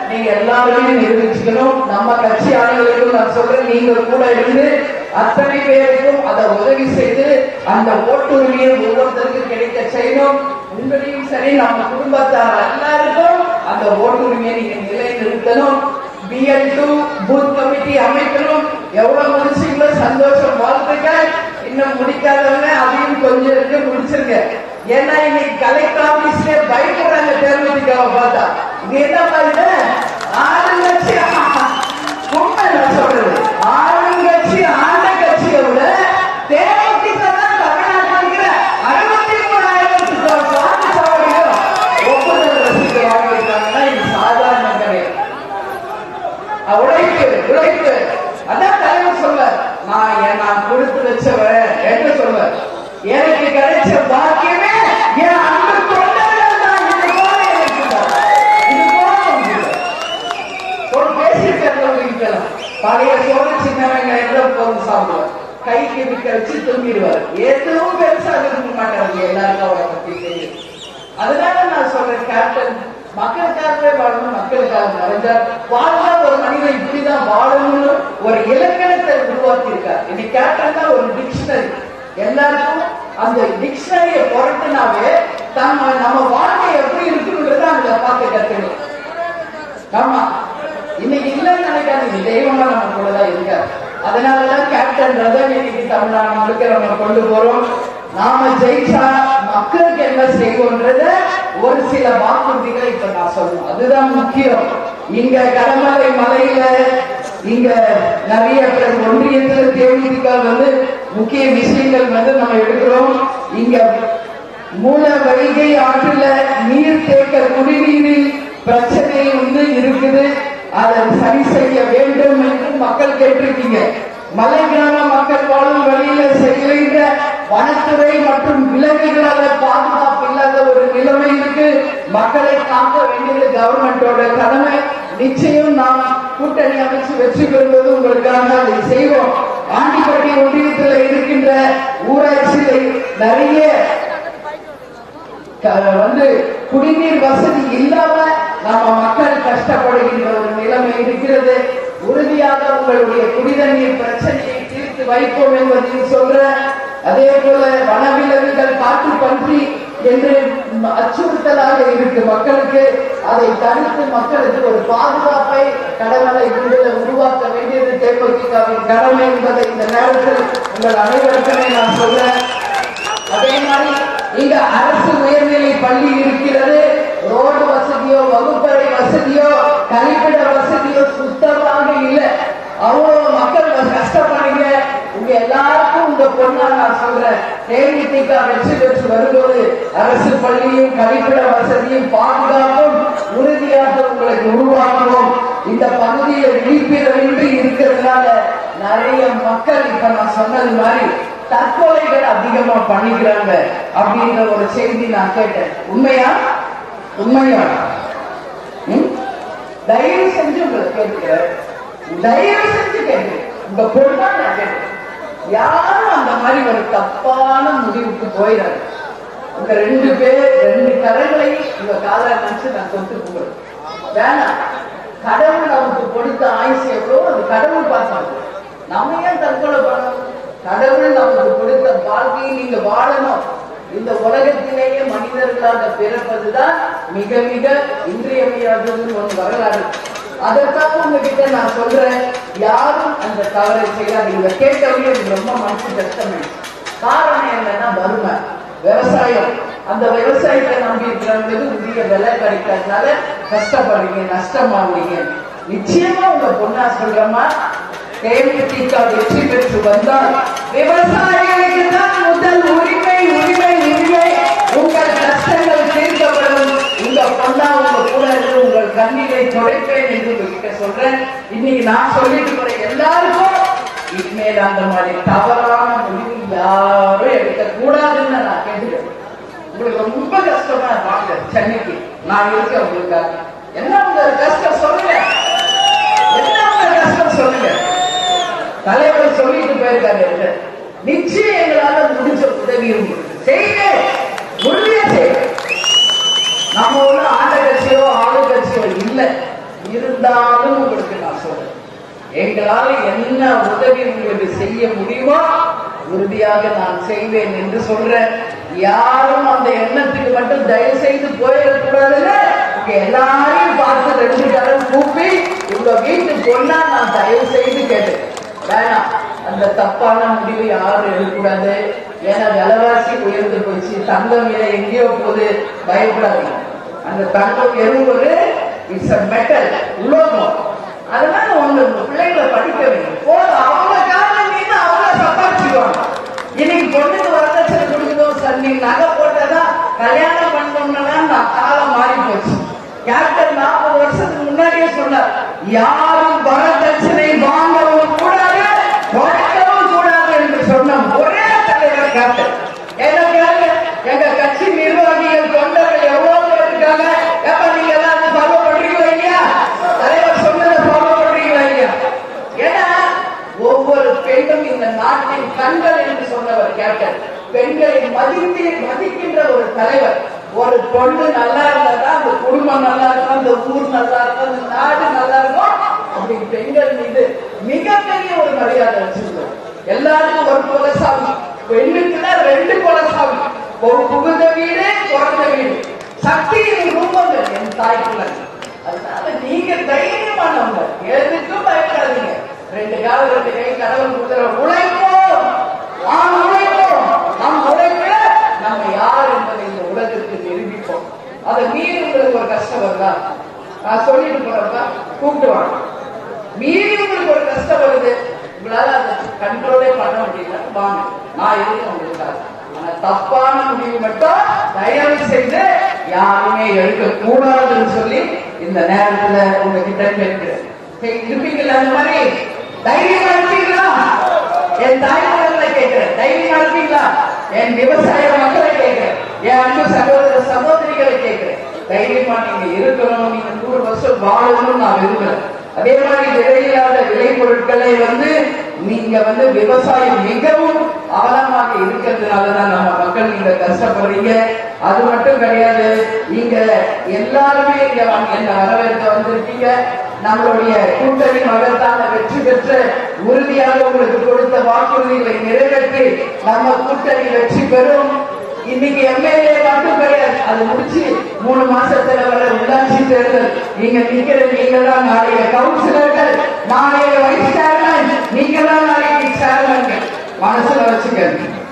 நீங்க எல்லாருமே நிரூபிச்சுக்கணும். நம்ம கட்சி ஆளுநர்களுக்கும் நான் சொல்றேன், நீங்க கூட இருந்து அத்தனை பேருக்கும் அதை உதவி செய்து அந்த ஓட்டுரிமையை ஒவ்வொருத்தருக்கும் கிடைக்க செய்யணும். உங்களையும் சரி நம்ம குடும்பத்தார் எல்லாருக்கும் அந்த ஓட்டுரிமையை நீங்க நிலைநிறுத்தணும். BL2 பூத் கமிட்டி அமைக்கணும். எவ்வளவு முடிச்சீங்களோ சந்தோஷம், வாழ்த்துக்கள். இன்னும் முடிக்காதவங்க அதையும் கொஞ்சம் இருக்கு, முடிச்சிருங்க. ஏன்னா இன்னைக்கு கலெக்டர் ஆபீஸ்ல பயப்படுறாங்க தேர்ந்தெடுக்காம பார்த்தா. இது என்ன பாருங்க, ஆளுங்கட்சி உண்மை நான் சொல்றது, ஆளுங்கட்சி ஆண்ட கட்சியை விட தேமுதிக தான் தமிழ்நாட்டில் இருக்கிற 63,000 வாக்குச்சாவடியும் ஒப்புதல் ரசீது வாங்கியிருக்காங்கன்னா இது சாதாரண கிடையாது. உழைப்பு அதான் தலைவர் சொல்ல, நான் கொடுத்து வச்சவன் என்று சொல்ல, எனக்கு கிடைச்ச பாக்கியமே என் அன்பு தொண்டர்கள் தான். இது போல ஒரு பேசிட்டு பழைய சோறு சின்னவங்க எப்போதும் சாப்பிடுவார், கைக்கு விற்க வச்சு தூங்கிடுவார். எதுவும் பெருசா விரும்ப மாட்டாங்க, எல்லாருக்கும் அவரை பத்தி தெரியும். அதனால நான் சொல்றேன், கேப்டன் மக்களுக்காகவே வாழணும், மக்களுக்காக மறைஞ்சார். வாழ்ந்தா ஒரு மனிதன் இப்படிதான் வாழணும்னு ஒரு இலக்கணத்தை உருவாக்கி இருக்கார். இன்னைக்கு கேப்டன் தான் ஒரு டிக்ஷனரி. எல்லாருக்கும் அந்த டிக்ஷனரியை பொருட்டுனாவே நம்ம வாழ்க்கை எப்படி இருக்குன்றத அங்க பார்த்து கத்துக்கணும். ஆமா, இன்னைக்கு இல்லைன்னு நினைக்காதீங்க, தெய்வமா நம்ம கூட தான் இருக்காரு. அதனாலதான் கேப்டன் ரதன் இன்னைக்கு தமிழ்நாடு முழுக்க நம்ம கொண்டு போறோம். நாம ஜெயிச்சா மக்களுக்கு என்ன செய்வோன்றத ஒரு சில வாக்குறுதிகளை இப்ப நான் சொல்லணும், அதுதான் முக்கியம். இங்க கடமலை மலையில இங்க நிறைய பேர் ஒன்றியத்துல தேமுதிக முக்கிய விஷயங்கள் நம்ம எடுக்கிறோம். இங்க மூல வைகை ஆற்றுல நீர் தேக்க குடிநீரில் பிரச்சனை இருக்குது, அதை சரி செய்ய வேண்டும் என்று மக்கள் கேட்டிருக்கீங்க. மலை கிராம மக்கள் வாழும் வழியில செய்கின்ற வனத்துறை மற்றும் விலங்குகளால பாதுகாப்பு இல்லாத ஒரு நிலைமை இருக்கு. மக்களை காக்க வேண்டியது கவர்மெண்டோட கடமை. நிச்சயம் நாம் கூட்டணி அமைச்சு வெற்றி பெறுவது உங்களுக்காக அதை செய்வோம். ஆண்டிப்பட்டி ஒன்றியத்தில் இருக்கின்ற ஊராட்சியில் நிறைய குடிநீர் வசதி இல்லாம நம்ம மக்கள் கஷ்டப்படுகின்ற ஒரு நிலைமை இருக்கிறது. உறுதியாக உங்களுடைய குடிநீர் பிரச்சனையை தீர்த்து வைப்போம் என்பதையும் சொல்ற. அதே போல வனவிலங்குகள் காட்டு பன்றி என்று அச்சுறுத்தலாக இருக்கு மக்களுக்கு. அதை தடுத்து மக்களுக்கு ஒரு பாதுகாப்பை கடமலை உருவாக்க வேண்டியது தேமுதிகவின் கடமை என்பதை இந்த நேரத்தில் உங்கள் அனைவருக்குமே நான் சொல்றேன். அதே மாதிரி இங்க அரசு உயர்நிலை பள்ளி இருக்கிறது. ரோடு வசதியோ வகுப்பறை வசதியோ கழிப்பிட வசதியோ சுத்தமாக இல்லை. அவ்வளவு மக்கள் கஷ்டப்படுறீங்க. உங்க எல்லாருக்கும் உங்க பொண்ணா நான் சொல்றேன், தேமுதிக வெற்றி பெற்று வரும்போது அரசு பள்ளியும் கழிப்பிட வசதியும் பாதுகாப்பும் உறுதியாக உங்களுக்கு உருவாக்குவோம். இந்த பகுதியில் விழிப்புணர்வின்றி இருக்கிறதுனால நிறைய மக்கள் இப்ப நான் சொன்னது மாதிரி தற்கொலைகள் அதிகமா பண்ணிக்கிறாங்க அப்படின்ற ஒரு செய்தி நான் கேட்டேன். உண்மையா? தயவு செஞ்சு உங்களை கேட்கிறேன், தயவு செஞ்சு கேட்கிறேன், உங்க பொண்ணா நான் கேட்கிறேன், யாரும் அந்த மாதிரி ஒரு தப்பான முடிவுக்கு போயிடாது. உங்க 2 பேர் 2 கரங்களையும் உங்க காலை நினைச்சு நான் தொட்டு போகிறேன். வேணாம், கடவுள் நமக்கு கொடுத்த ஆயுசு எவ்வளோ அது கடவுள் பார்த்தாங்க. நம்ம ஏன் தற்கொலை பண்ணணும்? கடவுள் நமக்கு கொடுத்த வாழ்க்கையை நீங்க வாழணும். இந்த உலகத்திலேயே மனிதர்களாக பிறப்பதுதான் மிக மிக இன்றியமையாதது ஒரு வரலாறு. அதற்காக உங்ககிட்ட நான் சொல்றேன், யாரும் அந்த தவறை செய்யாதீங்க. கேட்டவங்க ரொம்ப மனசு கஷ்டமே. காரணம் என்னன்னா வறுமை, விவசாயம். அந்த விவசாயத்தை நம்பி இருக்கிறவங்களுக்கு உரிய விலை கிடைக்காதனால கஷ்டப்படுறீங்க, நஷ்டமாவீங்க. நிச்சயமா உங்க பொண்ணா சொல்றமா, தேமுதிக வெற்றி பெற்று வந்தால் விவசாயிகளுக்கு தான் முதல் உரிமை. உங்கள் கஷ்டங்கள் தீர்க்கப்படும். உங்க பொண்ணா உங்க கூட இருந்து உங்கள் கண்ணீரை துடைப்பேன் என்று உங்ககிட்ட சொல்றேன். இன்னைக்கு நான் சொல்லிட்டு போற எல்லாருக்கும் இனிமேல் அந்த மாதிரி தவறான முடிவு யாரும் எடுக்க கூடாதுன்னு நான் கேட்டுக்கிறேன். உங்களுக்கு ரொம்ப கஷ்டமா வாங்க சென்னைக்கு, நான் இருக்க உங்களுக்காக. என்ன உங்க கஷ்டம் சொல்லுங்க, என்ன உங்க கஷ்டம் சொல்லுங்க. தலைவர் சொல்லிட்டு போயிருக்காரு, நிச்சயம் எங்களால முடிஞ்ச உதவி செய்ய எங்களால் என்ன உதவி உங்களுக்கு செய்ய முடியுமோ உறுதியாக நான் செய்வேன் என்று சொல்றேன். யாரும் அந்த எண்ணத்துக்கு மட்டும் தயவு செய்து போயிடக்கூடாதுன்னு எல்லாரையும் பார்த்து 2 தரம் கூப்பி இவ்வளவு வீட்டுக்கு கொண்டா நான் தயவு செய்து கேட்டேன். வேணாம், அந்த தப்பான முடிவு யாரும் எடுக்கக்கூடாது. ஏன்னா விலைவாசி உயர்ந்து போச்சு, தங்கம் விலை எங்கேயோ போகுது, பயப்படாதீங்க. அந்த தங்கம் எறும்பு இட்ஸ் அ மெட்டல், உலோகம். அதனால ஒண்ணு பிள்ளைங்களை படிக்க வைக்கும் போது அவங்க காரணம் அவங்க சம்பாதிச்சுக்குவாங்க. இன்னைக்கு பொண்ணுக்கு வரதட்சணை கொடுக்கணும் சார், நீங்க நகை போட்டதான் கல்யாணம் பண்ணோம்னா நான் காலம் மாறி போச்சு. கேப்டன் 40 வருஷத்துக்கு முன்னாடியே சொன்னார், யாரும் வரதட்சணை வாங்கவும் கூடாது, கொடுக்கவும் கூடாது என்று சொன்ன ஒரே தலைவர் கேப்டன். எங்க கட்சி நிர்வாகிகள் தொண்டர்கள் எவ்வளவு பேர் இருக்காங்க. எப்ப நீங்க எல்லாம் ஃபாலோ பண்றீங்களா இல்லையா? தலைவர் சொன்னதை ஃபாலோ பண்றீங்களா இல்லையா? ஏன்னா ஒவ்வொரு பெண்ணும் இந்த நாட்டின் கண்கள் என்று சொன்னவர் கேப்டன். பெண்களை மதிக்கின்ற ஒரு தலைவர். ஒரு பொண்ணு நல்லா இருந்தா அந்த குடும்பம் நல்லா இருக்கும், அந்த ஊர் நல்லா இருக்கும், அந்த நாடு நல்லா இருக்கும். அப்படி பெண்கள் மீது மிகப்பெரிய ஒரு மரியாதை வச்சிருந்தோம். எல்லாருக்கும் ஒரு குலசாமி, பெண்ணுக்குன்னா 2 குலசாமி, ஒரு புகுந்த வீடு, பிறந்த வீடு. சக்தியின் ரூபங்கள் என் தாய்க்குள்ள. அதனால நீங்க தைரியமானவங்க, எதுக்கும் பயப்படாதீங்க. 2 கால 2 கை கடவுள் கொடுக்கிற உழைப்போம், நாம் உழைப்போம். நம் உழைப்பில நம்ம யார் என்பதை இந்த உலகத்துக்கு நிரூபிப்போம். அதை மீறி உங்களுக்கு ஒரு கஷ்டம் வருதா? நான் சொல்லிட்டு போறப்ப கூப்பிட்டு வாங்க. மீறி உங்களுக்கு ஒரு கஷ்டம் வருது, உங்களால அதை கண்ட்ரோலே பண்ண முடியல, வாங்க, நான் எதுவும் உங்களுக்காக. ஆனா தப்பான முடிவு மட்டும் தயவு செய்து யாருமே எடுக்க கூடாதுன்னு சொல்லி இந்த நேரத்துல உங்ககிட்ட கேட்கிறேன். இருப்பீங்களா? அந்த மாதிரி தைரியமா இருப்பீங்களா? என் தாய்மார்களை கேட்கிறேன், தைரியமா இருப்பீங்களா? என் விவசாய மக்களை கேட்கிறேன், என் அன்பு சகோதர சகோதரிகளை கேட்கிறேன், தைரியமா நீங்க இருக்கணும். நீங்க 100 வருஷம் வாழணும்னு நான் விரும்புறேன். அதே மாதிரி விலையில்லாத விலை பொருட்களை நீங்க விவசாயம் மிகவும் அவலமாக இருக்கிறதுனாலதான் நம்ம மக்கள் நீங்க கஷ்டப்படுறீங்க. அது மட்டும் கிடையாது, இங்க எல்லாருமே இங்க என்ன வரவேற்க வந்திருக்கீங்க. நம்மளுடைய கூட்டணி மகத்தான வெற்றி பெற்று உறுதியாக உங்களுக்கு கொடுத்த வாக்குறுதிகளை நிறைவேற்றி நம்ம கூட்டணி வெற்றி பெறும். இன்னைக்கு எம்எல்ஏ மட்டும் கிடையாது, அது முடிச்சு 3 மாசத்துல வர உள்ளாட்சி தேர்தல். நீங்க நிக்கிற நீங்க தான் நாளைய கவுன்சிலர்கள், நாளைய வைஸ் சேர்மன், நீங்க தான் நாளைக்கு சேர்மன். மனசுல வச்சுக்க,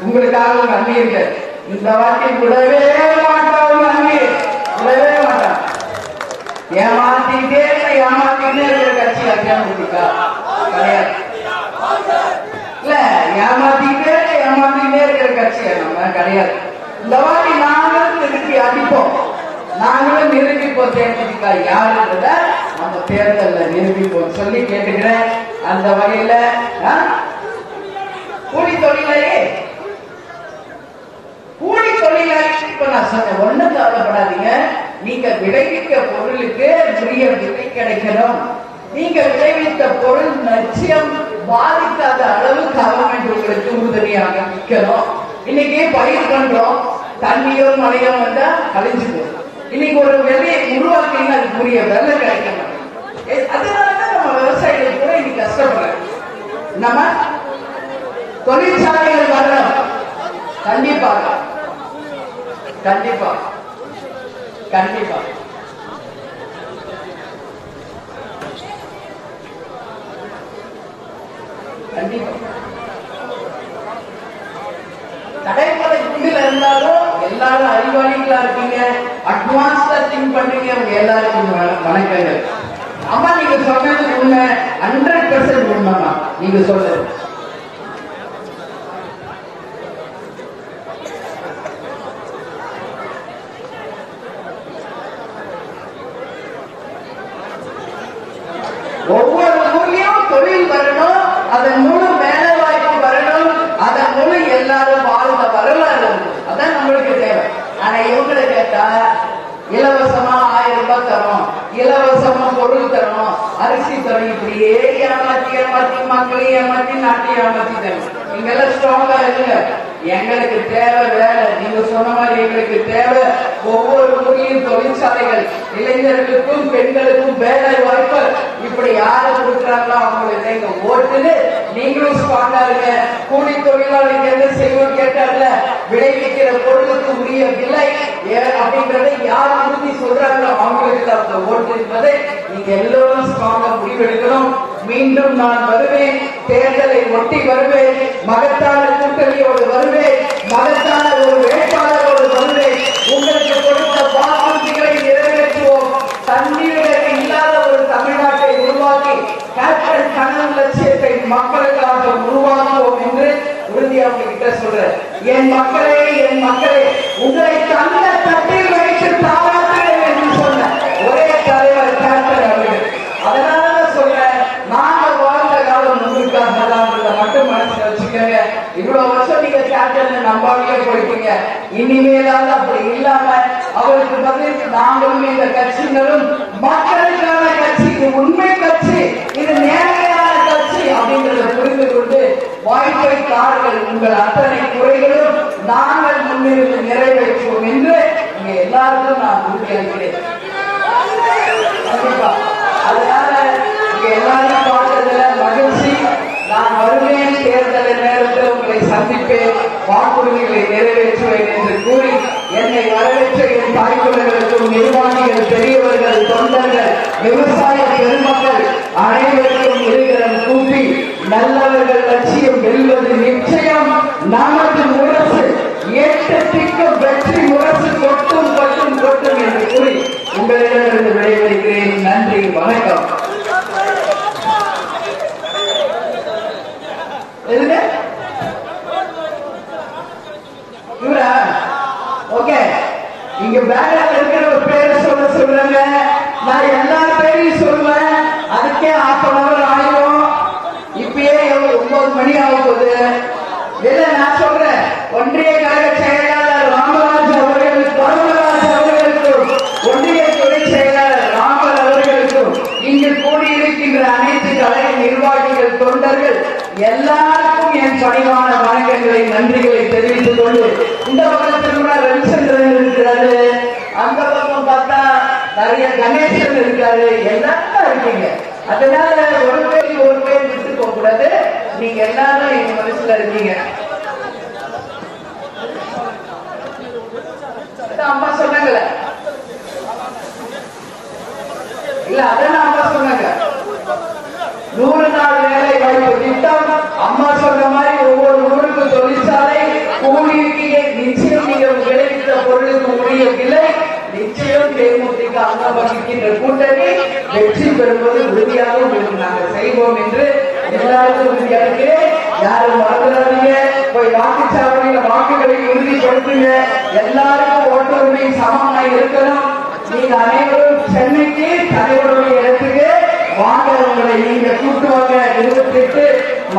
உங்களுக்காக நம்பியிருக்க. இந்த வாட்டி விடவே மாட்டோம், நம்பி விடவே மாட்டான். ஏமாத்திட்டே இருக்கிற கட்சி அதிமுக கிடையாது. இல்ல, ஏமாத்திட்டே இருக்கிற கட்சி நம்ம கிடையாது. இந்த வாட்டி நாங்களும் நிறுத்தி அடிப்போம், நாங்களும் நிரூபிப்போம் தேமுதிக யாருன்றத நம்ம தேர்தலில் நிரூபிப்போம் சொல்லி கேட்டுக்கிறேன். அந்த வகையில கூலி தொழிலாளி இப்ப நான் சொன்ன ஒண்ணும் கவலைப்படாதீங்க. நீங்க விளைவிக்க பொருளுக்கு உரிய விலை கிடைக்கணும். நீங்க விளைவித்த பொருள் நிச்சயம் பாதிக்காத அளவு கவர்மெண்ட் உங்களுக்கு உறுதுணையாக நிற்கணும். இன்னைக்கு பயிர் பண்றோம், தண்ணியோ மழையோ வந்தா கழிஞ்சு போகும். இன்னைக்கு ஒரு விலையை உருவாக்கினா அதுக்குரிய விலை கிடைக்க மாட்டேங்குது. அதனாலதான் நம்ம விவசாயிகள் கூட இன்னைக்கு கஷ்டப்படுறோம். நம்ம தொழிற்சாலைகள் வரணும், கண்டிப்பாக கண்டிப்பா கண்டிப்பா கண்டிப்பா கடைமலை குண்டில இருந்தாலும் எல்லாரும் அறிவாளிகளா இருக்கீங்க, அட்வான்ஸ்டா திங்க் பண்றீங்க. அவங்க எல்லாருக்கும் வணக்கங்கள். அம்மா நீங்க சொன்னது உண்மை, 100% உண்மைமா நீங்க சொல்றது. ஒவ்வொரு ஊர்லயும் தொழில் வரணும், அதன் மூலம் வேலை வாய்ப்பு வரணும், அதன் மூலம் எல்லாரும் வாழ்ந்த வரலாறு. அதான் நம்மளுக்கு தேவை. ஆனா இவங்களை கேட்டா இலவசமா 1000 ரூபாய் தரும், இலவசமா பொருள் தரும், அரிசி தரும், இப்படியே ஏமாத்தி மக்களை ஏமாத்தி நாட்டை ஏமாத்தி தரும். நீங்க எல்லாம் ஸ்ட்ராங்கா இருங்க. எங்களுக்கு தேவை வேலை. நீங்க சொன்ன மாதிரி எங்களுக்கு தேவை ஒவ்வொரு ஊர்லயும் தொழிற்சாலைகள், இளைஞர்களுக்கும் பெண்களுக்கும் வேலை வாய்ப்பு. இப்படி யாரு கொடுக்குறாங்களோ அவங்களுக்கு எனக்கு ஓட்டுன்னு நீங்களும் ஸ்ட்ராங்கா இருங்க. கூலி தொழிலாளிக்கு என்ன செய்வோம் கேட்டார்ல, விளைவிக்கிற பொருளுக்கு உரிய விலை அப்படின்றதை யார் உறுதி சொல்றாங்களோ அவங்களுக்கு அந்த ஓட்டு என்பதை நீங்க எல்லோரும் ஸ்ட்ராங்கா முடிவெடுக்கணும். மீண்டும் நான் வருவேன், தேர்தலை ஒட்டி வருவேன், மகத்தான கூட்டணியோடு வருவேன், மகத்தான ஒரு வேட்பாளரோடு வருவேன். உங்களுக்கு கொடுத்த வாக்குறுதிகளை நிறைவேற்றுவோம். தண்ணீர் இல்லாத ஒரு தமிழ்நாட்டை உருவாக்கி கேப்டன் கனவு லட்சியத்தை மக்களுக்காக உருவாக்குவோம் என்று உறுதியாக உங்ககிட்ட சொல்றேன். என் மக்களே, என் மக்களே, உங்களை தந்த தட்டில் வைத்து தாராட்டுகிறேன் என்று சொன்ன ஒரே தலைவர் கேப்டன் அவர்கள். அதனால சொல்றேன், நாங்க வாழ்ந்த காலம் உங்களுக்காக தான் மட்டும் மனசுல வச்சுக்கோங்க. இவ்வளவு வருஷம் நீங்க கேப்டன் நம்பாமையே போயிட்டீங்க. இனிமேலாவது அப்படி இல்லாம அவருக்கு பதில் நாங்களும் இந்த கட்சிகளும் மக்களுக்கான கட்சி, இது உண்மை கட்சி, இது நேர்மையான கட்சி அப்படின்றத புரிந்து கொண்டு வாய்ப்பை தாருங்கள். உங்கள் அத்தனை குறைகளும் நாங்கள் முன்னிருந்து நிறைவேற்றுவோம் என்று இங்க எல்லாருக்கும் நான் உறுதியளிக்கிறேன். கண்டிப்பா. அதனால இங்க எல்லாரும் பார்த்ததுல மகிழ்ச்சி. நான் வருவேன், தேர்தல் நேரத்தில் உங்களை சந்திப்பேன், வாக்குறுதிகளை நிறைவேற்றுவேன் என்று கூறி என்னை வரவேற்ற என் தாய்க்குள்ளர்களுக்கும் நிர்வாகிகள், பெரியவர்கள், தொண்டர்கள், விவசாய பெருமக்கள் அனைவருக்கும் இருகரம் கூப்பி நல்லவர்கள் லட்சியம் வெல்வது நிச்சயம். நமது முரசு 8 திக்கு வெற்றி முரசு கொட்டும் கொட்டும் கொட்டும் என்று கூறி உங்களிடமிருந்து விடைபெறுகிறேன். நன்றி, வணக்கம். இவரா? ஓகே, இங்க பேனர்ல இருக்கிற ஒரு பேரை சொல்றாங்க. நான் எல்லா பேரையும் சொல்லுவேன், அதுக்கே ½ ஆயிரும். இப்பயே 9 மணி ஆகும் போது இல்ல, நான் சொல்றேன். ஒன்றிய கழக செயலாளர் ராமராஜ் அவர்களுக்கும் ஒன்றிய துணை செயலாளர் ராமர் அவர்களுக்கும் இங்கு கூடியிருக்கின்ற அனைத்து கழக நிர்வாகிகள், தொண்டர்கள் எல்லாருக்கும் என் பணிவான வணக்கங்களை, நன்றிகளை தெரிவித்துக் கொண்டு, இந்த பக்கத்தில் கூட ரவிச்சந்திரன் இருக்கிறாரு, அந்த பக்கம் பார்த்தா நிறைய கணேசன் இருக்காரு, எல்லாரும் இருக்கீங்க. அதனால ஒரு பேர் விட்டு போக கூடாது. நீங்க எல்லாரும் எங்க மனசுல இருக்கீங்க. அம்மா சொன்னாங்கல்ல, இல்ல அதான் அம்மா சொன்னாங்க, 100 நாள் வேலை வாய்ப்பு திட்டம். அம்மா சொன்ன மாதிரி ஒவ்வொரு ஊருக்கு தொழிற்சாலை, கூலிக்கு நிச்சயம் நீங்கள் விளைவித்த பொருளுக்கு உரிய விலை நிச்சயம் தேமுதிக அங்கம் வகிக்கின்ற கூட்டணி வெற்றி பெறுவது உறுதியாக உங்களுக்கு நாங்கள் செய்வோம் என்று எல்லாருக்கும் உறுதியாக. யாரும் மறந்துடாதீங்க, போய் வாக்குச்சாவடியில வாக்குகளை உறுதிப்படுத்துங்க. எல்லாருக்கும் ஓட்டுரிமை சமமாய் இருக்கணும். நீங்க அனைவரும் சென்னைக்கு தலைவருடைய இடத்துக்கு வாங்க, உங்களை நீங்க கூட்டுவாங்க. 28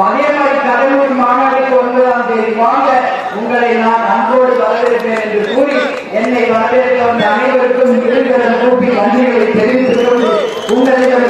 அதே மாதிரி கடலூர் மாநாட்டுக்கு 9ஆம் தேதி வாங்க, உங்களை நான் அன்போடு வரவேற்பேன் என்று கூறி என்னை வரவேற்க வந்த அனைவருக்கும் இருகரம் கூப்பி நன்றிகளை தெரிவித்துக் கொண்டு உங்களிடம்